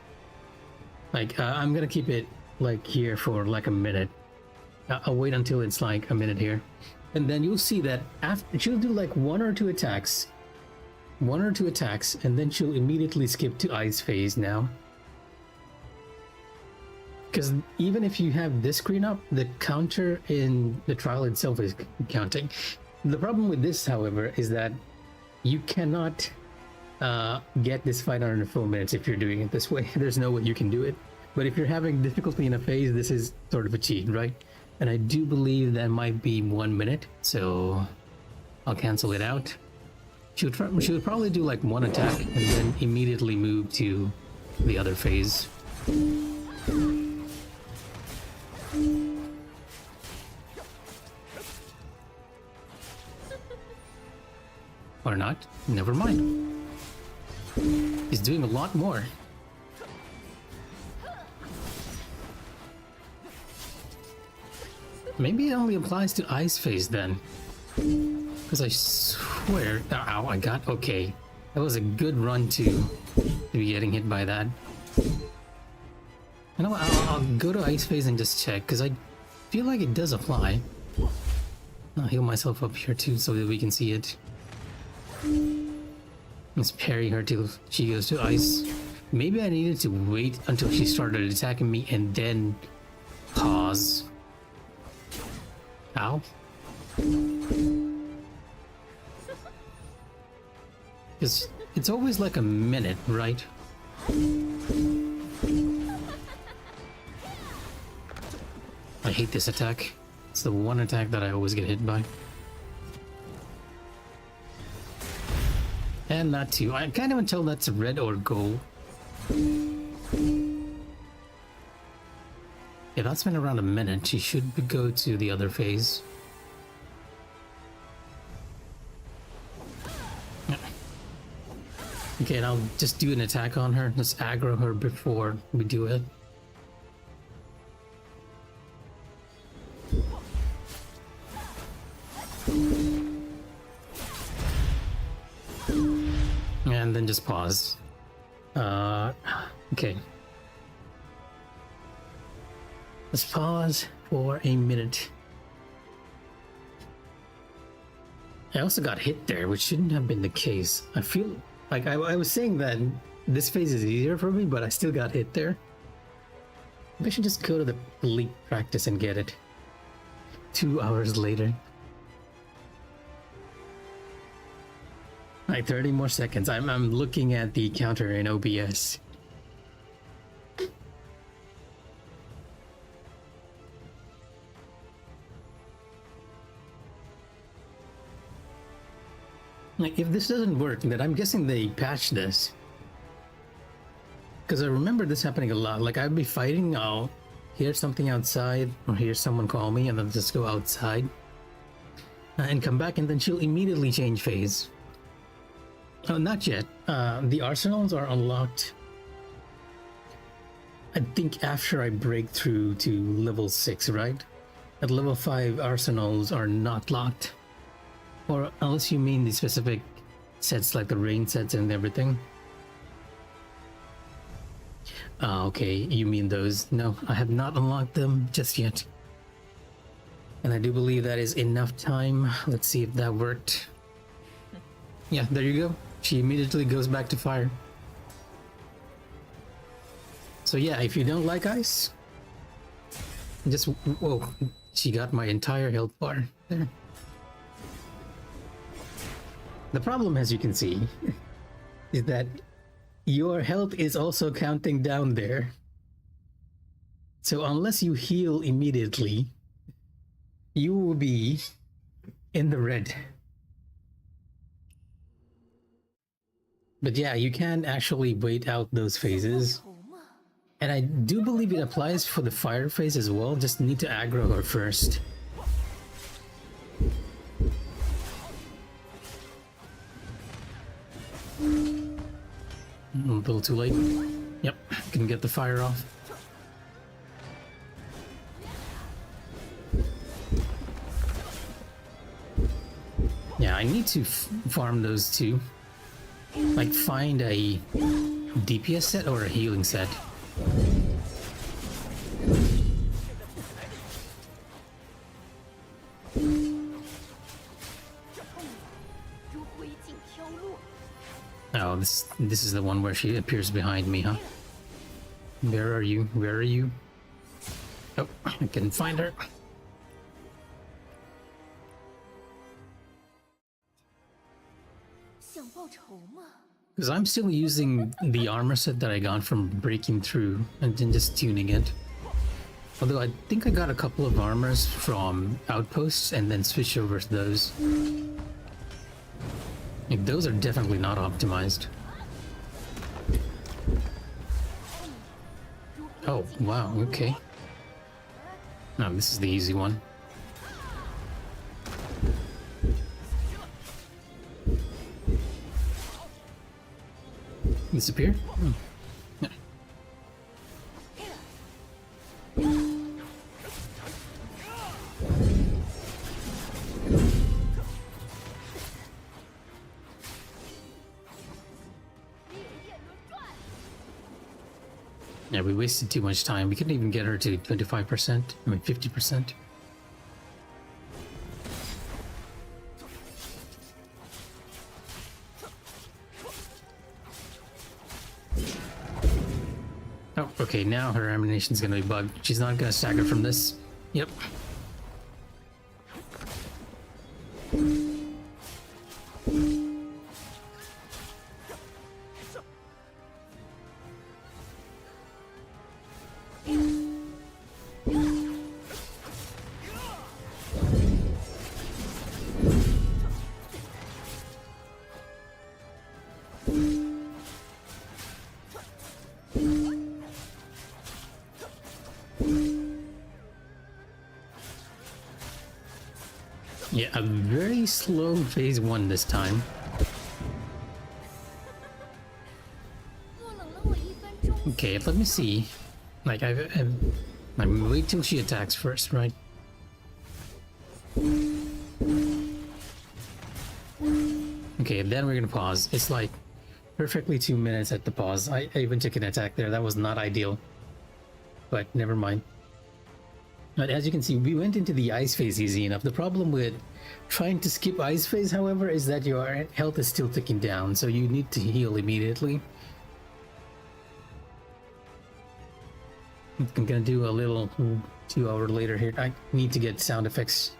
Like, I'm gonna keep it like here for like a minute. I'll wait until it's like a minute here. And then you'll see that after she'll do like one or two attacks, and then she'll immediately skip to ice phase now. Because even if you have this screen up, the counter in the trial itself is counting. The problem with this, however, is that you cannot get this fight under 4 minutes if you're doing it this way. There's no way you can do it. But if you're having difficulty in a phase, this is sort of a cheat, right? And I do believe that might be 1 minute, so I'll cancel it out. She would probably do like one attack and then immediately move to the other phase. Or not. Never mind. He's doing a lot more. Maybe it only applies to ice phase then. Because I swear... Ow, I got... Okay. That was a good run to be getting hit by that. You know what? I'll go to ice phase and just check, because I feel like it does apply. I'll heal myself up here too so that we can see it. Let's parry her till she goes to ice. Maybe I needed to wait until she started attacking me and then pause. Ow. Because it's always like a minute, right? I hate this attack. It's the one attack that I always get hit by. And not two. I can't even tell that's red or gold. Yeah, that's been around a minute. She should go to the other phase. Yeah. Okay, and I'll just do an attack on her. Let's aggro her before we do it. And then just pause. Okay. Let's pause for a minute. I also got hit there, which shouldn't have been the case. I feel like I was saying that this phase is easier for me, but I still got hit there. Maybe I should just go to the league practice and get it. 2 hours later. Like 30 more seconds. I'm looking at the counter in OBS. Like, if this doesn't work, then I'm guessing they patched this. Because I remember this happening a lot. Like, I'd be fighting, I'll hear something outside, or hear someone call me, and then just go outside. And come back, and then she'll immediately change phase. Oh, not yet. The arsenals are unlocked, I think, after I break through to level 6, right? At level 5, arsenals are not locked. Or unless you mean the specific sets like the rain sets and everything. Okay, you mean those. No, I have not unlocked them just yet. And I do believe that is enough time. Let's see if that worked. Yeah, there you go. She immediately goes back to fire. So yeah, if you don't like ice, just... Whoa, she got my entire health bar there. The problem, as you can see, is that your health is also counting down there. So unless you heal immediately, you will be in the red. But yeah, you can actually wait out those phases. 头嘛， And I do believe it applies for the fire phase as well, just need to aggro her first. A little too late. Yep, can get the fire off. Yeah, I need to farm those two. Like, find a DPS set or a healing set. Oh, this is the one where she appears behind me, huh? Where are you? Where are you? Oh, I can find her. Because I'm still using the armor set that I got from breaking through and then just tuning it. Although I think I got a couple of armors from outposts and then switched over to those. Like, those are definitely not optimized. Oh, wow, okay. No, this is the easy one. Disappear? Hmm. Yeah. Yeah, we wasted too much time. We couldn't even get her to 25%. I mean, 50%. Oh, okay, now her ammunition's gonna be bugged. She's not gonna stagger from this. Yep. Yeah, a very slow phase 1 this time. Okay, let me see. Like, I'm wait till she attacks first, right? Okay, then we're gonna pause. It's like perfectly 2 minutes at the pause. I even took an attack there. That was not ideal, but never mind. But as you can see, we went into the ice phase easy enough. The problem with trying to skip ice phase, however, is that your health is still ticking down, so you need to heal immediately. I'm gonna do a little 2 hour later here. I need to get sound effects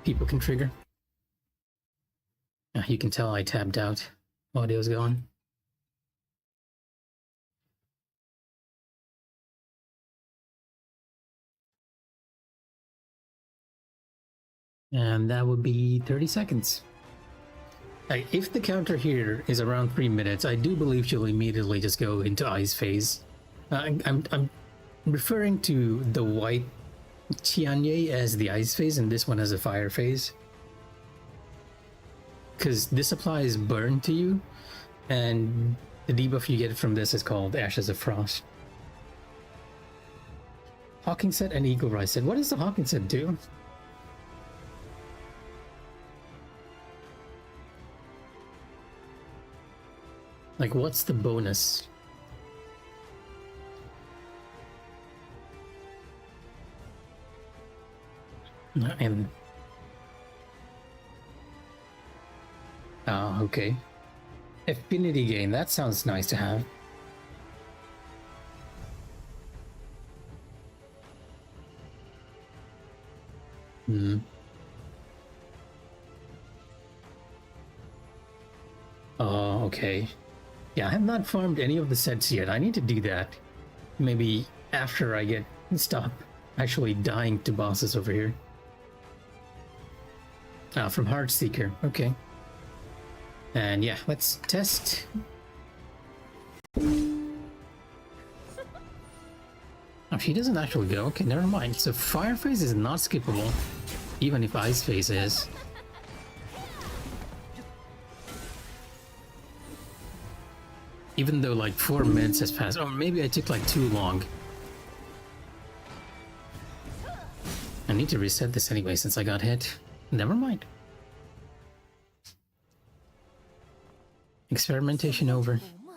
people can trigger. You can tell I tabbed out. Audio's gone. And that would be 30 seconds. If the counter here is around 3 minutes, I do believe she'll immediately just go into ice phase. I'm referring to the white Qian Ye as the ice phase and this one as a fire phase. Because this applies burn to you, and the debuff you get from this is called Ashes of Frost. Hawking set and Eagle Rise set. What does the Hawking set do? Like, what's the bonus? And oh, okay. Affinity gain, that sounds nice to have. Oh, okay. Yeah, I have not farmed any of the sets yet. I need to do that. Maybe after I stop actually dying to bosses over here. From Heartseeker. Okay. And yeah, let's test. Oh, she doesn't actually go. Okay, never mind. So Fire Phase is not skippable, even if Ice Phase is. Even though like 4 minutes has passed. Or maybe I took like too long. I need to reset this anyway since I got hit. Never mind. Experimentation over. 图吗？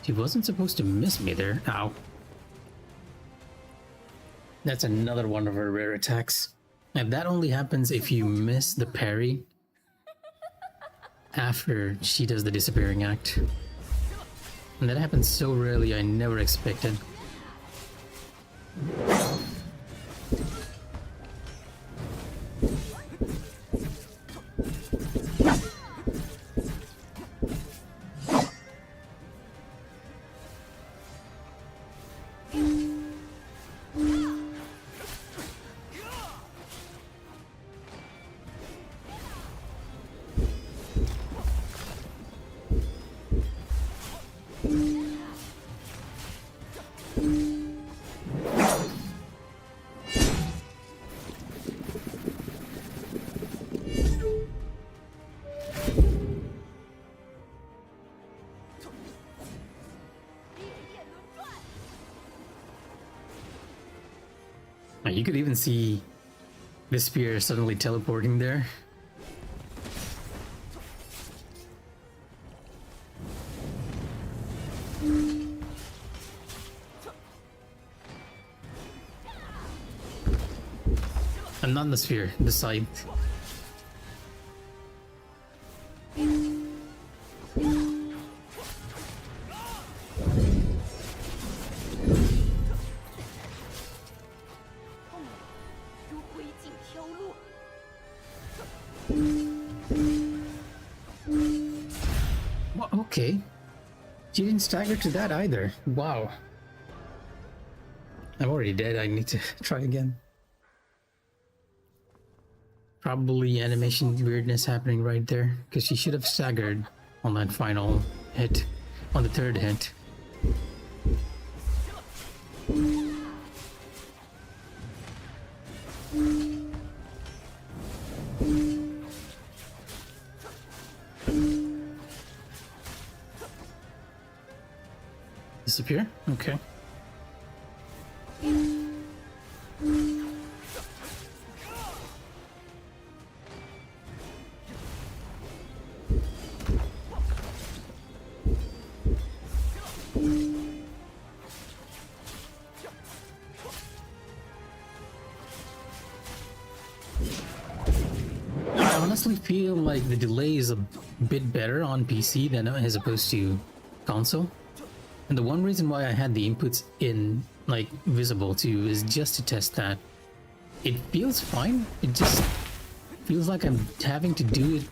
He wasn't supposed to miss me there. Ow. That's another one of her rare attacks. And that only happens if you miss the parry after she does the disappearing act. And that happens so rarely, I never expected. You could even see the spear suddenly teleporting there. And not the sphere, the scythe. Okay. She didn't stagger to that either. Wow. I'm already dead. I need to try again. Probably animation weirdness happening right there, because she should have staggered on that final hit, on the third hit. Disappear? Okay. I honestly feel like the delay is a bit better on PC than as opposed to console. And the one reason why I had the inputs in, like, visible too is just to test that. It feels fine, it just feels like I'm having to do it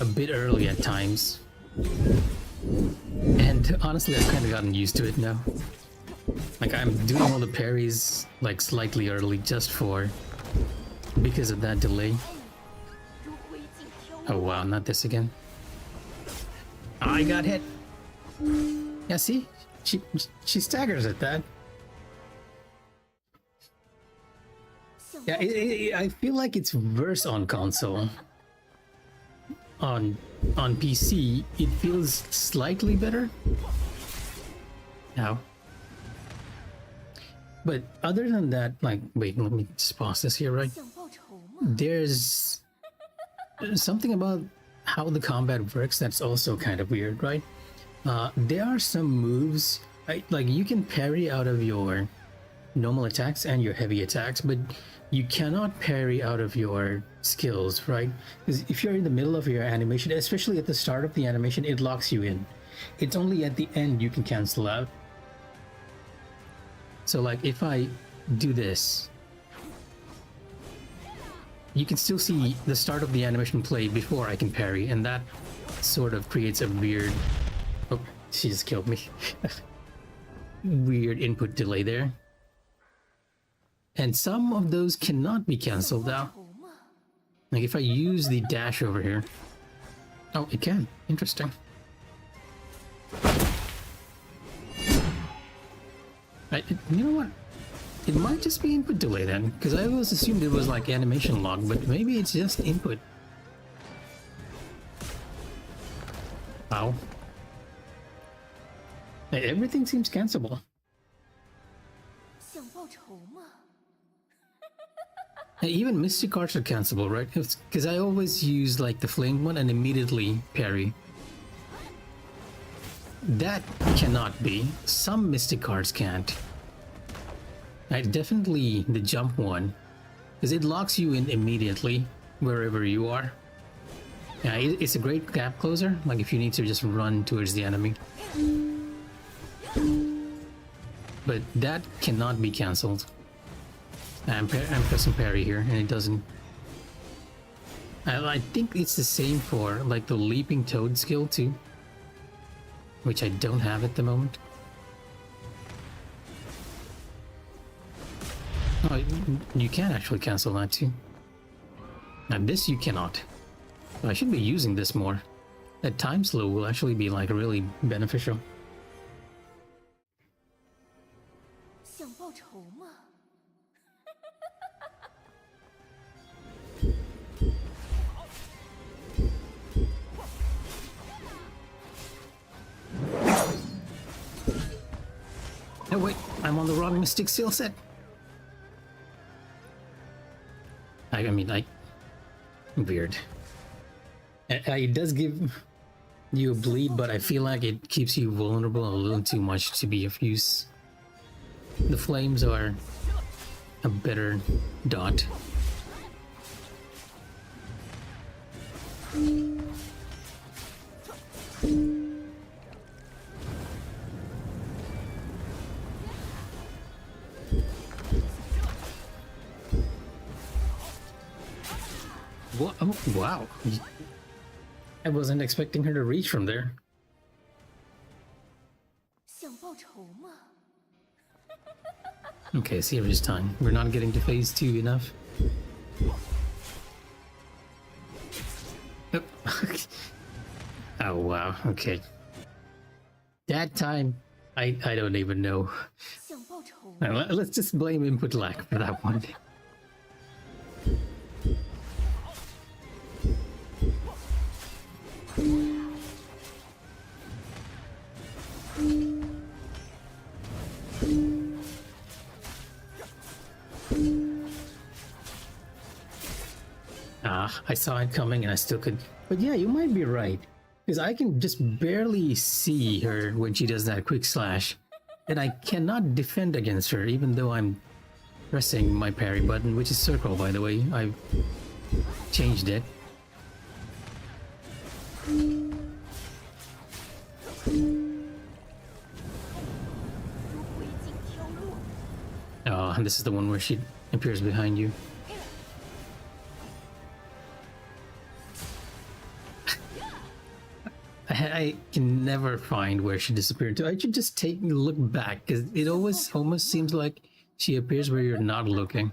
a bit early at times. And honestly, I've kind of gotten used to it now. Like, I'm doing all the parries, like, slightly early just because of that delay. Oh wow, not this again. I got hit! Yeah, see? She staggers at that. Yeah, I feel like it's worse on console. On PC, it feels slightly better. Now. But other than that, like, wait, let me just pause this here, right? 想报仇吗？ There's something about how the combat works that's also kind of weird, right? There are some moves, like you can parry out of your normal attacks and your heavy attacks, but you cannot parry out of your skills, right? Because if you're in the middle of your animation, especially at the start of the animation, it locks you in. It's only at the end you can cancel out. So like if I do this, you can still see the start of the animation play before I can parry, and that sort of creates a weird... Oh, she just killed me. Weird input delay there. And some of those cannot be cancelled out. Like if I use the dash over here... Oh, it can. Interesting. You know what? It might just be input delay then, because I always assumed it was like animation log, but maybe it's just input. Ow. Everything seems cancelable. Even Mystic Arts are cancelable, right? Because I always use like the flame one and immediately parry. That cannot be. Some Mystic Arts can't. Definitely the jump one, because it locks you in immediately wherever you are. Yeah, it's a great gap closer, like if you need to just run towards the enemy. But that cannot be cancelled. I'm pressing parry here, and it doesn't. I think it's the same for like the leaping toad skill too, which I don't have at the moment. Oh, you can actually cancel that too. Now this you cannot. I should be using this more. That time slow will actually be like really beneficial. Oh wait, I'm on the wrong Mystic skill set. I mean, weird. It does give you a bleed, but I feel like it keeps you vulnerable a little too much to be of use. The flames are a better dot. What? Oh, wow. I wasn't expecting her to reach from there. Okay, serious time. We're not getting to phase 2 enough. Oh wow, okay. That time, I don't even know. Let's just blame input lag for that one. I saw it coming and I still could. But yeah, you might be right. Because I can just barely see her when she does that quick slash. And I cannot defend against her even though I'm pressing my parry button, which is circle by the way. I've changed it. Oh, and this is the one where she appears behind you. I can never find where she disappeared to. I should just take a look back, because it always almost seems like she appears where you're not looking.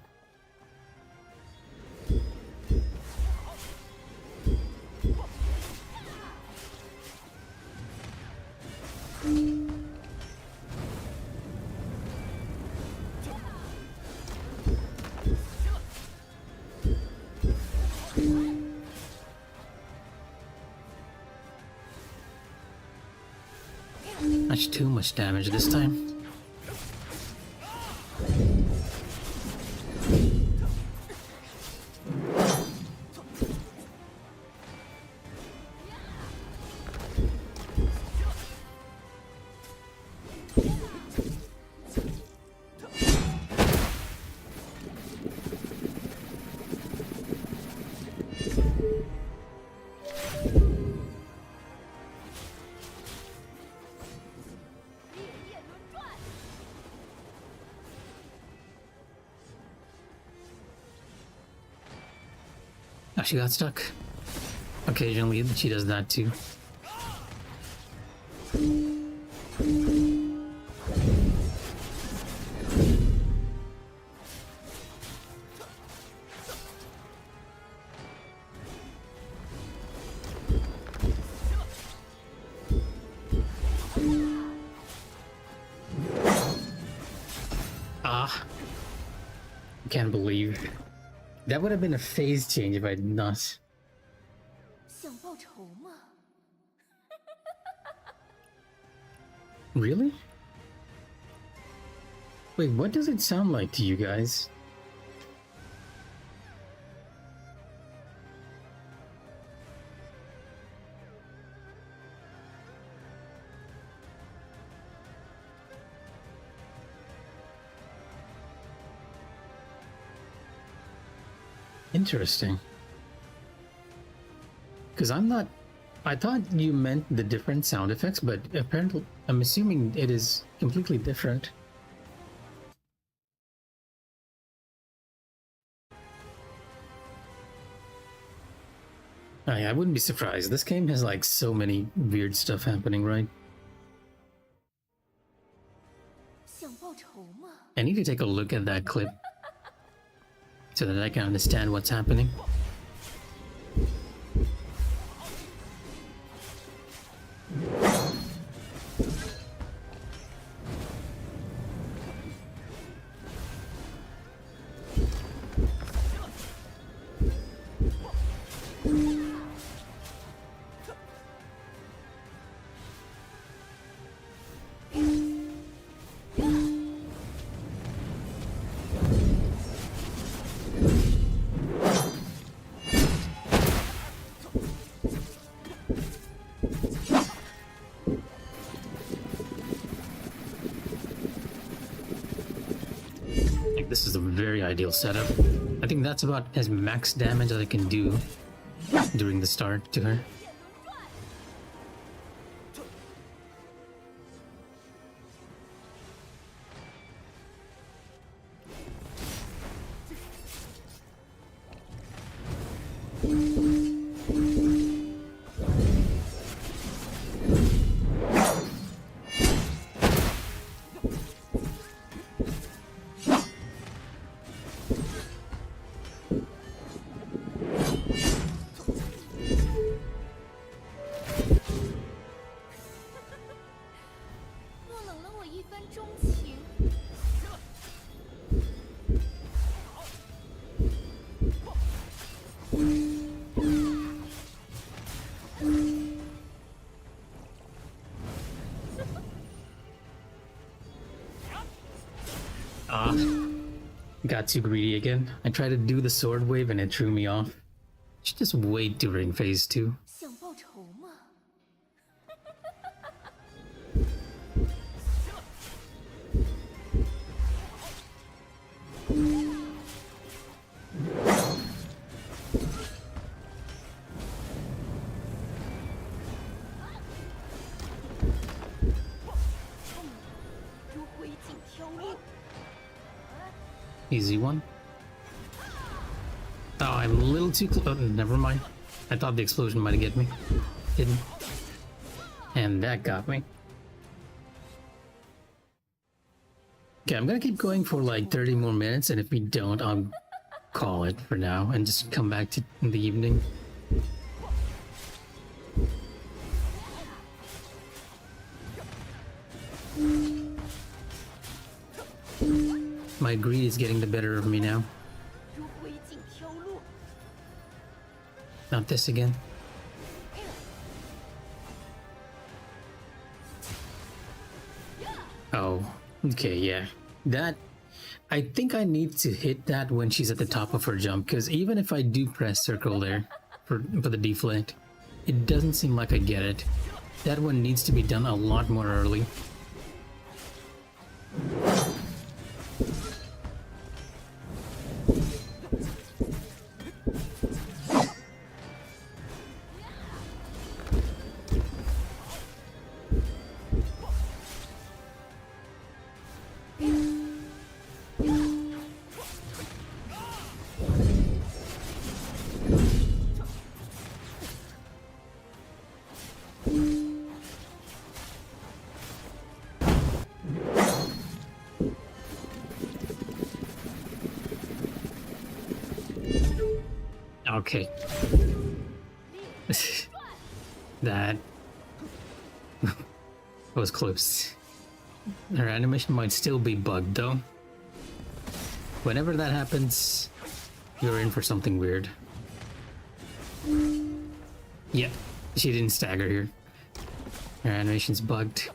Much too much damage this time. Oh, she got stuck. Occasionally, she does that too. Ah. Can't believe. That would have been a phase change if I did not. 想报仇吗？ Really? Wait, what does it sound like to you guys? Interesting. Because I thought you meant the different sound effects, but apparently I'm assuming it is completely different. I wouldn't be surprised. This game has like so many weird stuff happening, right? 想报仇吗？ I need to take a look at that clip so that I can understand what's happening. This is a very ideal setup. I think that's about as max damage as I can do during the start to her. Got too greedy again. I tried to do the sword wave and it threw me off. Should just wait during phase 2. 想报仇吗？ 如灰烬飘落。 Easy one. Oh, I'm a little too close. Oh, never mind. I thought the explosion might get me. Didn't. And that got me. Okay, I'm gonna keep going for like 30 more minutes, and if we don't, I'll call it for now and just come back to in the evening. My greed is getting the better of me now. 如灰烬飘落。 Not this again. Oh, okay, yeah. That... I think I need to hit that when she's at the top of her jump, because even if I do press circle there for the deflect, it doesn't seem like I get it. That one needs to be done a lot more early. Okay. That was close. Her animation might still be bugged though. Whenever that happens, you're in for something weird. Yeah, she didn't stagger here. Her animation's bugged.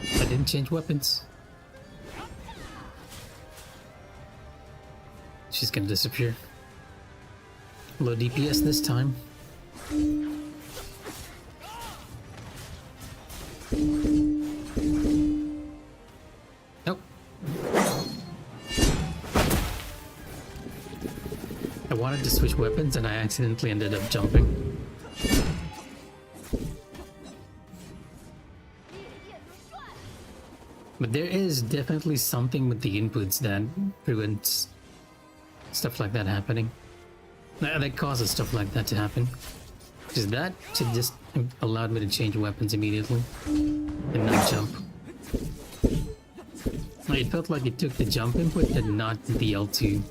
I didn't change weapons. She's gonna disappear. Low DPS this time. Nope. I wanted to switch weapons and I accidentally ended up jumping. But there is definitely something with the inputs that prevents stuff like that happening. That causes stuff like that to happen. Because that should just allowed me to change weapons immediately and not jump. It felt like it took the jump input and not the L2.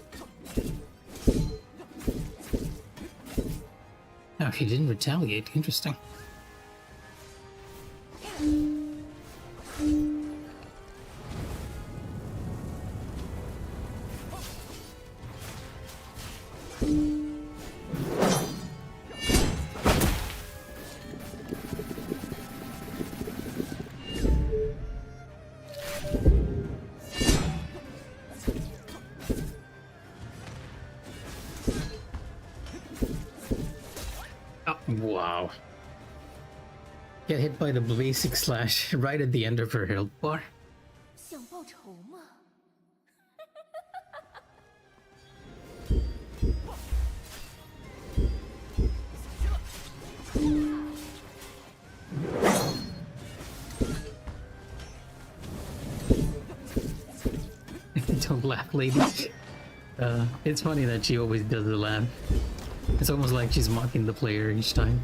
Oh, he didn't retaliate. Interesting. Wow. Get hit by the basic slash right at the end of her health bar. 想报仇吗？ Don't laugh, lady. It's funny that she always does the laugh. It's almost like she's mocking the player each time.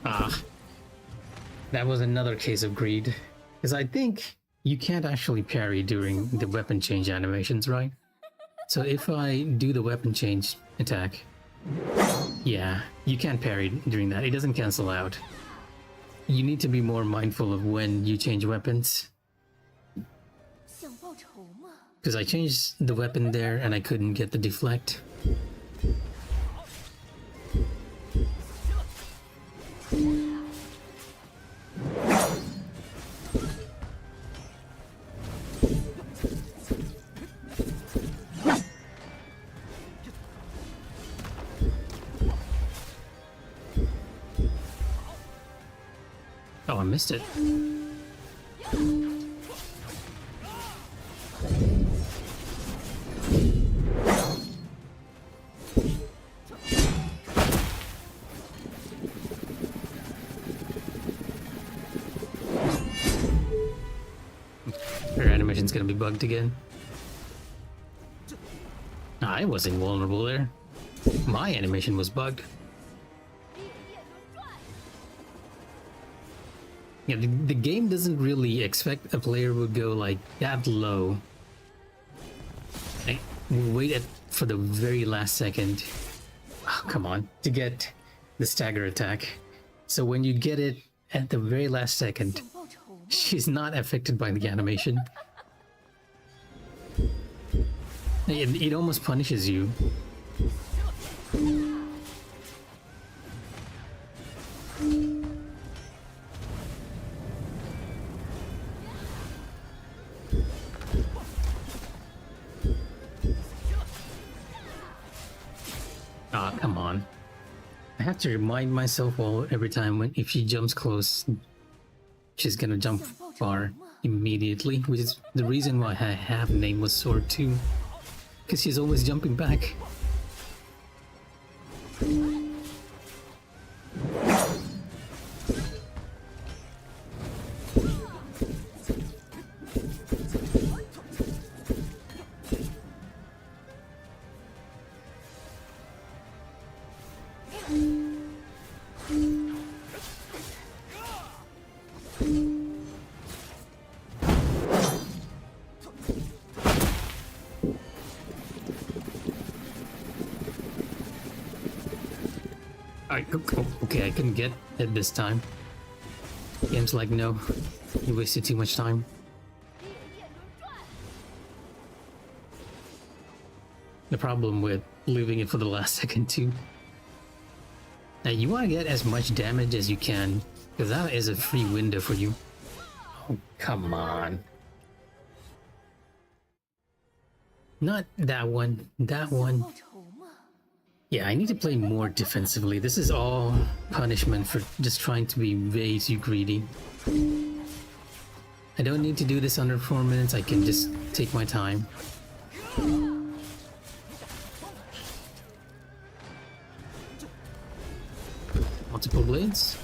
Ah. That was another case of greed. Because I think you can't actually parry during the weapon change animations, right? So if I do the weapon change attack, yeah, you can't parry during that. It doesn't cancel out. You need to be more mindful of when you change weapons. 想报仇吗？ Because I changed the weapon there and I couldn't get the deflect. Oh, I missed it. Her animation's gonna be bugged again. I wasn't vulnerable there. My animation was bugged. Yeah, the game doesn't really expect a player would go like that low. Like, wait for the very last second. Oh, come on, to get the stagger attack. So when you get it at the very last second, 想报仇吗？ she's not affected by the animation. It almost punishes you. come on. I have to remind myself all every time when if she jumps close, she's gonna jump far immediately, which is the reason why I have Nameless Sword too. Because she's always jumping back. Okay, I couldn't get it this time. Game's like, no, you wasted too much time. The problem with leaving it for the last second too. Now you want to get as much damage as you can, because that is a free window for you. Oh, come on. Not that one, that one. Yeah, I need to play more defensively. This is all punishment for just trying to be way too greedy. I don't need to do this under 4 minutes, I can just take my time. Multiple blades.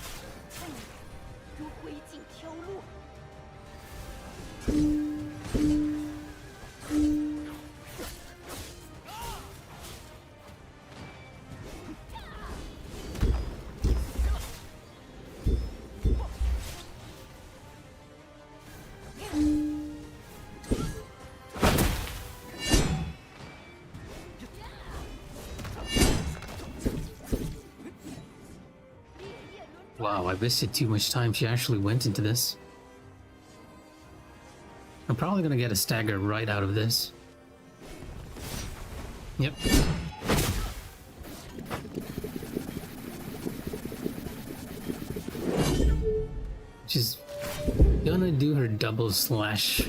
Wow, I wasted too much time. She actually went into this. I'm probably gonna get a stagger right out of this. Yep. She's gonna do her double slash.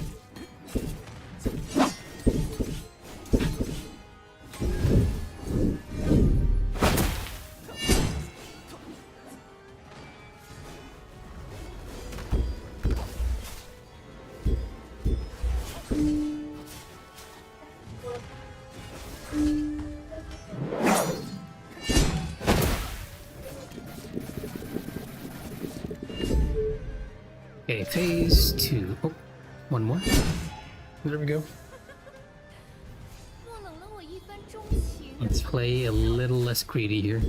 Okay, phase 2. Oh, one more. There we go. Let's play a little less greedy here.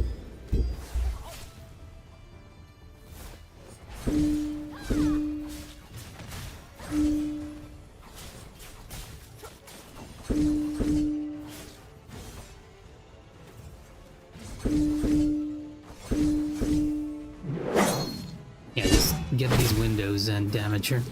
Yeah, just get these windows and damage her.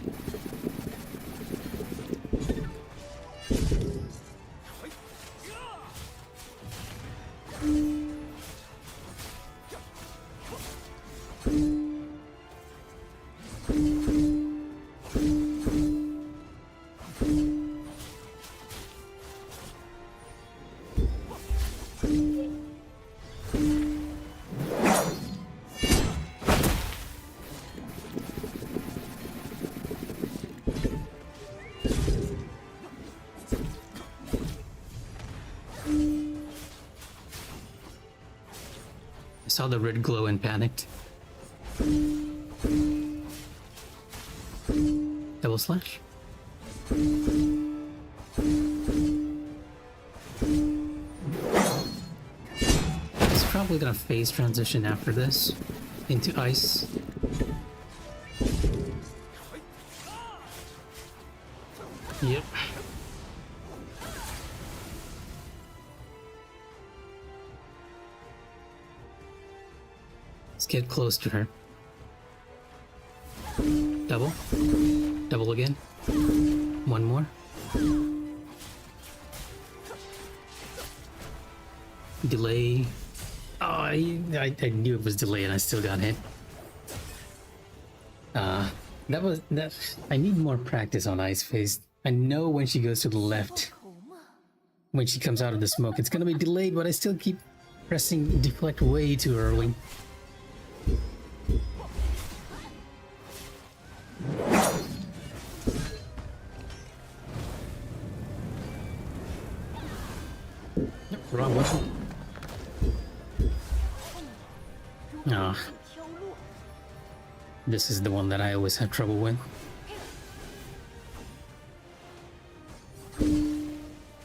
I saw the red glow and panicked. Double slash. It's probably gonna phase transition after this into ice. Yep. Let's get close to her. Double. Double again. One more. Delay. Oh, I knew it was delay and I still got hit. That. I need more practice on Ice Phase. I know when she goes to the left, when she comes out of the smoke, it's gonna be delayed, but I still keep Pressing deflect way too early. Nope, wrong weapon. Ah, 挑落， this is the one that I always have trouble with.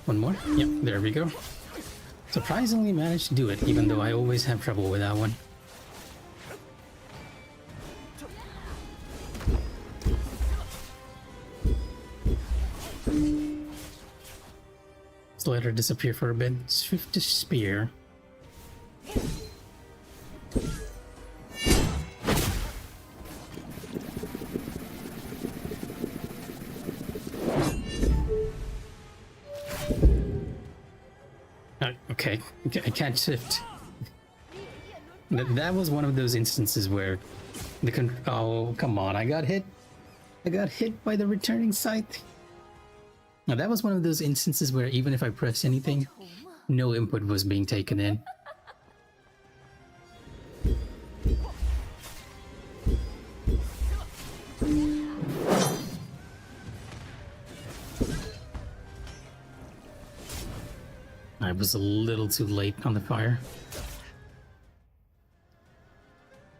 One more? Yep, there we go. Surprisingly managed to do it, even though I always have trouble with that one. Let's let her disappear for a bit. Swift spear. Okay, I can't shift. That was one of those instances where oh, come on, I got hit. I got hit by the returning scythe. Now that was one of those instances where even if I pressed anything, 头嘛， no input was being taken in. I was a little too late on the fire.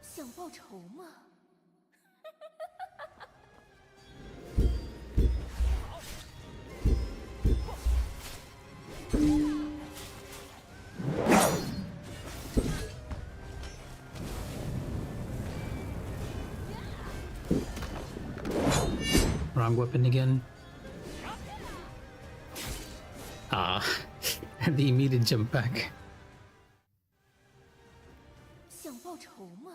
想报仇嘛？ Wrong weapon again. Ah, the immediate jump back. 想报仇嘛？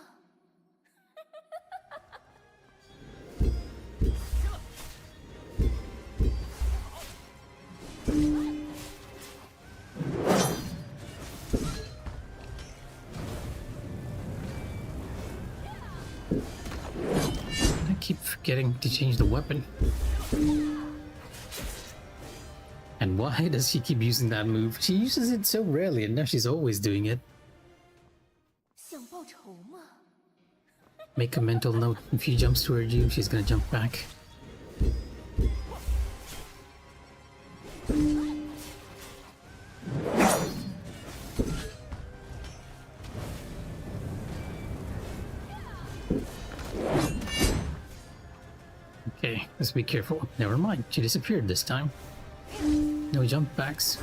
I keep forgetting to change the weapon. And why does she keep using that move? She uses it so rarely, and now she's always doing it. 想报仇嘛？ Make a mental note. If she jumps toward you, she's gonna jump back. Okay, let's be careful. Never mind, she disappeared this time. No jump backs.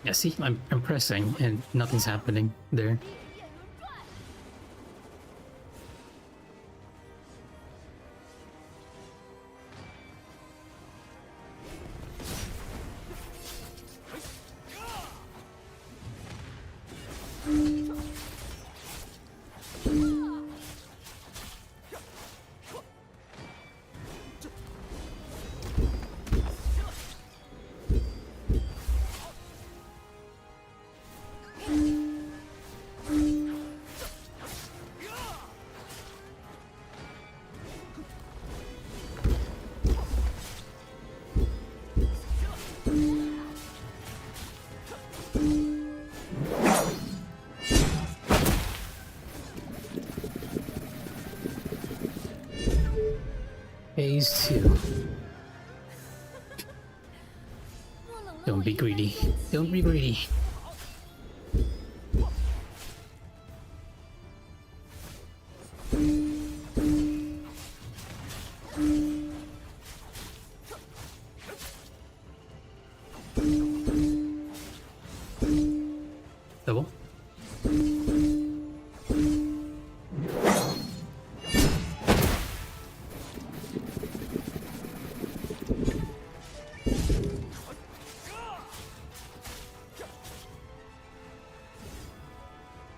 Yeah, see, I'm pressing and nothing's happening there. 2. Don't be greedy. Don't be greedy. Double.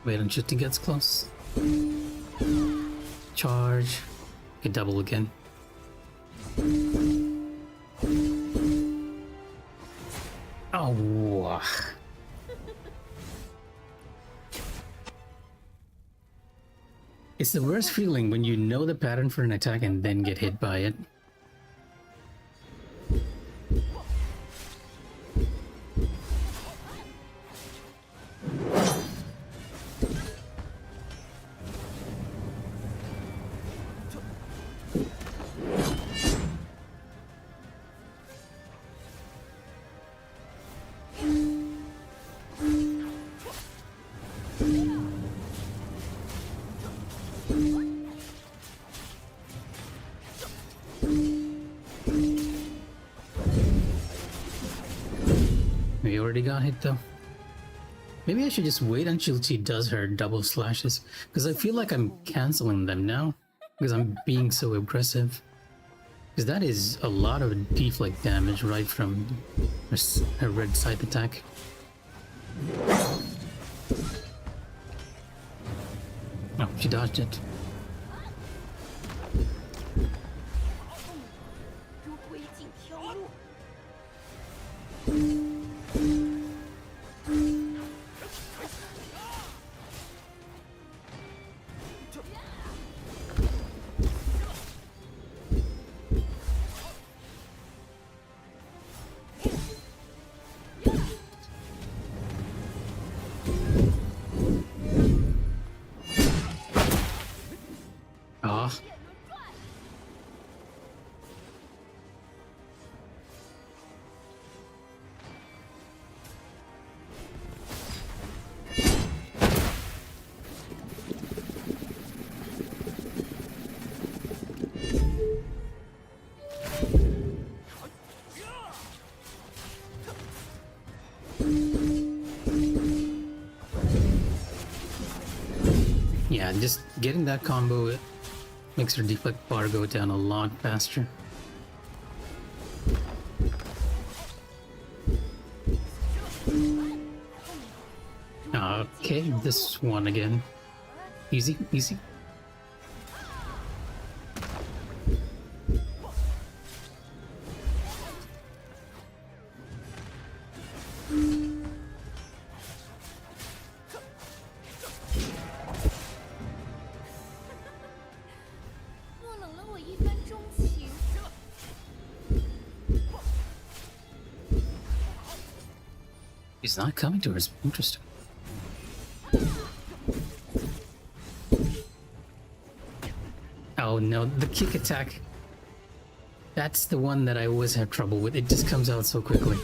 Wait until she gets close. Charge. Okay, double again. Oh, wow. Oh. It's the worst feeling when you know the pattern for an attack and then get hit by it. We already got hit though. Maybe I should just wait until she does her double slashes, because I feel like I'm canceling them now, because I'm being so aggressive. Because that is a lot of deflect damage right from her red scythe attack. Oh, she dodged it. 如鬼景飘落， Ah. Yeah, just getting that combo, it makes her deflect bar go down a lot faster. Okay, this one again. Easy, easy. He's not coming to us. Interesting. Oh no, the kick attack. That's the one that I always have trouble with. It just comes out so quickly.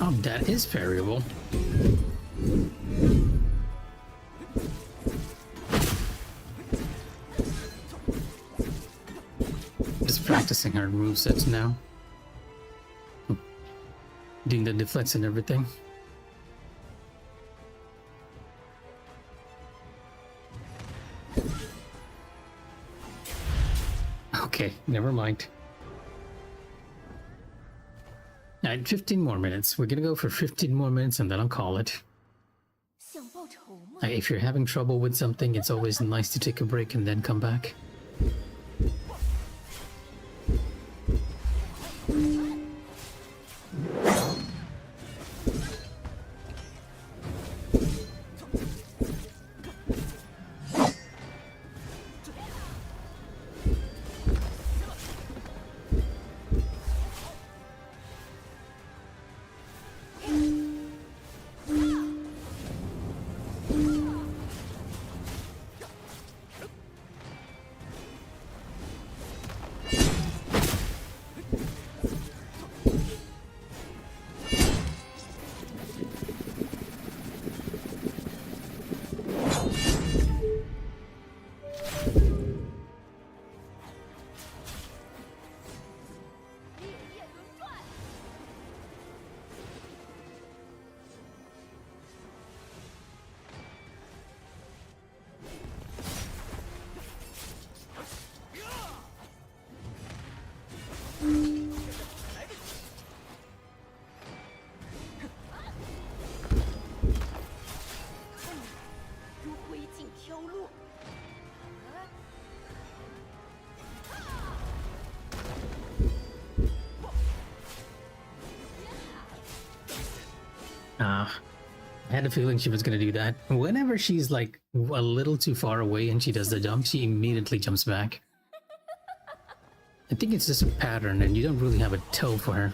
Oh, that is variable. Just practicing her movesets now. Doing the deflects and everything. Okay, never mind. Alright, 15 more minutes. We're gonna go for 15 more minutes and then I'll call it. 想报仇吗？ If you're having trouble with something, it's always nice to take a break and then come back. had a feeling she was gonna do that. Whenever she's like a little too far away and she does the jump, she immediately jumps back. I think it's just a pattern and you don't really have a toe for her.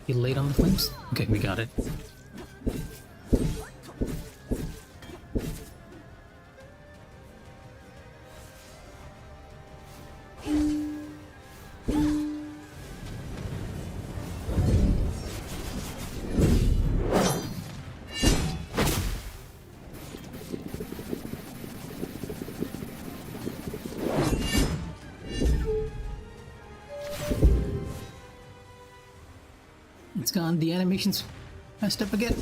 You late on the flames? Okay, we got it. It's gone. The animation's messed up again.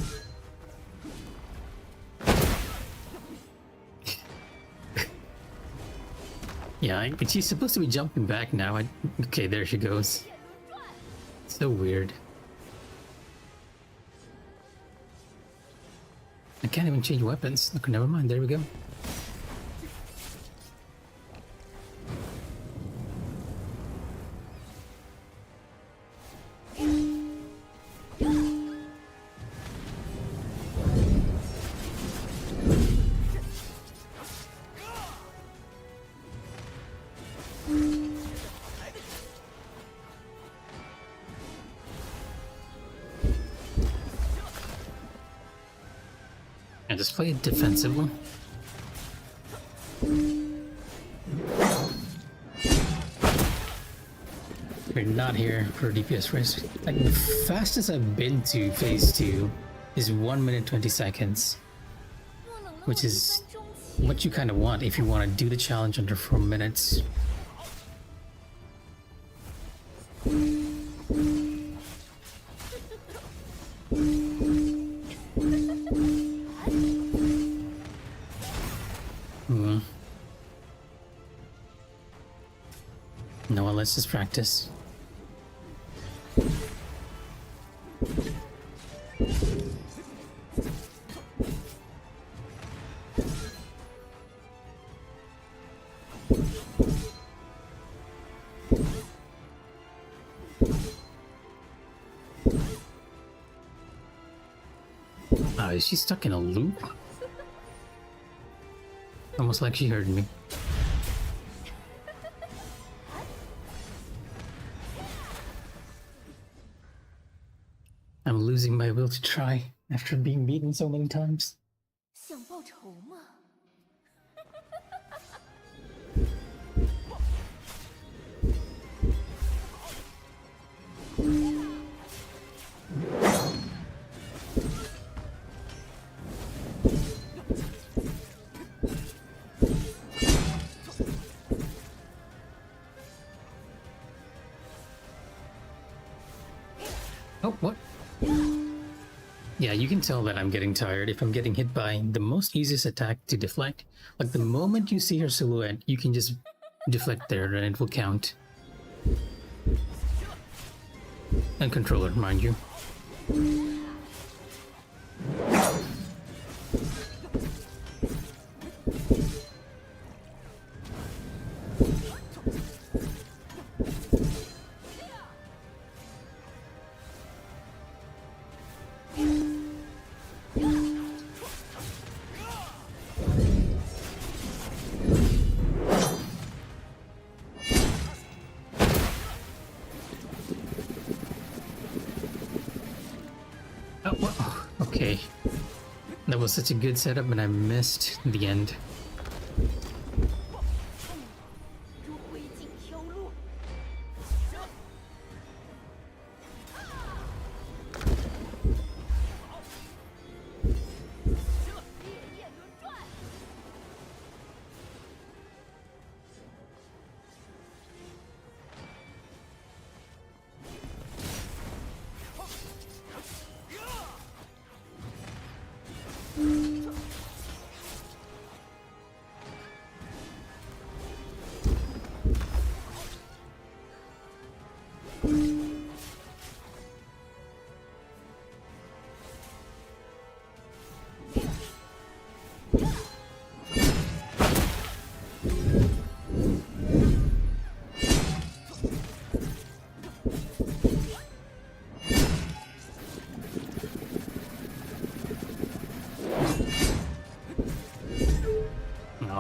Yeah, she's supposed to be jumping back now. Okay, there she goes. So weird. I can't even change weapons. Okay, never mind. There we go. And just play it defensively. We're not here for DPS race. Like the fastest I've been to phase 2 is 1 minute 20 seconds, which is what you kind of want if you want to do the challenge under 4 minutes. No, well, let's just practice. Oh, is she stuck in a loop? Almost like she heard me. I'm losing my will to try after being beaten so many times. 想报仇吗？ Oh, what? Yeah, you can tell that I'm getting tired if I'm getting hit by the most easiest attack to deflect. Like the moment you see her silhouette, you can just deflect there and it will count. And controller, mind you. Oh, whoa. Okay. That was such a good setup and I missed the end. 如灰烬飘落，烈焰轮转。 Oh,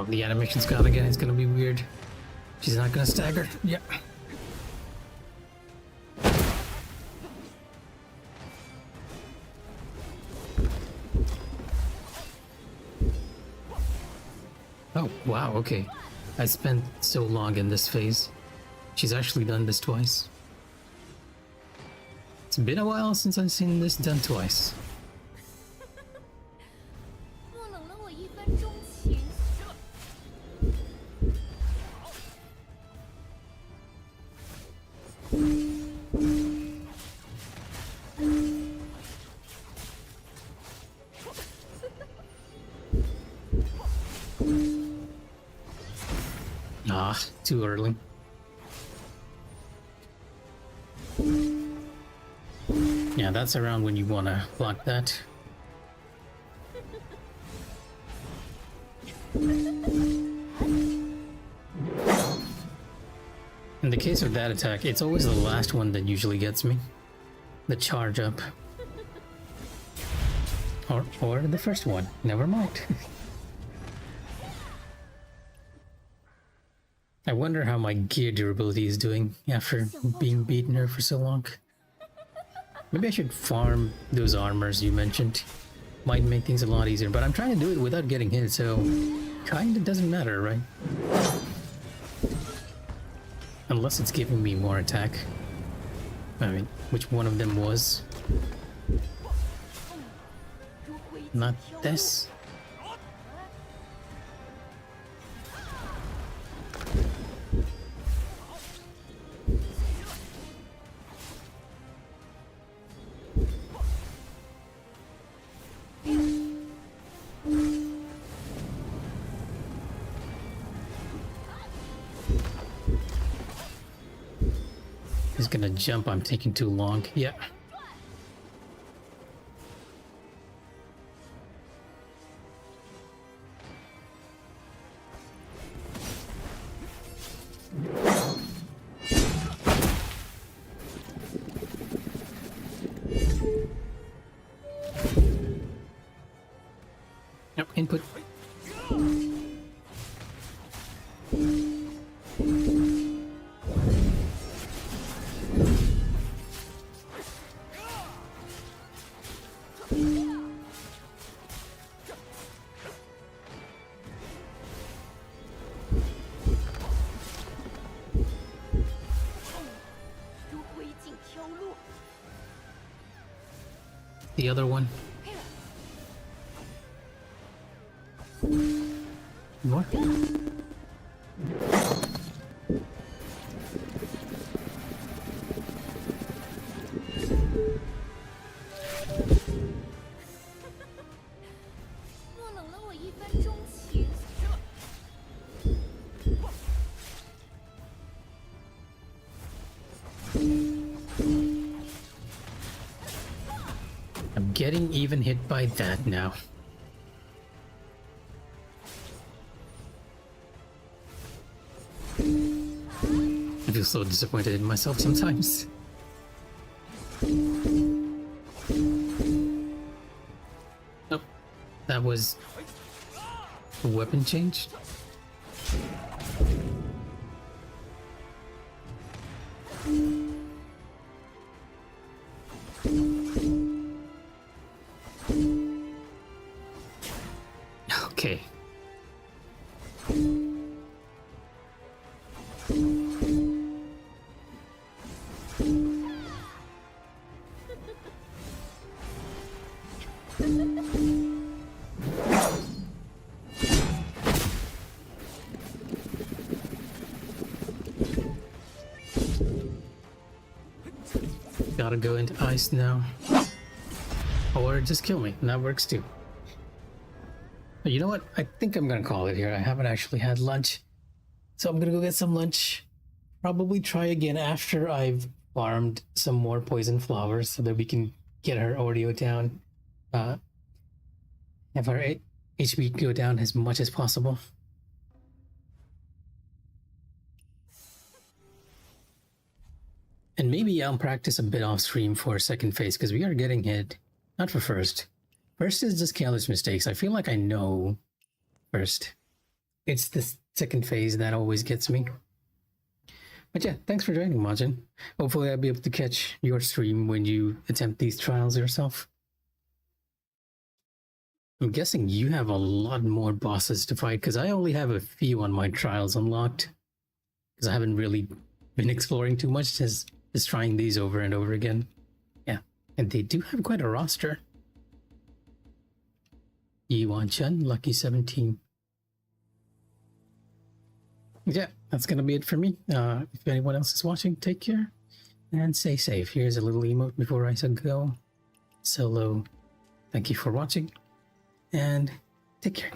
the animation's gone again. It's gonna be weird. She's not gonna stagger. Yeah. Oh, wow, okay. I spent so long in this phase. She's actually done this twice. It's been a while since I've seen this done twice. 莫冷了我一分钟情。Ah, too early. Yeah, that's around when you wanna block that. In the case of that attack, it's always the last one that usually gets me. The charge up. Or the first one. Never mind. I wonder how my gear durability is doing after being beaten her for so long. Maybe I should farm those armors you mentioned. Might make things a lot easier, but I'm trying to do it without getting hit, so kinda doesn't matter, right? Unless it's giving me more attack. I mean, which one of them was? 如灰烬 Not 飘落 this. He's gonna jump, I'm taking too long. Yeah. Nope, input. The other one. More? I'm getting even hit by that now. I feel so disappointed in myself sometimes. Nope. That was a weapon change. Okay. Gotta go into ice now. Or just kill me. That works too. But you know what? I think I'm gonna call it here. I haven't actually had lunch. So I'm gonna go get some lunch. Probably try again after I've farmed some more poison flowers so that we can get her audio down. Have her HP go down as much as possible. And maybe I'll practice a bit off stream for second phase because we are getting hit. Not for first. First is just careless mistakes. I feel like I know first. It's the second phase that always gets me. But yeah, thanks for joining, Majin. Hopefully I'll be able to catch your stream when you attempt these trials yourself. I'm guessing you have a lot more bosses to fight, because I only have a few on my trials unlocked. Because I haven't really been exploring too much, just trying these over and over again. Yeah, and they do have quite a roster. Yuan Chen, Lucky 17. Yeah, that's gonna be it for me. If anyone else is watching, take care and stay safe. Here's a little emote before I go. Solo, thank you for watching and take care.